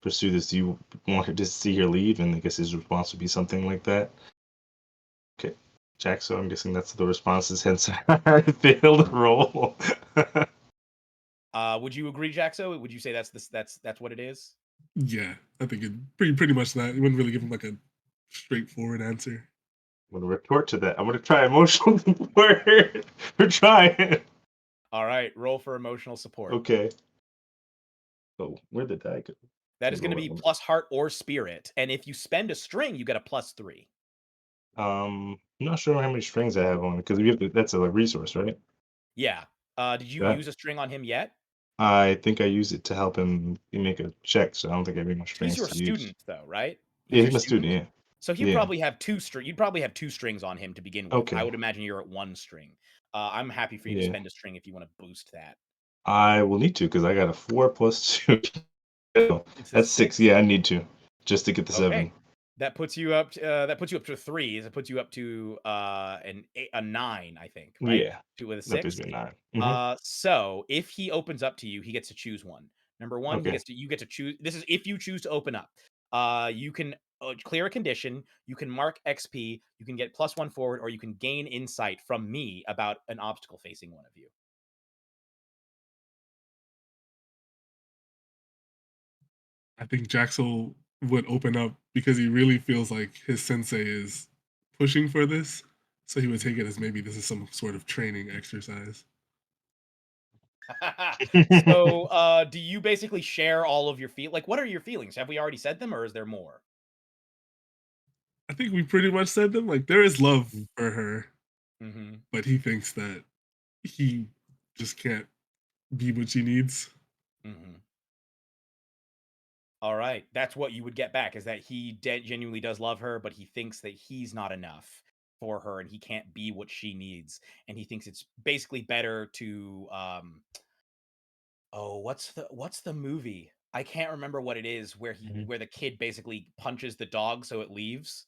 pursue this? Do you want her to see her leave?" And I guess his response would be something like that. Okay, Jack. So I'm guessing that's the responses. Hence, I failed the roll. Would you agree, Jaxo? Would you say that's what it is? Yeah, I think it pretty much that. You wouldn't really give him like a straightforward answer. I'm gonna retort to that. I'm gonna try emotional support. We're trying. All right, roll for emotional support. Okay. Oh, where did I go? That is Didn't going to roll be that one. plus heart or spirit, and if you spend a string, you get a +3. I'm not sure how many strings I have on it because we have to, that's a resource, right? Yeah. Did you That use a string on him yet? I think I use it to help him make a check, so I don't think I have any more He's strings your to use. student, though, right? Yeah, He's your he's my student. student, Yeah, so yeah. you'd probably have 2 strings on him to begin with. I Okay. would imagine you're at 1 string. I'm happy for you to Yeah, spend a string if you want to boost that. I will need to because I got a 4 plus 2. So It's a that's 6. 6. Yeah, I need to. just to get the Okay. 7. That puts you up. That puts you up to 3. It puts you up to a 9, I think, right? Yeah, Two with a that gives 6. me a 9. Mhm. So if he opens up to you, he gets to choose one. Number one, Okay. you get to choose. This is if you choose to open up. You can clear a condition. You can mark XP. You can get +1 forward, or you can gain insight from me about an obstacle facing one of you. I think Jaxel would open up because he really feels like his sensei is pushing for this. So he would take it as maybe this is some sort of training exercise. So, do you basically share all of your like, what are your feelings? Have we already said them, or is there more? I think we pretty much said them. Like there is love for her, Mm-hmm. but he thinks that he just can't be what she needs. Mm-hmm. All right, that's what you would get back, is that he genuinely does love her, but he thinks that he's not enough for her, and he can't be what she needs, and he thinks it's basically better to oh, what's the movie? I can't remember what it is Mhm. where the kid basically punches the dog so it leaves.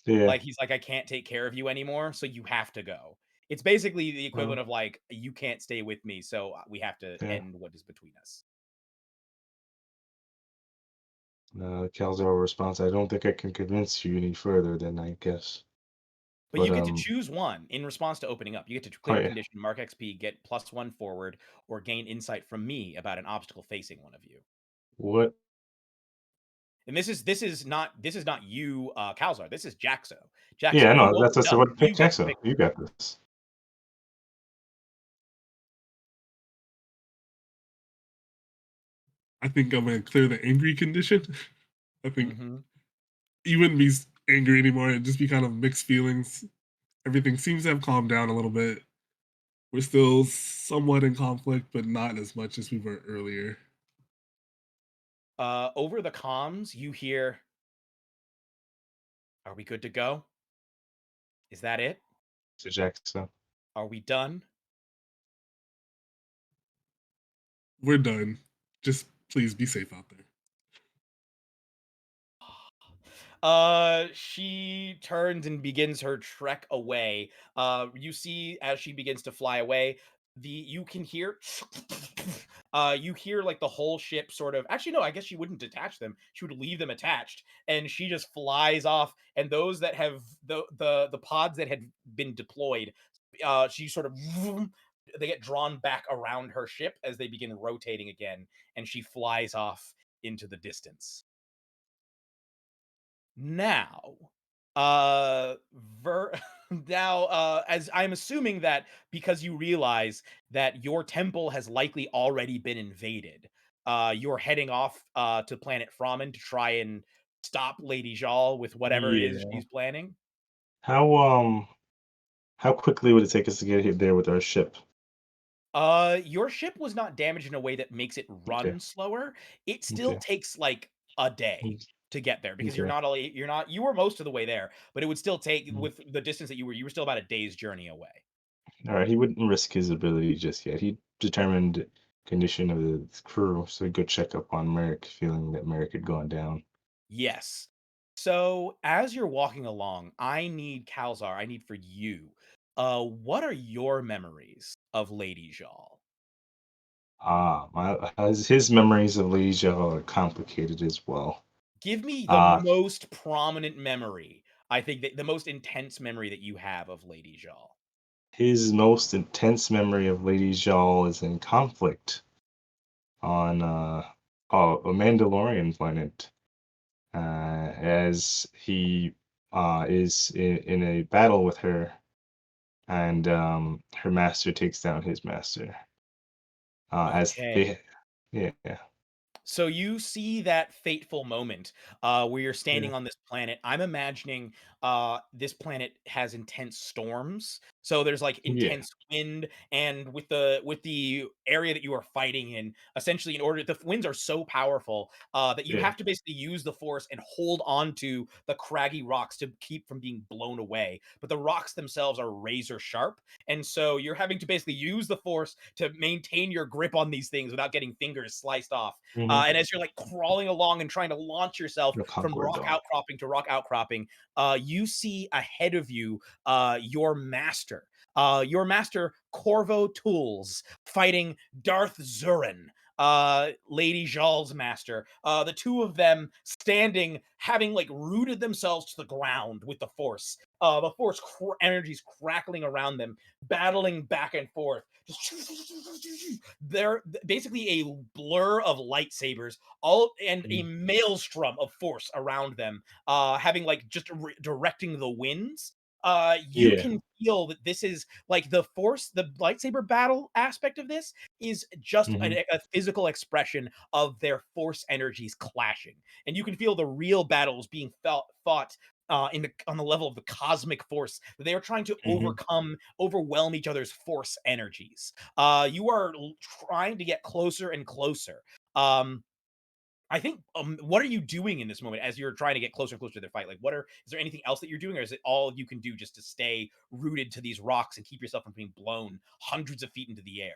Yeah. Like, he's like, "I can't take care of you anymore, so you have to go." It's basically the Uh, equivalent of like, "You can't stay with me, so we have to yeah. end what is between us." Calzar response. I don't think I can convince you any further than I guess. But But you get to choose one in response to opening up. You get to oh clear a yeah. condition, mark XP, get +1 forward, or gain insight from me about an obstacle facing one of you. What? And this is not you, Calzar. This is Jaxo. Jaxo, Yeah, I you know. That's opened just up. what pick You get to Jackson. pick. You got this. I think I'm gonna clear the angry condition. I think Mhm. you wouldn't be angry anymore. It'd just be kind of mixed feelings. Everything seems to have calmed down a little bit. We're still somewhat in conflict, but not as much as we were earlier. Over the comms, you hear, "Are we good to go? Is that it? To Jackson. Are we done?" We're done. Just please be safe out there. She turns and begins her trek away. You see as she begins to fly away, you can hear you hear like the whole ship sort of, actually no, I guess she wouldn't detach them. She would leave them attached, and she just flies off, and those that have the pods that had been deployed, she sort of they get drawn back around her ship as they begin rotating again, and she flies off into the distance. Now, ver now, as I'm assuming that because you realize that your temple has likely already been invaded, you're heading off to planet Fromen to try and stop Lady Jal with whatever it is Yeah. she's planning. How how quickly would it take us to get here there with our ship? Your ship was not damaged in a way that makes it Okay. run slower. It still Okay. takes like a day Mm, to get there because okay. you were most of the way there, but it would still take, Mm. with the distance that you were still about a day's journey away. All right. He wouldn't risk his ability just yet. He determined condition of the crew, so he'd go check up on Merrick, feeling that Merrick had gone down. Yes. So as you're walking along, I need for you. What are your memories of Lady Jal? His memories of Leisure are complicated as well. Give me the Uh, most prominent memory. I think that the most intense memory that you have of Lady Jal. his most intense memory of Lady Jal is in conflict on a Mandalorian planet, as he is in a battle with her, and her master takes down his master. As Okay. they, yeah, So you see that fateful moment where you're yeah, standing on this planet. I'm imagining this planet has intense storms. So there's like yeah, intense wind, and with the area that you are fighting in, essentially, in order, the winds are so powerful that you yeah. have to basically use the force and hold on to the craggy rocks to keep from being blown away. But the rocks themselves are razor sharp, and so you're having to basically use the force to maintain your grip on these things without getting fingers sliced off. And as you're like crawling along and trying to launch yourself The from Concord rock dog. outcropping to rock outcropping, you see ahead of you your master. Your master Corvo Tools fighting Darth Zurin, Lady Jal's master. The two of them standing, having like rooted themselves to the ground with the force. The force energies crackling around them, battling back and forth. They're basically a blur of lightsabers, all and a maelstrom of force around them, having like just directing the winds. You Yeah. can feel that this is like the force, the lightsaber battle aspect of this is just Mhm. a physical expression of their force energies clashing, and you can feel the real battles being fought on the level of the cosmic force. They are trying to Mhm. overwhelm each other's force energies. You are trying to get closer and closer. I think. What are you doing in this moment as you're trying to get closer and closer to their fight? Like, is there anything else that you're doing, or is it all you can do just to stay rooted to these rocks and keep yourself from being blown hundreds of feet into the air?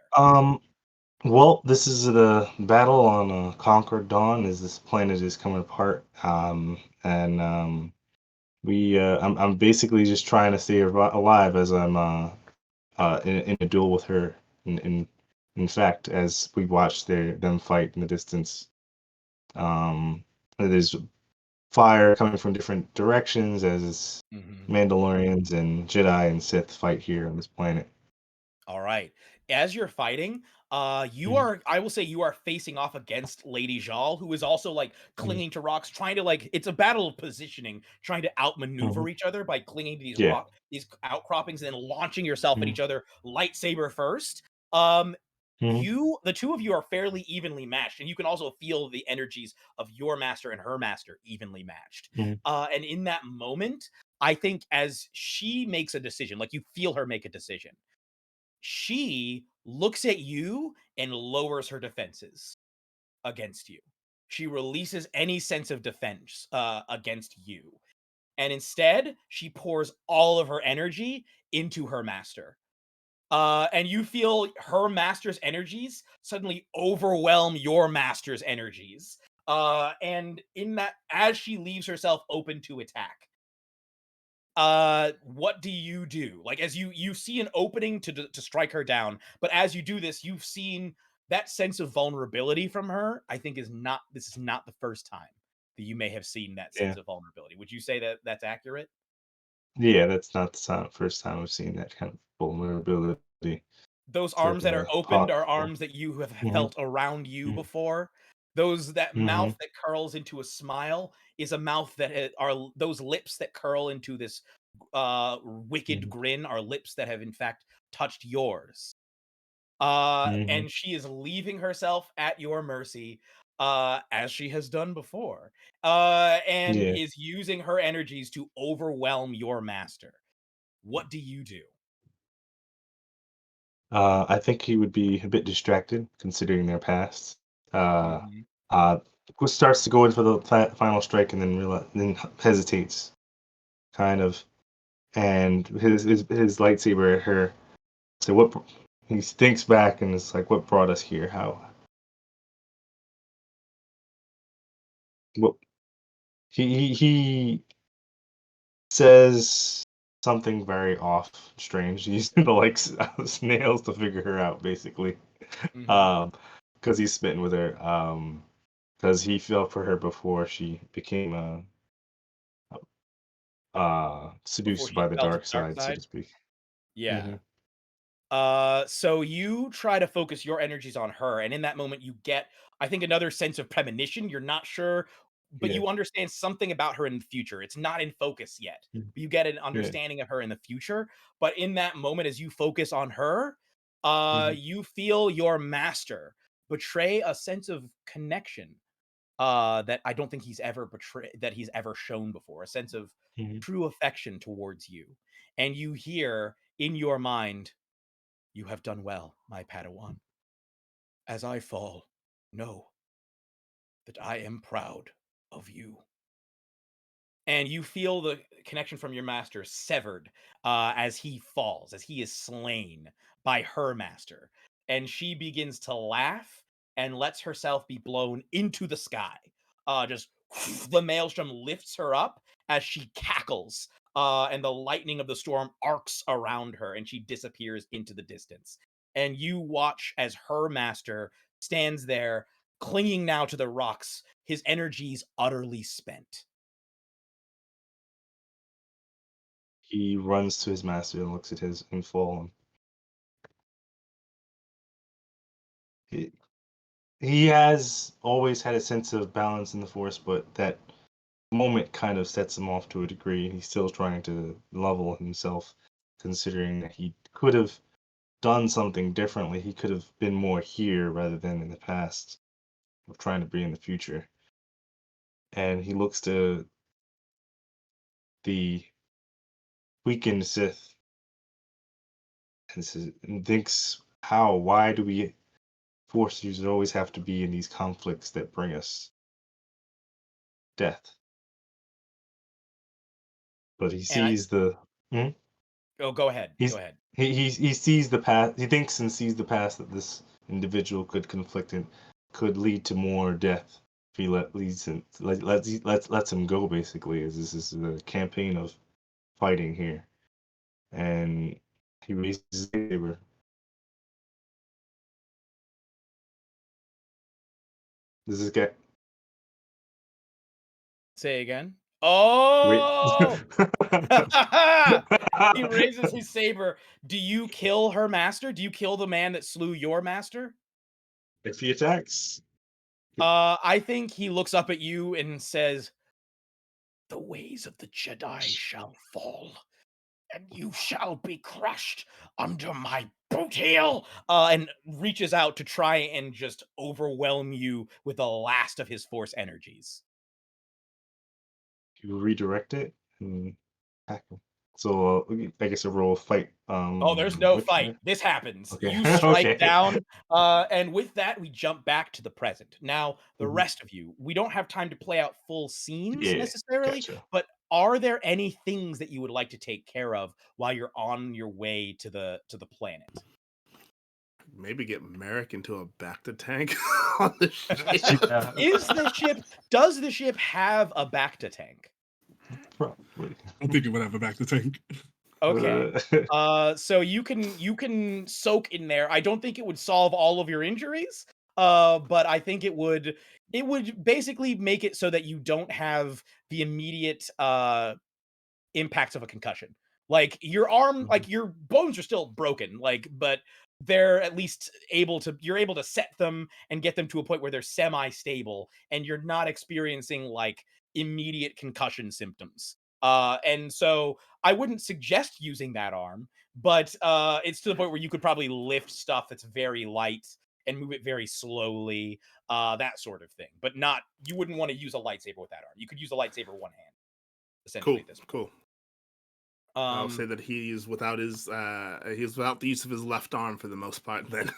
Well, this is the battle on Concord Dawn. Is this planet is coming apart? And I'm basically just trying to stay alive as I'm in a duel with her. In fact, as we watch them fight in the distance, there's fire coming from different directions as Mhm. Mandalorians and Jedi and Sith fight here on this planet. All right. As you're fighting, you Mhm. are, I will say you are facing off against Lady Jal, who is also like Mhm. clinging to rocks, trying to like, it's a battle of positioning, trying to outmaneuver Mhm. each other by clinging to Yeah. these outcroppings and then launching yourself at Mhm. each other lightsaber first. Um, Mhm. the two of you are fairly evenly matched, and you can also feel the energies of your master and her master evenly matched. Mhm. And in that moment, I think as she makes a decision, like you feel her make a decision, she looks at you and lowers her defenses against you. She releases any sense of defense against you. And instead, she pours all of her energy into her master. And you feel her master's energies suddenly overwhelm your master's energies. And in that, as she leaves herself open to attack, what do you do? Like, as you see an opening to strike her down, but as you do this, you've seen that sense of vulnerability from her. I think this is not the first time that you may have seen that Yeah. sense of vulnerability. Would you say that that's accurate? Yeah, that's not the first time I've seen that kind of vulnerability Those to arms that are opened pop. are arms that you have Mhm. felt around you Mhm. before. That Mhm. mouth that curls into a smile is a mouth that are those lips that curl into this wicked Mhm. grin are lips that have in fact touched yours. Mhm. And she is leaving herself at your mercy, as she has done before, and Yeah. is using her energies to overwhelm your master. What do you do? I think he would be a bit distracted considering their past. Uh, Mhm. who starts to go in for the final strike and then hesitates, kind of, and his lightsaber at her. So he thinks back and it's like, what brought us here? What he says something very off, strange. He's gonna like snails to figure her out, basically. Mhm. Um, because he's smitten with her. Because he fell for her before she became Before seduced she by the fell to the dark dark side, so side? to speak. Yeah. Hmm. So you try to focus your energies on her, and in that moment, you get, I think, another sense of premonition. You're not sure, but Yeah. you understand something about her in the future. It's not in focus yet, Mhm. but you get an Yeah. understanding of her in the future. But in that moment, as you focus on her, Hmm. you feel your master betray a sense of connection that I don't think he's ever shown before. A sense of Hmm. true affection towards you, and you hear in your mind, "You have done well, my Padawan. As I fall, know that I am proud of you." And you feel the connection from your master severed as he falls, as he is slain by her master. And she begins to laugh and lets herself be blown into the sky. Just the maelstrom lifts her up as she cackles, and the lightning of the storm arcs around her, and she disappears into the distance. And you watch as her master stands there, clinging now to the rocks, his energies utterly spent. He runs to his master and looks at his and fallen. He has always had a sense of balance in the Force, but that moment kind of sets him off to a degree. He's still trying to level himself, considering that he could have done something differently. He could have been more here rather than in the past, of trying to be in the future. And he looks to the weakened Sith and thinks, why do we Force users always have to be in these conflicts that bring us death? But he sees the. Hmm? Oh, go ahead. He's, Go ahead. he sees the path. He thinks and sees the path that this individual could conflict and could lead to more death if he lets him go. Basically, as this is a campaign of fighting here, and he raises his saber. This is get. Say again. Wait. Oh! He raises his saber. Do you kill her master? Do you kill the man that slew your master? If he attacks. I think he looks up at you and says, "The ways of the Jedi shall fall, and you shall be crushed under my boot heel," and reaches out to try and just overwhelm you with the last of his Force energies. You redirect it and attack him. So I guess a roll fight. Oh, there's no which fight. way? This happens. Okay. You strike Okay. down, and with that, we jump back to the present. Now, the Mhm. rest of you, we don't have time to play out full scenes Yeah, necessarily, gotcha. but are there any things that you would like to take care of while you're on your way to the planet? Maybe get Merrick into a bacta tank on the ship. Does the ship have a bacta tank? Probably. I think it would have a back to tank. Okay. So you can soak in there. I don't think it would solve all of your injuries. But I think it would basically make it so that you don't have the immediate impacts of a concussion. Like your arm, like your bones are still broken, like, but they're at least you're able to set them and get them to a point where they're semi-stable and you're not experiencing like immediate concussion symptoms. And so I wouldn't suggest using that arm, but it's to the point where you could probably lift stuff that's very light and move it very slowly, that sort of thing. But you wouldn't want to use a lightsaber with that arm. You could use a lightsaber one hand, essentially. Cool, at this point. cool. I'll say that he's without the use of his left arm for the most part. Then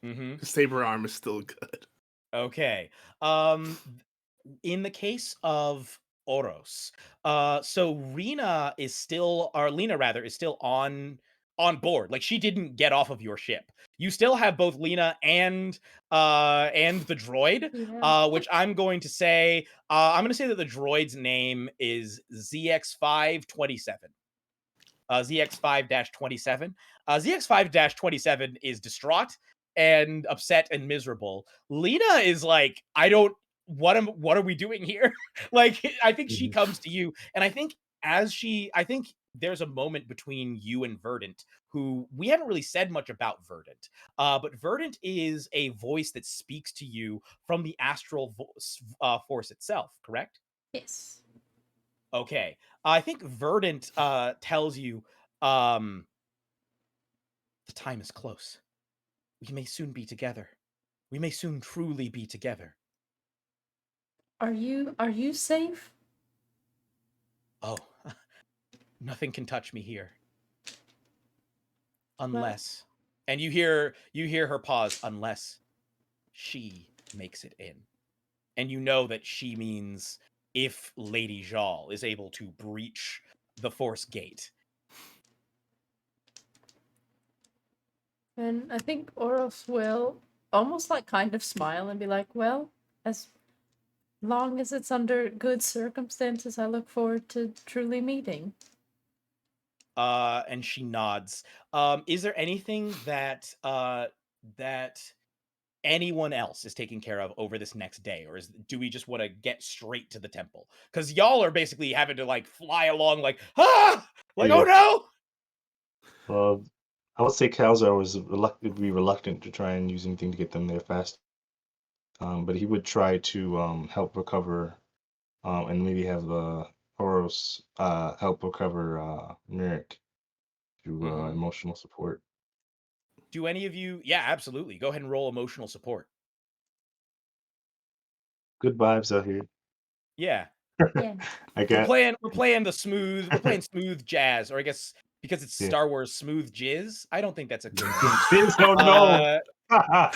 his saber arm is still good. Okay. In the case of Oros, so Lena rather is still on board. Like she didn't get off of your ship. You still have both Lena and the droid, Yeah. which I'm going to say that the droid's name is ZX527. ZX5-27. ZX5-27 is distraught and upset and miserable. Lena is like, what are we doing here? Like, I think she comes to you, and I think there's a moment between you and Verdant, who we haven't really said much about Verdant. But Verdant is a voice that speaks to you from the astral force itself, correct? Yes. Okay. I think Verdant tells you the time is close. We may soon be together. We may soon truly be together. Are you safe? Oh, nothing can touch me here. Unless, and you hear her pause, unless she makes it in. And you know that she means if Lady Jal is able to breach the Force Gate. And I think Oros will almost like kind of smile and be like, well, as long as it's under good circumstances, I look forward to truly meeting. And she nods. Is there anything that that anyone else is taking care of over this next day, or do we just want to get straight to the temple? Because y'all are basically having to like fly along, like like oh no. I would say Calzar would be reluctant to try and use anything to get them there fast. But he would try to help recover, and maybe have Horos help recover Merrick through emotional support. Do any of you? Yeah, absolutely. Go ahead and roll emotional support. Good vibes out here. Yeah. Yeah. We're playing smooth jazz, or I guess because it's Star Wars, smooth jizz. I don't think that's a good Jizz, oh no.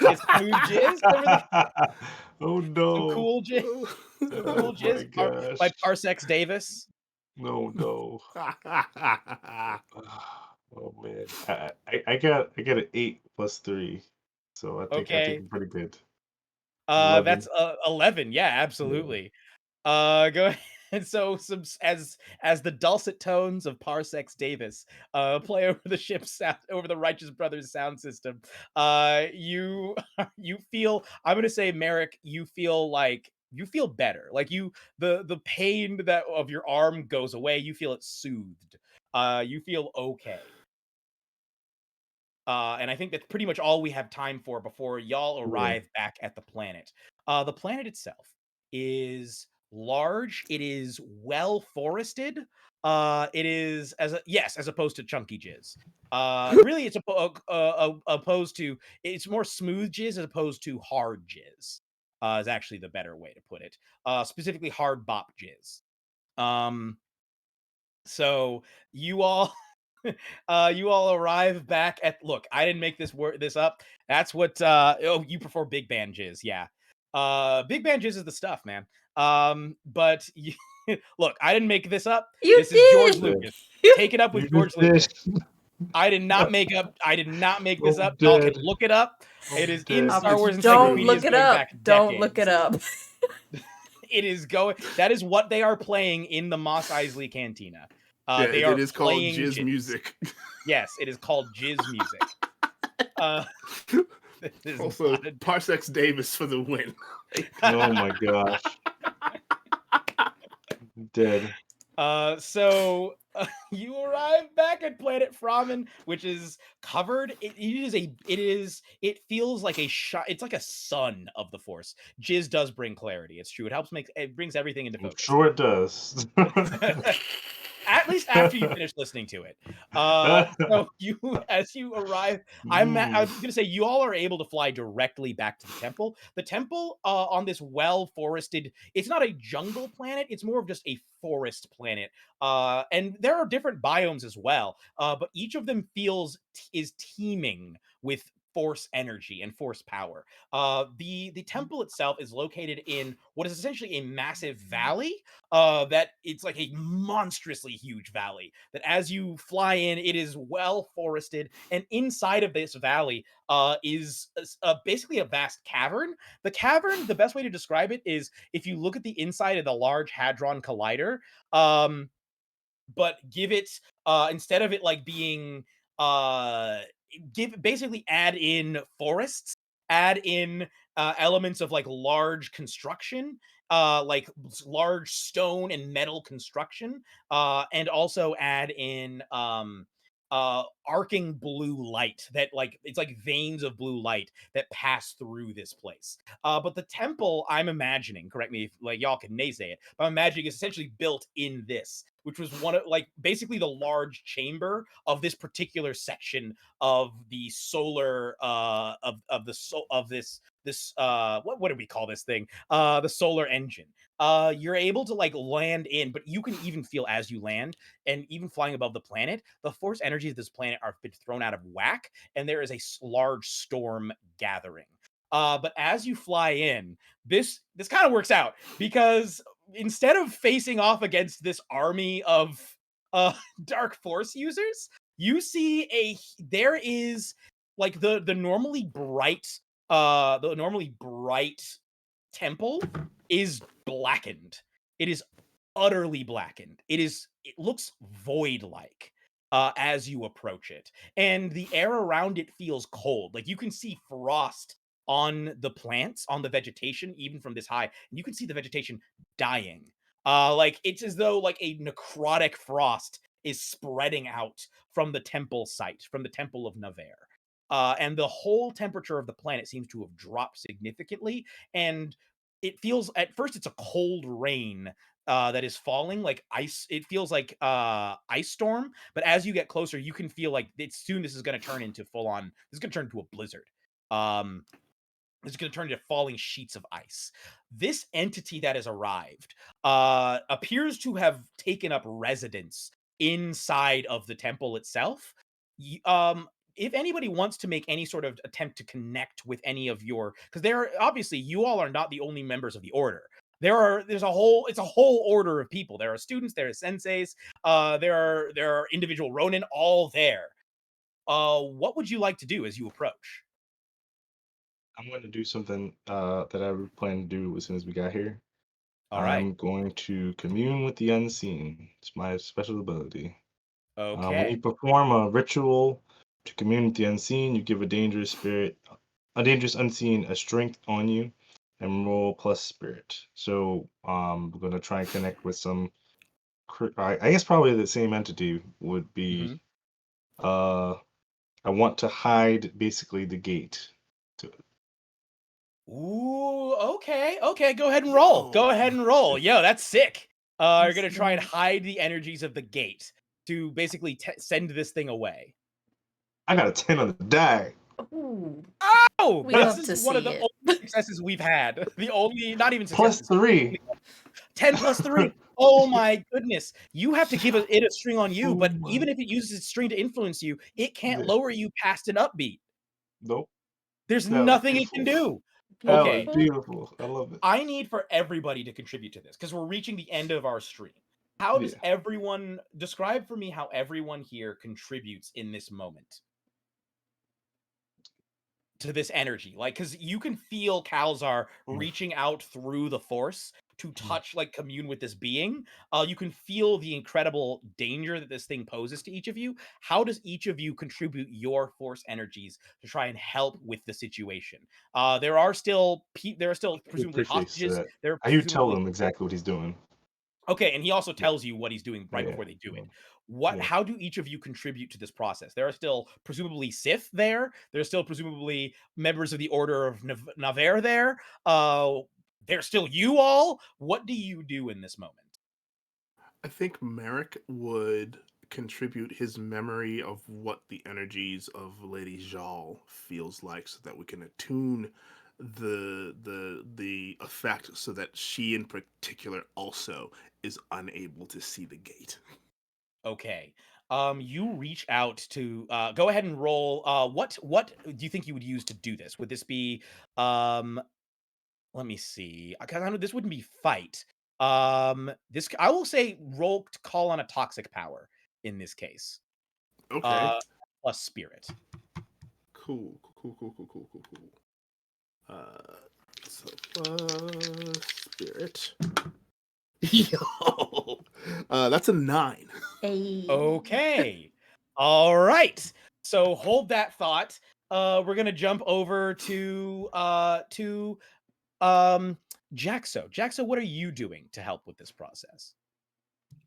It's smooth jizz over the Oh some no. cool jizz. Cool Oh my jizz gosh. by Parsecs Davis. No. Oh man. I got an 8 plus 3. So I think I'm pretty good. 11. That's 11. Yeah, absolutely. Go ahead. And so some as the dulcet tones of Parsecs Davis play over the ship's sound, over the Righteous Brothers sound system. You you feel, I'm gonna say, Merrick, you feel better. Like the pain that of your arm goes away. You feel it soothed. You feel okay. And I think that's pretty much all we have time for before y'all arrive back at the planet. The planet itself is large. It is well forested. It is as opposed to chunky jizz. Really, it's opposed to, it's more smooth jizz as opposed to hard jizz. Is actually the better way to put it. Specifically, hard bop jizz. So you all you all arrive back at, look, I didn't make this up. That's what you prefer big band jizz, yeah. Big band jizz is the stuff, man. But look, I didn't make this up. This is George Lucas. Take it up with George Lucas. I did not make this up. Y'all can look it up. It is in Star Wars Don't encyclopedias look it going up. back Don't look it decades. up. That is what they are playing in the Mos Eisley Cantina. They are it is called playing jizz music. Yes, it is called jizz music. Also, Parsecs Davis for the win. Oh my gosh. Dead. So you arrive back at Planet Framen, which is covered. It feels like it's like a sun of the Force. Jizz does bring clarity. It's true. It brings everything into focus. Sure it does. At least after you finish listening to it. So as you arrive, I was gonna say, you all are able to fly directly back to the temple. The temple on this well-forested, it's not a jungle planet, it's more of just a forest planet. And there are different biomes as well. But each of them is teeming with force energy and force power. The temple itself is located in what is essentially a massive valley. That it's like a monstrously huge valley. That as you fly in, it is well forested, and inside of this valley is basically a vast cavern. The cavern, the best way to describe it is if you look at the inside of the Large Hadron Collider, but give it instead of it like being add in forests, add in elements of like large construction, like large stone and metal construction, and also add in arcing blue light that, like, it's like veins of blue light that pass through this place. But the temple, I'm imagining, correct me if like y'all can naysay it, but I'm imagining is essentially built in this, which was one of like basically the large chamber of this particular section of the solar of this what do we call this thing? The solar engine. You're able to like land in, but you can even feel as you land and even flying above the planet, the force energies of this planet are been thrown out of whack, and there is a large storm gathering. But as you fly in, this kind of works out because instead of facing off against this army of dark force users, you see there is like the normally bright the normally bright temple is blackened. It is utterly blackened. It looks void-like as you approach it, and the air around it feels cold. Like you can see frost on the plants, on the vegetation, even from this high, and you can see the vegetation dying. Like it's as though like a necrotic frost is spreading out from the temple site, from the temple of Navarre. And the whole temperature of the planet seems to have dropped significantly. And it feels at first it's a cold rain that is falling like ice. It feels like ice storm, but as you get closer, you can feel like soon this is going to turn into full on. This is going to turn into a blizzard. Um, it's going to turn into falling sheets of ice. This entity that has arrived appears to have taken up residence inside of the temple itself. If anybody wants to make any sort of attempt to connect with any of your, because there are obviously you all are not the only members of the order. It's a whole order of people. There are students, there are senseis, there are individual ronin, all there. What would you like to do as you approach? I'm going to do something that I would plan to do as soon as we got here. All right. I'm going to commune with the unseen. It's my special ability. When Okay. you perform a ritual to commune with the unseen, you give a dangerous unseen, a strength on you, and roll plus spirit. So we're gonna try and connect with some. I guess probably the same entity would be. Mhm. I want to hide basically the gate. Ooh, okay, okay. Go ahead and roll. Go ahead and roll. Yo, that's sick. You're gonna try and hide the energies of the gate to basically send this thing away. I got a 10 on the die. Ooh, Oh, we this love is to one of see the it. only successes we've had. The only, not even Plus successes. 3. 10 plus 3. Oh my goodness. You have to give it a string on you, Oh but my- even if it uses its string to influence you, it can't Yeah. lower you past an upbeat. Nope. There's That was nothing it can beautiful. do. That was Okay. beautiful. I love it. I need for everybody to contribute to this because we're reaching the end of our stream. How does Yeah. everyone describe for me how everyone here contributes in this moment to this energy? Like, because you can feel Kalzar reaching out through the force to touch, like, commune with this being. You can feel the incredible danger that this thing poses to each of you. How does each of you contribute your force energies to try and help with the situation? There are still He presumably appreciates hostages. that. There are You tell presumably him exactly what he's doing. Okay, and he also Yeah. tells you what he's doing right Yeah. before they do it. Yeah. How do each of you contribute to this process? There are still presumably Sith there. There's still presumably members of the Order of Navarre there. There's still you all. What do you do in this moment? I think Merrick would contribute his memory of what the energies of Lady Jal feels like, so that we can attune the effect, so that she in particular also is unable to see the gate. Okay. You reach out to go ahead and roll. What do you think you would use to do this? Would this be let me see. Because I know this wouldn't be fight. This I will say roll to call on a toxic power in this case. Okay. Uh, plus spirit. Cool. So spirit. Yo, that's a 9. Hey. Okay. All right. So hold that thought. We're gonna jump over to Jaxo. Jaxo, what are you doing to help with this process?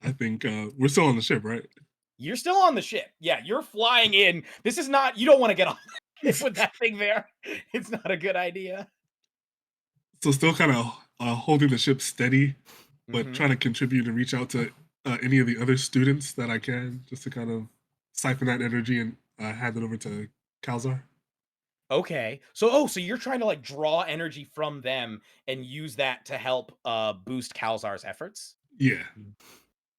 I think we're still on the ship, right? You're still on the ship. Yeah, you're flying in. This is not, you don't want to get on with that thing there. It's not a good idea. So still kind of holding the ship steady, but Mhm. trying to contribute and reach out to any of the other students that I can, just to kind of siphon that energy and hand it over to Kalzar. Okay. So you're trying to like draw energy from them and use that to help boost Kalzar's efforts? Yeah,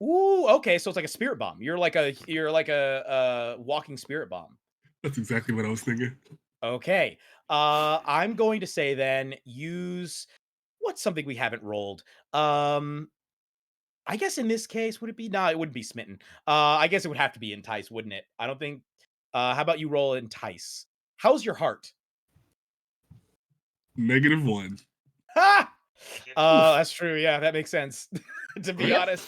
Ooh, okay. So it's like a spirit bomb. You're like a walking spirit bomb. that's exactly what I was thinking. Okay. I'm going to say then use what's something we haven't rolled. I guess in this case, would it be? No, it wouldn't be smitten. I guess it would have to be entice, wouldn't it? I don't think. How about you roll entice? How's your heart? -1. Ha! That's true. Yeah, that makes sense. To be Yep. honest.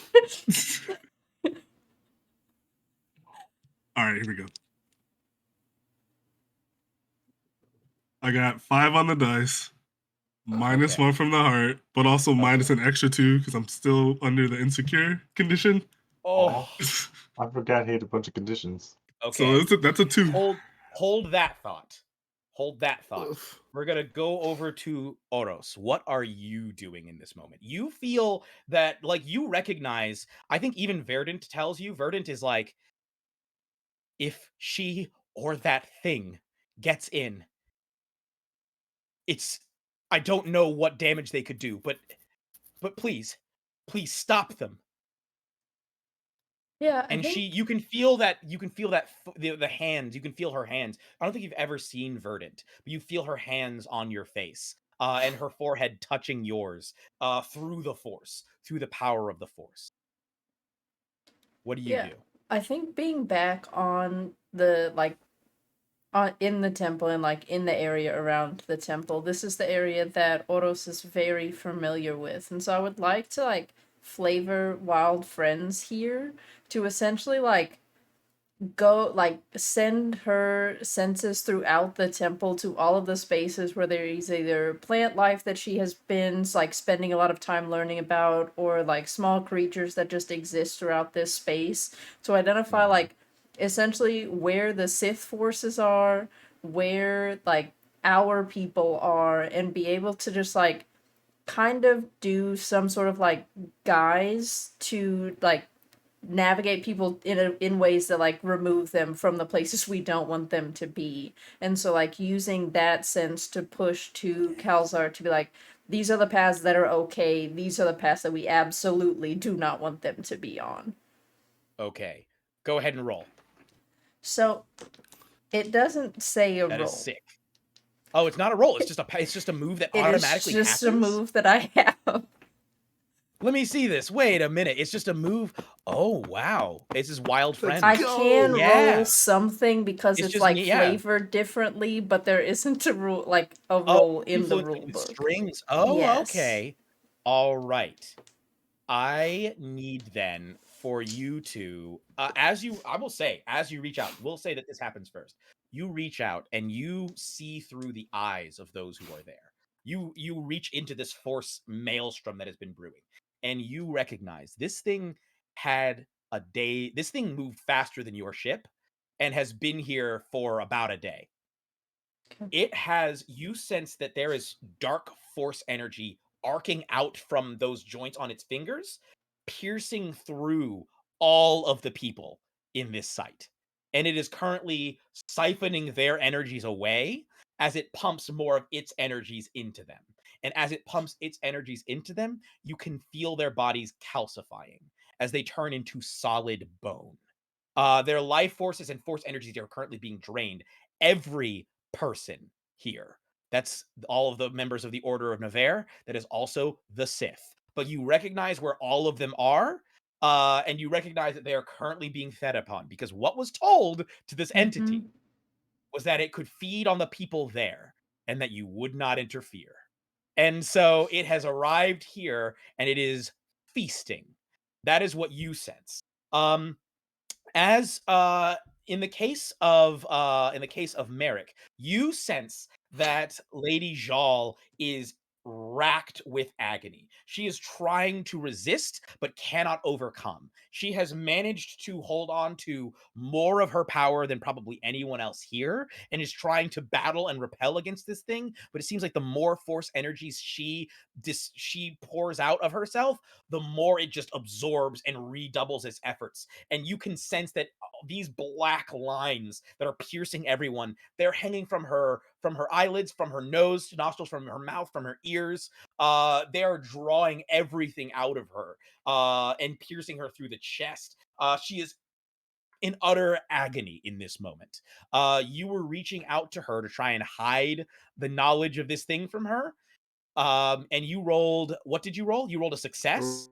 All right, here we go. I got 5 on the dice, minus Okay. 1 from the heart, but also minus an extra 2 because I'm still under the insecure condition. Oh, I forgot he had a bunch of conditions. okay. So that's a 2. Hold that thought. Hold that thought. Oof. We're gonna go over to Oros. What are you doing in this moment? You feel that, like, you recognize. I think even Verdant tells you. Verdant is like, if she or that thing gets in, it's. I don't know what damage they could do, but please stop them. Yeah, I And think you can feel the hands, you can feel her hands. I don't think you've ever seen Verdant, but you feel her hands on your face, and her forehead touching yours, through the force, through the power of the force. What do you yeah, do? I think being back on the in the temple and like in the area around the temple, this is the area that Oros is very familiar with, and so I would like to like flavor wild friends here to essentially like go like send her senses throughout the temple to all of the spaces where there is either plant life that she has been like spending a lot of time learning about, or like small creatures that just exist throughout this space, to identify like essentially where the Sith forces are, where like our people are, and be able to just like kind of do some sort of like guise to like navigate people in ways that like remove them from the places we don't want them to be. And so like using that sense to push to Kalzar to be like, these are the paths that are okay, these are the paths that we absolutely do not want them to be on. Okay, go ahead and roll. So it doesn't say a That is roll. sick. Oh, it's not a roll. It's just a move that It automatically is just happens. a move that I have. Let me see this. Wait a minute. It's just a move. Oh wow! It's his wild Let's friend. I go. can Yeah. roll something because It's it's just like yeah. flavored differently, but there isn't a rule like a Oh, roll in the influence rule with book. strings. Oh, Yes. okay. All right. I need then for you to, I will say, as you reach out, we'll say that this happens first. You reach out and you see through the eyes of those who are there. You reach into this force maelstrom that has been brewing, and you recognize this thing had a day. This thing moved faster than your ship, and has been here for about a day. It has, you sense that there is dark force energy arcing out from those joints on its fingers, piercing through all of the people in this site. And it is currently siphoning their energies away as it pumps more of its energies into them. And as it pumps its energies into them, you can feel their bodies calcifying as they turn into solid bone. Their life forces and force energies are currently being drained. Every person here. That's all of the members of the Order of Navarre. That is also the Sith. But you recognize where all of them are, and you recognize that they are currently being fed upon, because what was told to this entity was that it could feed on the people there and that you would not interfere. And so it has arrived here and it is feasting. That is what you sense. Um, as in the case of Merrick, you sense that Lady Jal is racked with agony. She is trying to resist but cannot overcome. She has managed to hold on to more of her power than probably anyone else here, and is trying to battle and repel against this thing, but it seems like the more force energies she pours out of herself, the more it just absorbs and redoubles its efforts. And you can sense that these black lines that are piercing everyone, they're hanging from her eyelids, from her nose to nostrils, from her mouth, from her ears. They are drawing everything out of her, and piercing her through the chest. She is in utter agony in this moment. You were reaching out to her to try and hide the knowledge of this thing from her. And you rolled, what did you roll? You rolled a success?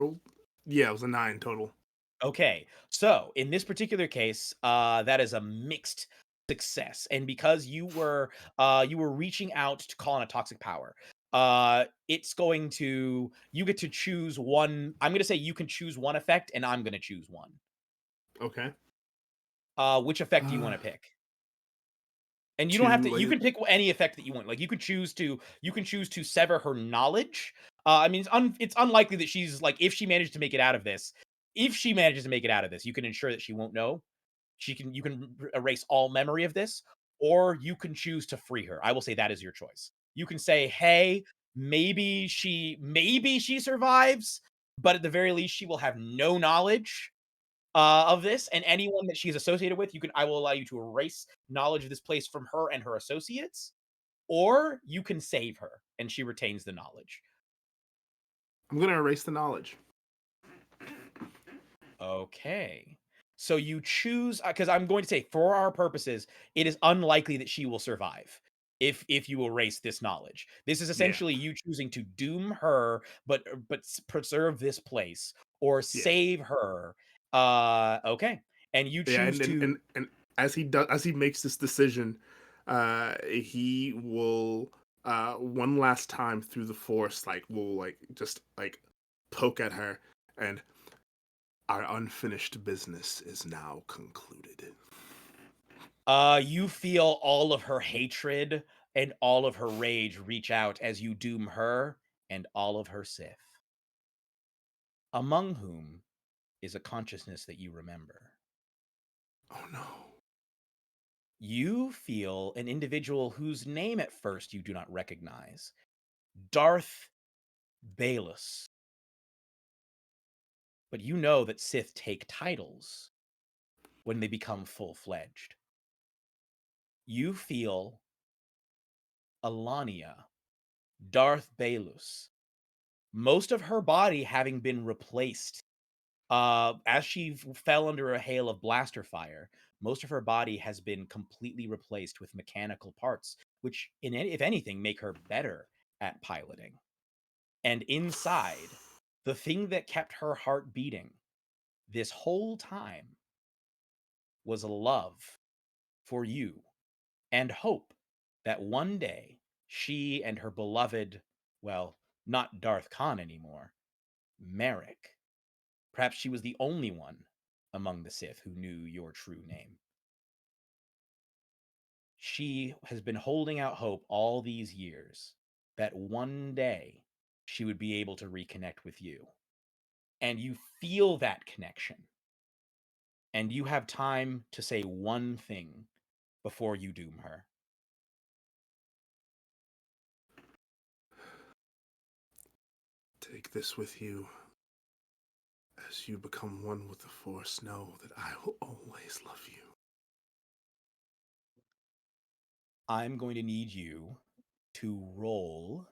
Yeah, it was a 9 total. Okay, so in this particular case, that is a mixed success, and because you were reaching out to call on a toxic power, it's going to you get to choose one. I'm going to say you can choose one effect, and I'm going to choose one. Okay. Which effect do you want to pick? And you To don't have to. You like can pick any effect that you want. Like you could choose to. You can choose to sever her knowledge. I mean, it's unlikely that she's like if she manages to make it out of this. If she manages to make it out of this, you can ensure that she won't know. You can erase all memory of this, or you can choose to free her. I will say that is your choice. You can say, hey, maybe she survives, but at the very least, she will have no knowledge of this, and anyone that she's associated with, I will allow you to erase knowledge of this place from her and her associates, or you can save her and she retains the knowledge. I'm gonna erase the knowledge. Okay. So you choose because I'm going to say for our purposes, it is unlikely that she will survive if you erase this knowledge. This is essentially you choosing to doom her, but preserve this place or Yeah. save her. Okay. And you Yeah, choose to and as he makes this decision, he will one last time through the force will just poke at her, and our unfinished business is now concluded. you feel all of her hatred and all of her rage reach out as you doom her and all of her Sith, among whom is a consciousness that you remember. Oh no. You feel an individual whose name at first you do not recognize, Darth Baelus. But you know that Sith take titles when they become full-fledged. You feel Alania, Darth Baelus, most of her body having been replaced. As she fell under a hail of blaster fire, most of her body has been completely replaced with mechanical parts, which, if anything, make her better at piloting. And inside, the thing that kept her heart beating this whole time was a love for you and hope that one day she and her beloved, well, not Darth Khan anymore, Merrick. Perhaps she was the only one among the Sith who knew your true name. She has been holding out hope all these years that one day she would be able to reconnect with you. And you feel that connection. And you have time to say one thing before you doom her. Take this with you. As you become one with the Force, know that I will always love you. I'm going to need you to roll.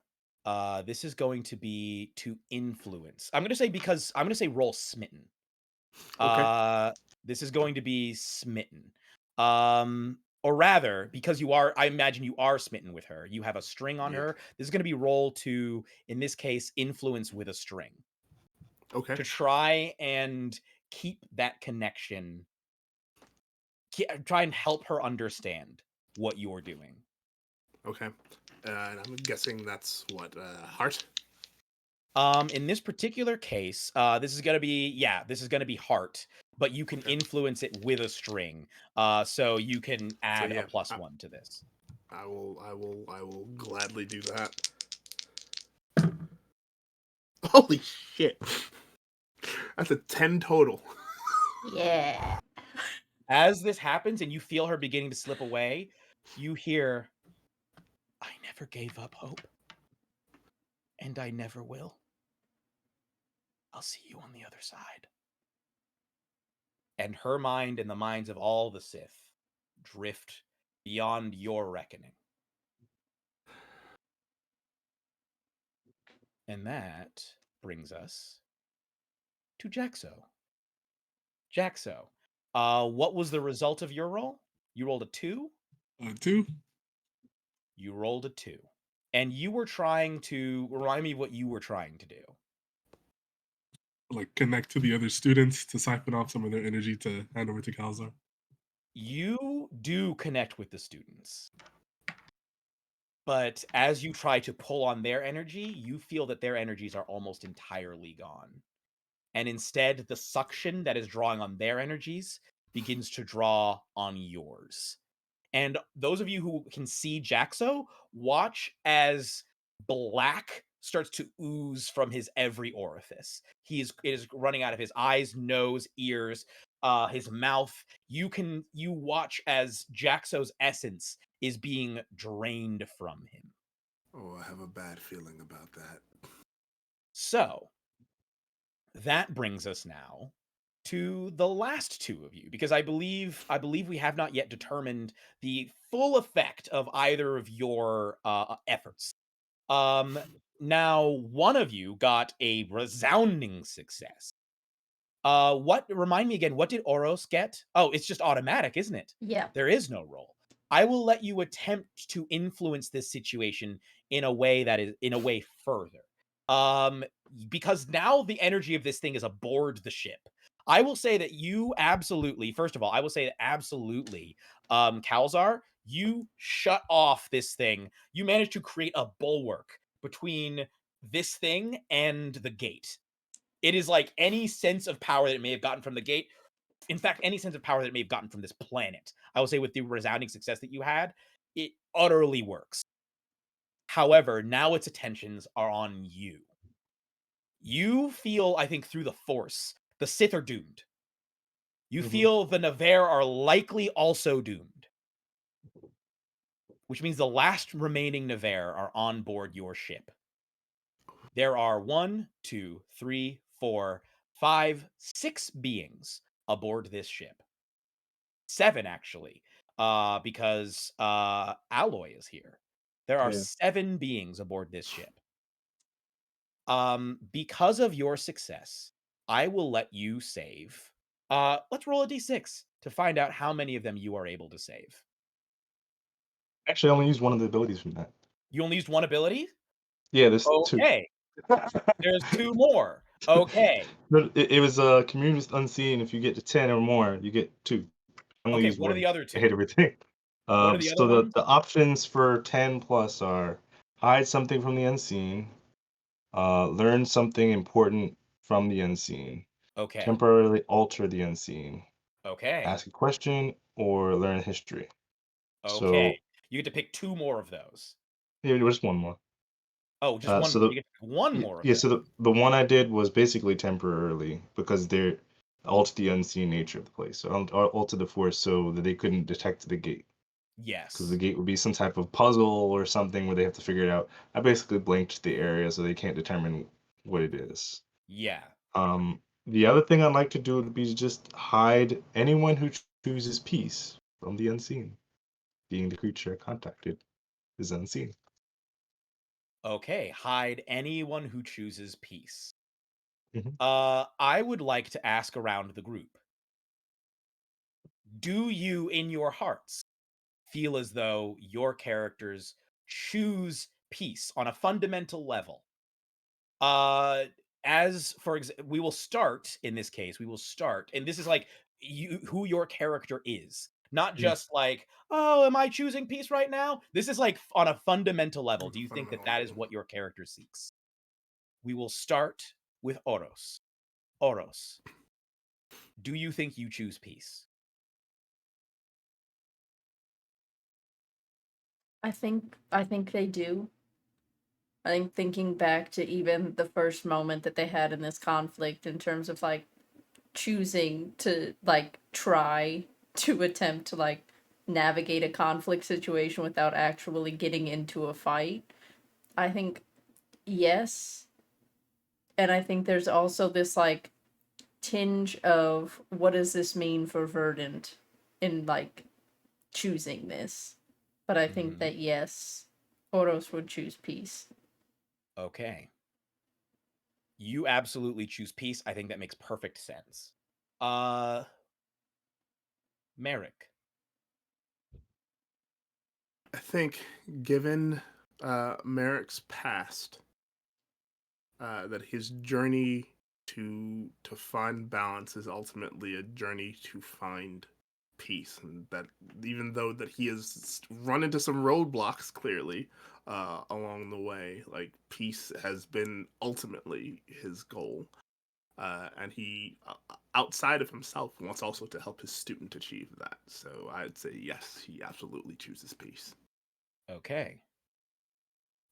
This is going to be to influence. I'm going to say roll smitten. Okay. This is going to be smitten. Or rather, because I imagine you are smitten with her. You have a string on Yeah. her. This is going to be roll to, in this case, influence with a string. Okay. To try and keep that connection. Try and help her understand what you're doing. Okay. And I'm guessing that's what heart. In this particular case, this is gonna be heart, but you can Okay. influence it with a string. So you can add yeah, a +1 to this. I will gladly do that. Holy shit. That's a 10 total. Yeah. As this happens and you feel her beginning to slip away, you hear, "I never gave up hope, and I never will. I'll see you on the other side." And her mind and the minds of all the Sith drift beyond your reckoning. And that brings us to Jaxo. Jaxo, what was the result of your roll? You rolled a 2? 2. You rolled a 2. And you were trying to remind me what you were trying to do. Like connect to the other students to siphon off some of their energy to hand over to Calzar. You do connect with the students. But as you try to pull on their energy, you feel that their energies are almost entirely gone. And instead, the suction that is drawing on their energies begins to draw on yours. And those of you who can see Jaxo, watch as black starts to ooze from his every orifice. It is running out of his eyes, nose, ears, his mouth. You watch as Jaxo's essence is being drained from him. Oh, I have a bad feeling about that. So that brings us now to the last two of you, because I believe we have not yet determined the full effect of either of your efforts. Now one of you got a resounding success. Remind me again, what did Oros get? Oh, it's just automatic, isn't it? Yeah. There is no roll. I will let you attempt to influence this situation in a way further. Because now the energy of this thing is aboard the ship. I will say that you absolutely, first of all, I will say that absolutely, Kalzar, you shut off this thing. You managed to create a bulwark between this thing and the gate. It is like any sense of power that it may have gotten from the gate. In fact, any sense of power that it may have gotten from this planet. I will say with the resounding success that you had, it utterly works. However, now its attentions are on you. You feel, I think, through the Force, the Sith are doomed. You feel the Navarre are likely also doomed. Which means the last remaining Navarre are on board your ship. There are 1, 2, 3, 4, 5, 6 beings aboard this ship. 7, actually, because Alloy is here. There are Yeah. 7 beings aboard this ship. Because of your success, I will let you save. Let's roll a d6 to find out how many of them you are able to save. Actually, I only used one of the abilities from that. You only used one ability? Yeah, there's two. Okay. There's 2 more. Okay. No, it was community unseen. If you get to 10 or more, you get 2. I only Okay, used what are one. the other I hate 2? everything. What are the other So ones? the options for 10 plus are hide something from the unseen, learn something important from the unseen, Okay. temporarily alter the unseen, Okay. ask a question, or learn history. Okay. So You get to pick 2 more of those. yeah, just one more. Oh, just one So more. the You get to pick 1 more of yeah, them. so the one I did was basically temporarily because they're alter the unseen nature of the place. So alter the force so that they couldn't detect the gate. Because the Yes. gate would be some type of puzzle or something where they have to figure it out. I basically blanked the area so they can't determine what it is. Yeah. The other thing I'd like to do would be just hide anyone who chooses peace from the unseen, being the creature contacted is unseen. Okay. Hide anyone who chooses peace. Mhm. I would like to ask around the group. Do you, in your hearts, feel as though your characters choose peace on a fundamental level? Uh, as for example, we will start in this case. We will start, and this is like who your character is, not Mm. just like, oh, am I choosing peace right now? This is like on a fundamental level. Do you think that Fundamental that is level. what your character seeks? We will start with Oros. Oros, do you think you choose peace? I think they do. I think thinking back to even the first moment that they had in this conflict in terms of like choosing to like try to attempt to like navigate a conflict situation without actually getting into a fight. I think yes. And I think there's also this like tinge of what does this mean for Verdant in like choosing this. But I think Mhm. that yes, Oros would choose peace. Okay. You absolutely choose peace. I think that makes perfect sense. Uh Merrick. I think, given Merrick's past, that his journey to find balance is ultimately a journey to find peace, and that even though that he has run into some roadblocks clearly along the way, like peace has been ultimately his goal, and he outside of himself wants also to help his student achieve that. So I'd say yes, he absolutely chooses peace. Okay.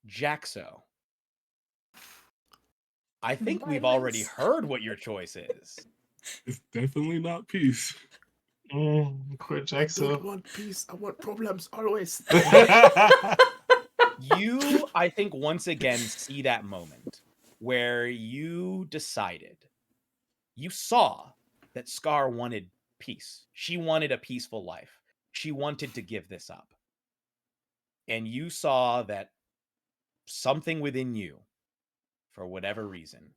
Jaxo. I think we've already Violence. heard what your choice is. It's definitely not peace. Quit I don't Jaxo. want peace. I want problems always. You, I think, once again see that moment where you decided, you saw that Scar wanted peace. She wanted a peaceful life. She wanted to give this up. And you saw that something within you, for whatever reason,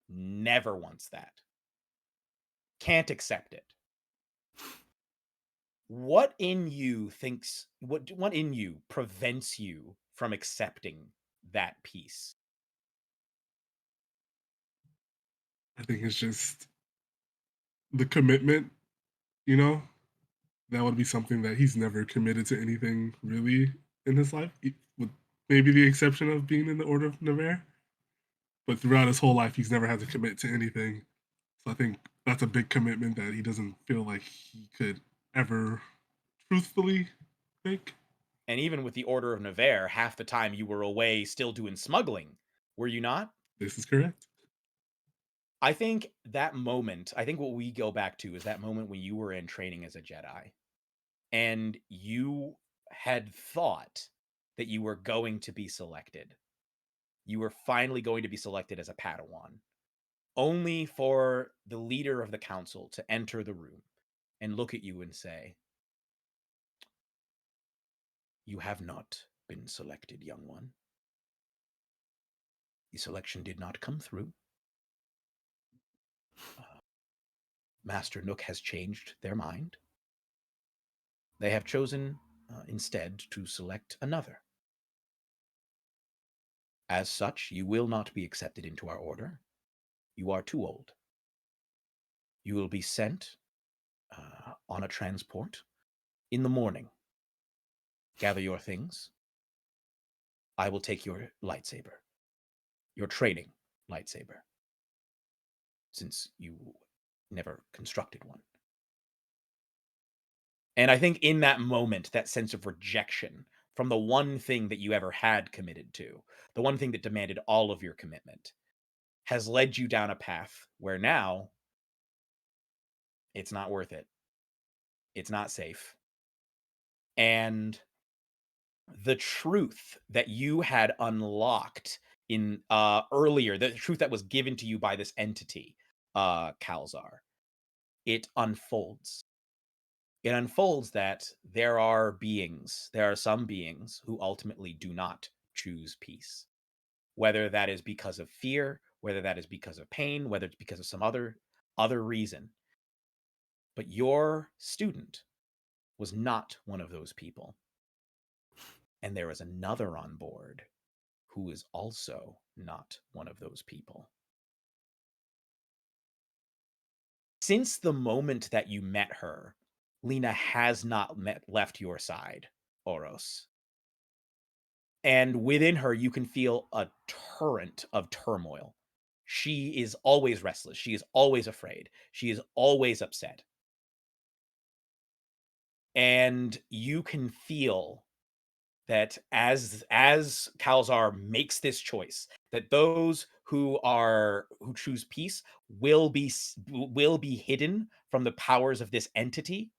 never wants that. Can't accept it. What in you thinks, what in you prevents you from accepting that peace? I think it's just the commitment, you know, that would be something that he's never committed to anything really in his life, with maybe the exception of being in the Order of Navarre. But throughout his whole life, he's never had to commit to anything. So I think that's a big commitment that he doesn't feel like he could ever truthfully make. And even with the Order of Navarre, half the time you were away still doing smuggling, were you not? This is correct. I think that moment, I think what we go back to is that moment when you were in training as a Jedi and you had thought that you were going to be selected. You were finally going to be selected as a Padawan, only for the leader of the council to enter the room and look at you and say, "You have not been selected, young one. The selection did not come through. Master Nook has changed their mind. They have chosen instead to select another. As such, you will not be accepted into our order. You are too old. You will be sent on a transport in the morning. Gather your things. I will take your lightsaber, your training lightsaber, since you never constructed one." And I think in that moment, that sense of rejection from the one thing that you ever had committed to, the one thing that demanded all of your commitment, has led you down a path where now it's not worth it. It's not safe. And the truth that you had unlocked in earlier, the truth that was given to you by this entity, Kalzar, it unfolds. It unfolds that there are some beings who ultimately do not choose peace. Whether that is because of fear, whether that is because of pain, whether it's because of some other reason. But your student was not one of those people. And there is another on board who is also not one of those people. Since the moment that you met her, Lena has not left your side, Oros. And within her, you can feel a torrent of turmoil. She is always restless. She is always afraid. She is always upset. And you can feel that as Kalzar makes this choice, that those who choose peace will be hidden from the powers of this entity.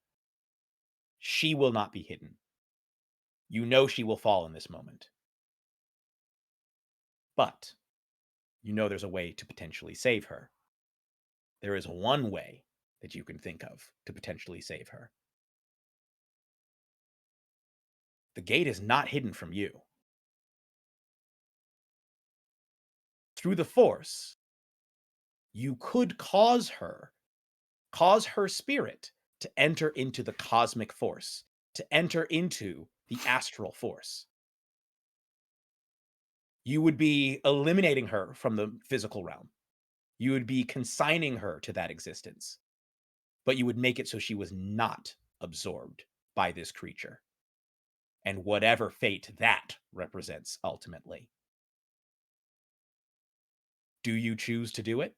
She will not be hidden. You know she will fall in this moment. But you know there's a way to potentially save her. There is one way that you can think of to potentially save her. The gate is not hidden from you. Through the Force, you could cause her spirit to enter into the cosmic force, to enter into the astral force. You would be eliminating her from the physical realm. You would be consigning her to that existence. but you would make it so she was not absorbed by this creature. And whatever fate that represents ultimately. Do you choose to do it?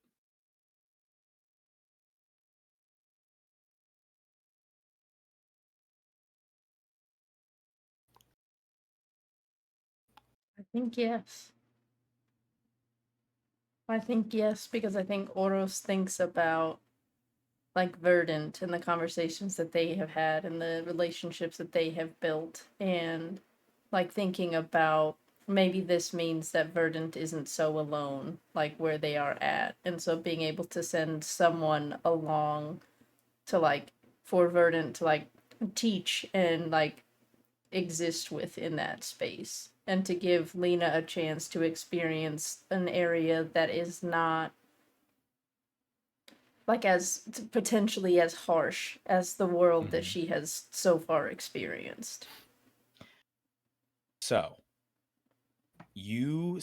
I think yes. I think yes, because I think Oros thinks about like Verdant and the conversations that they have had and the relationships that they have built, and like thinking about maybe this means that Verdant isn't so alone, like where they are at. And so being able to send someone along to like for Verdant to like teach and like exist within that space, and to give Lena a chance to experience an area that is not like as potentially as harsh as the world that she has so far experienced. So you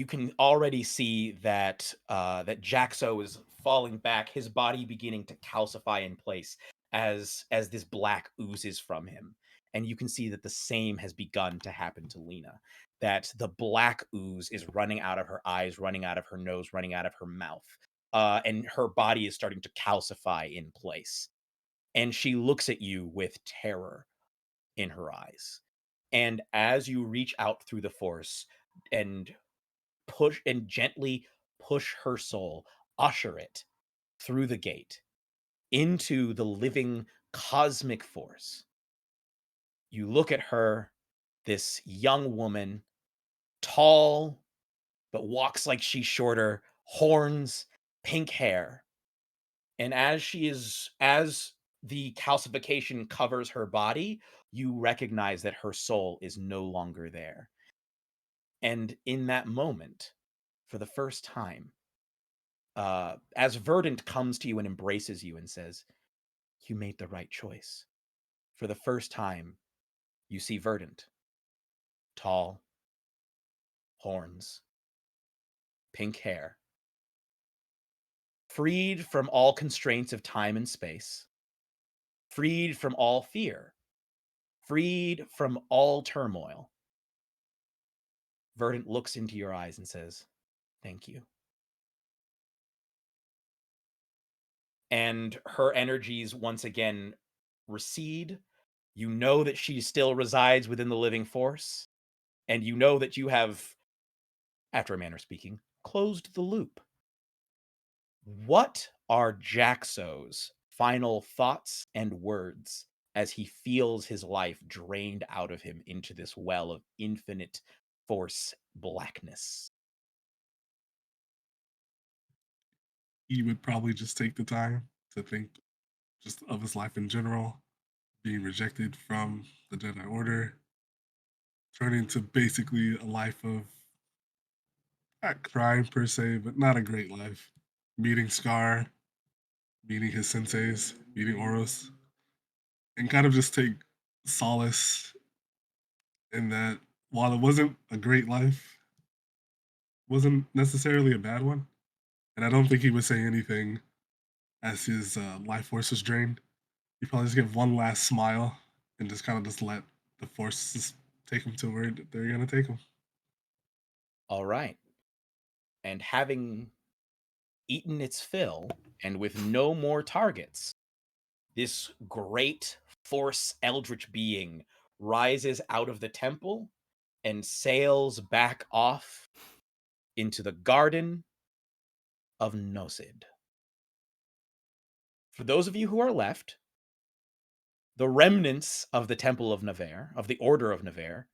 can already see that that Jaxo is falling back, his body beginning to calcify in place as this black oozes from him. And you can see that the same has begun to happen to Lena, that the black ooze is running out of her eyes, running out of her nose, running out of her mouth, and her body is starting to calcify in place. And she looks at you with terror in her eyes. And as you reach out through the force and push and gently push her soul, usher it through the gate into the living cosmic force, you look at her, this young woman, tall, but walks like she's shorter, horns, pink hair. And as the calcification covers her body, you recognize that her soul is no longer there. And in that moment, for the first time, as Verdant comes to you and embraces you and says, "You made the right choice." For the first time, you see Verdant. Tall, horns, pink hair. Freed from all constraints of time and space. Freed from all fear. Freed from all turmoil. Verdant looks into your eyes and says, "Thank you." And her energies once again recede. You know that she still resides within the living force, and you know that you have, after a manner speaking, closed the loop. What are Jaxo's final thoughts and words as he feels his life drained out of him into this well of infinite force blackness? He would probably just take the time to think just of his life in general, being rejected from the Jedi Order, turning to basically a life of not crime per se, but not a great life. Meeting Scar, meeting his senseis, meeting Oros, and kind of just take solace in that while it wasn't a great life, wasn't necessarily a bad one. And I don't think he would say anything as his life force was drained. He'd probably just give one last smile and just kind of just let the force just take him to where they're going to take him. All right. And having eaten its fill and with no more targets, this great force eldritch being rises out of the temple and sails back off into the garden of Nosid. For those of you who are left, the remnants of the Temple of Navarre, of the Order of Navarre,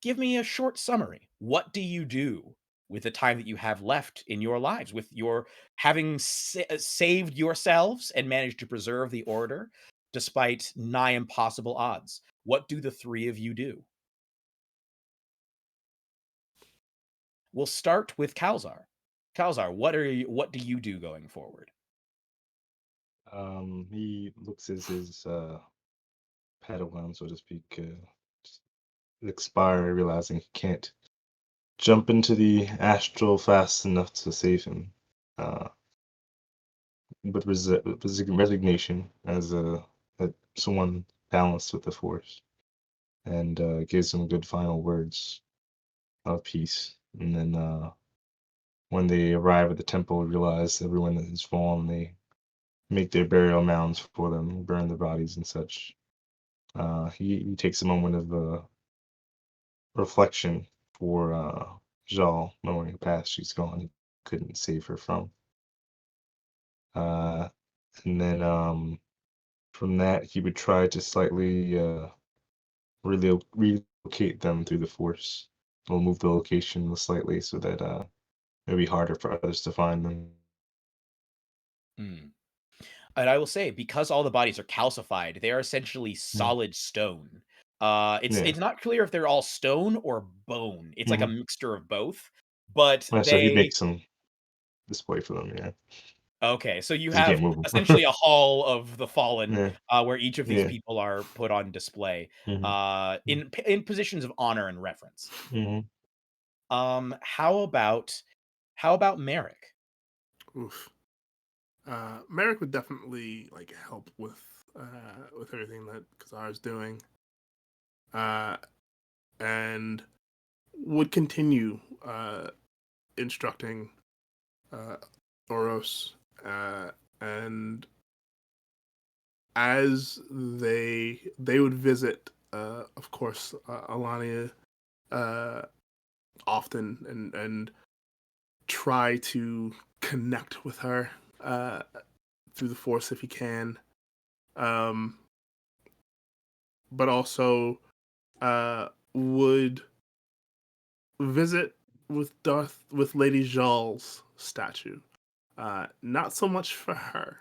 give me a short summary. What do you do with the time that you have left in your lives, with your having saved yourselves and managed to preserve the Order despite nigh impossible odds? What do the three of you do? We'll start with Kalzar. Kalzar, what do you do going forward? He looks at his Padawan, so to speak, just expire, realizing he can't jump into the astral fast enough to save him. with resignation as someone balanced with the Force, and gives some good final words of peace. And then when they arrive at the temple, realize everyone has fallen. They make their burial mounds for them, burn their bodies and such. He takes a moment of reflection for Jal, knowing the past she's gone, he couldn't save her from. And then from that, he would try to slightly relocate them through the Force. We'll move the location slightly so that it'll be harder for others to find them. And I will say, because all the bodies are calcified, they are essentially solid stone. It's not clear if they're all stone or bone. It's like a mixture of both. But So he they makes some display for them, yeah. Okay, so you 'Cause you can't have move 'em. essentially a hall of the fallen, Yeah. where each of these Yeah. people are put on display, Mhm. in positions of honor and reference. Mhm. How about Merrick? Oof. Merrick would definitely like help with everything that Kazar's doing, and would continue instructing Oros, and as they would visit, of course, Alania often, and try to connect with her through the Force if he can, but also would visit with Lady Jal's statue. Not so much for her,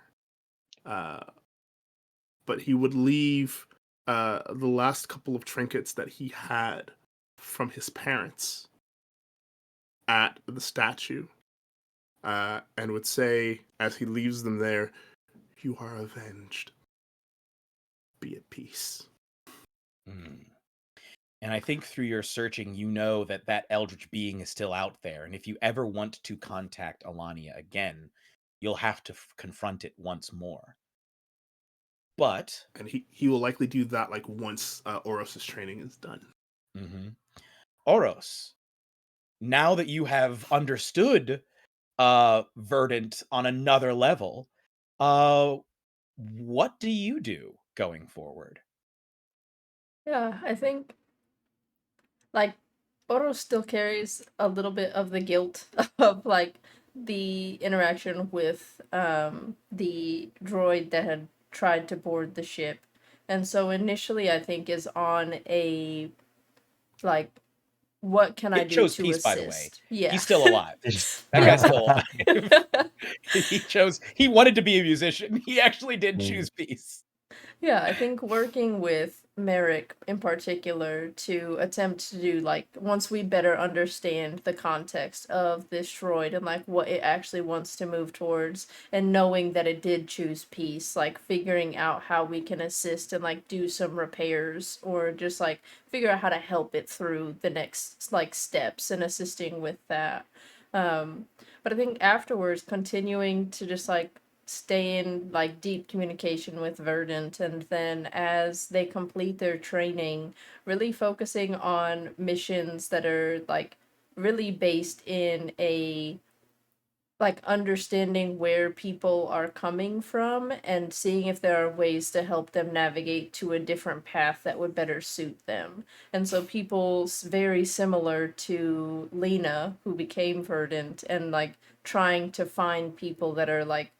but he would leave the last couple of trinkets that he had from his parents at the statue, and would say, as he leaves them there, "You are avenged. Be at peace." And I think through your searching, you know that that eldritch being is still out there. And if you ever want to contact Alania again, you'll have to confront it once more. But And he will likely do that like once Oros's training is done. Oros, now that you have understood Verdant on another level, what do you do going forward? Yeah, I think like Oro still carries a little bit of the guilt of like the interaction with the droid that had tried to board the ship. And so initially I think is on a like what can I It do chose to peace, assist? by the way. Yeah. He's still alive. That guy's still alive. He wanted to be a musician. He actually did choose peace. Yeah, I think working with Merrick in particular to attempt to do like once we better understand the context of this droid and like what it actually wants to move towards and knowing that it did choose peace, like figuring out how we can assist and like do some repairs or just like figure out how to help it through the next like steps and assisting with that. But I think afterwards continuing to just like stay in like deep communication with Verdant, and then as they complete their training, really focusing on missions that are like really based in a like understanding where people are coming from and seeing if there are ways to help them navigate to a different path that would better suit them. And so people very similar to Lena, who became Verdant, and like trying to find people that are like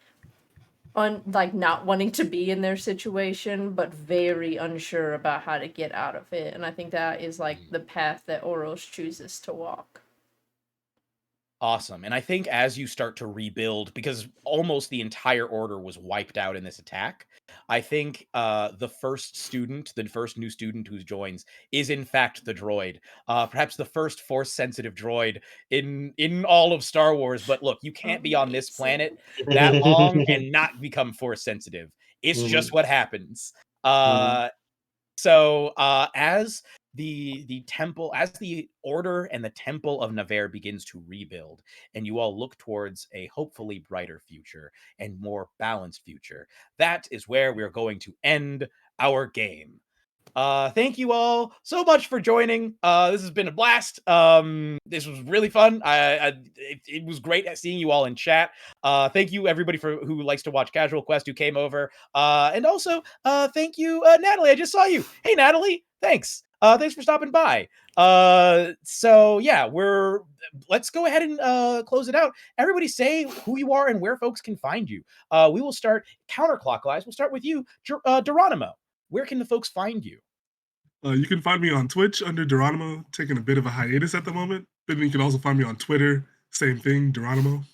like not wanting to be in their situation but very unsure about how to get out of it. And I think that is like the path that Oros chooses to walk. Awesome. And I think as you start to rebuild, because almost the entire order was wiped out in this attack, I think the first new student who joins is in fact the droid. Perhaps the first force sensitive droid in all of Star Wars. But look, you can't be on this planet that long and not become force sensitive. It's just what happens. So as the temple, as the order and the temple of Navarre begins to rebuild, and you all look towards a hopefully brighter future and more balanced future, that is where we're going to end our game. Thank you all so much for joining. This has been a blast. This was really fun. It was great seeing you all in chat. Thank you everybody who likes to watch Casual Quest who came over. And also thank you Natalie. I just saw you. Hey Natalie, thanks. Thanks for stopping by. So yeah, let's go ahead and close it out. Everybody say who you are and where folks can find you. We will start counterclockwise. We'll start with you, Geronimo. Where can the folks find you? You can find me on Twitch under Geronimo, taking a bit of a hiatus at the moment. But you can also find me on Twitter, same thing, Geronimo.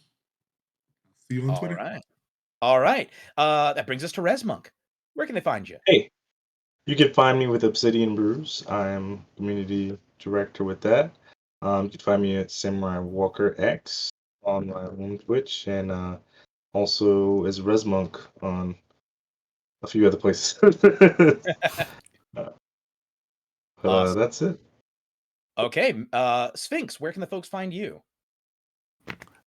See you on Twitter. All right. That brings us to Rezmonk. Where can they find you? Hey, you can find me with Obsidian Brews. I'm community director with that. You can find me at Samurai Walker X on my own Twitch, and also as Rezmonk on a few other places. Awesome. That's it. Okay. Sphinx, where can the folks find you?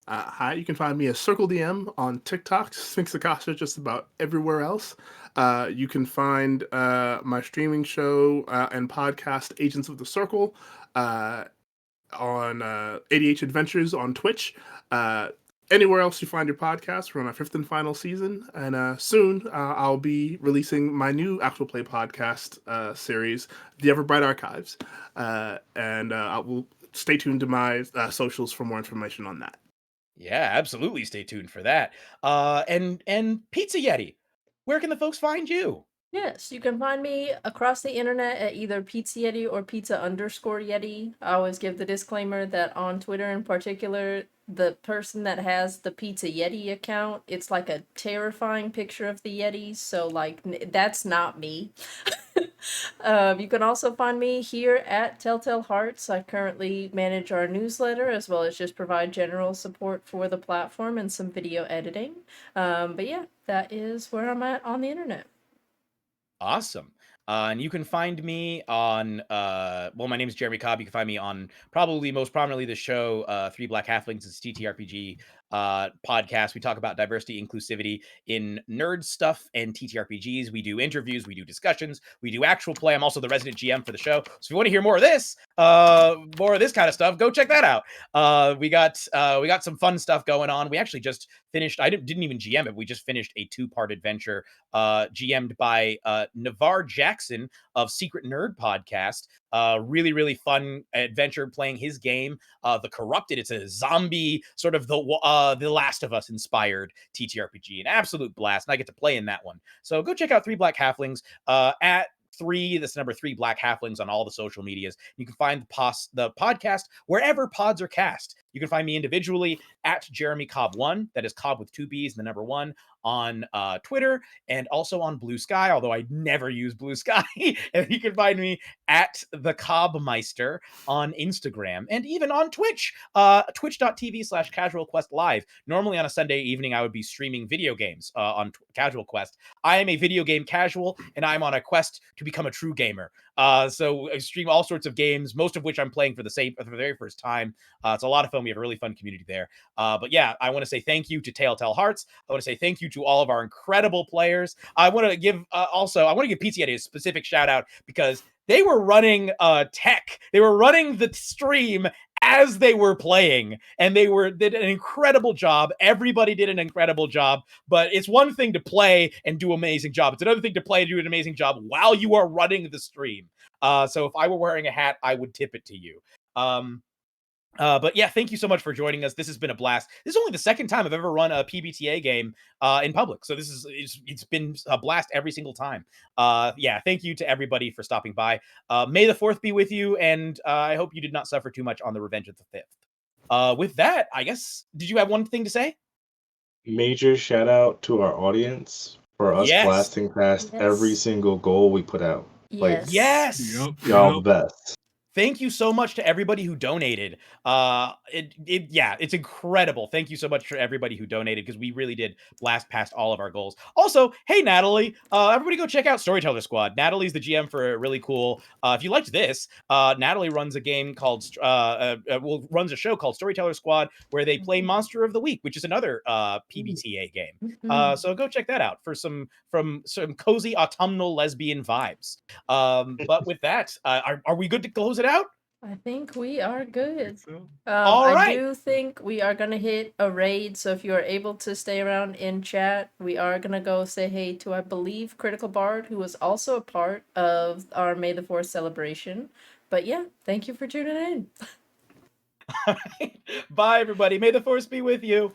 Hi, you can find me as Circle DM on TikTok, Sphinx Acosta, just about everywhere else. You can find my streaming show and podcast, Agents of the Circle, on ADH Adventures on Twitch. Anywhere else you find your podcast, we're on our 5th and final season. And soon I'll be releasing my new actual play podcast series, The Everbright Archives. And I will stay tuned to my socials for more information on that. Yeah, absolutely. Stay tuned for that. And Pizza Yeti, where can the folks find you? Yes, you can find me across the internet at either Pizza Yeti or Pizza_Yeti. I always give the disclaimer that on Twitter in particular, the person that has the Pizza Yeti account, it's like a terrifying picture of the Yeti, so like that's not me. You can also find me here at Taletell Hearts. I currently manage our newsletter as well as just provide general support for the platform and some video editing. But yeah, that is where I'm at on the internet. Awesome. And you can find me on, my name is Jeremy Cobb. You can find me on probably most prominently the show, Three Black Halflings. It's TTRPG podcast. We talk about diversity, inclusivity in nerd stuff and TTRPGs. We do interviews, we do discussions, we do actual play. I'm also the resident GM for the show. So if you want to hear more of this kind of stuff, go check that out. We got some fun stuff going on. We actually just finished, I didn't even GM it. We just finished a 2-part adventure GM'd by Navarre Jackson of Secret Nerd Podcast. Really, really fun adventure playing his game, The Corrupted. It's a zombie sort of the Last of Us inspired TTRPG. An absolute blast, and I get to play in that one. So go check out Three Black Halflings at 3, that's number 3 Black Halflings on all the social medias. You can find the podcast wherever pods are cast. You can find me individually at Jeremy Cobb1. That is Cobb with 2 B's and the number 1 on Twitter, and also on Blue Sky, although I never use Blue Sky. And you can find me at the Cobbmeister on Instagram and even on Twitch, twitch.tv/Casual Quest Live. Normally on a Sunday evening, I would be streaming video games on Casual Quest. I am a video game casual, and I'm on a quest to become a true gamer. So I stream all sorts of games, most of which I'm playing for the very first time. It's a lot of fun. We have a really fun community there. But yeah, I want to say thank you to Taletell Hearts. I want to say thank you to all of our incredible players. I want to give Pizza Yeti a specific shout out because they were running tech. They were running the stream as they were playing, and they did an incredible job. Everybody did an incredible job, but it's one thing to play and do an amazing job. It's another thing to play and do an amazing job while you are running the stream. So if I were wearing a hat, I would tip it to you. But yeah, thank you so much for joining us. This has been a blast. This is only the second time I've ever run a PBTA game in public. So it's been a blast every single time. Yeah, thank you to everybody for stopping by. May the 4th be with you, and I hope you did not suffer too much on the Revenge of the 5th. With that, I guess, did you have one thing to say? Major shout out to our audience for us blasting past every single goal we put out. Yes. Yes. Yep. Y'all the best. thank you so much to everybody who donated. It's incredible. Thank you so much for everybody who donated, because we really did blast past all of our goals. Also, hey Natalie, everybody go check out Storyteller Squad. Natalie's the GM for a really cool. If you liked this, Natalie runs a game called runs a show called Storyteller Squad, where they play Monster of the Week, which is another PBTA game. So go check that out for some cozy autumnal lesbian vibes. But with that, are we good to close it out? I think we are good. So, All I right. do think we are gonna hit a raid, so if you are able to stay around in chat, we are gonna go say hey to, I believe, Critical Bard, who was also a part of our May the 4th celebration. But yeah, thank you for tuning in. All right. Bye, everybody. May the force be with you.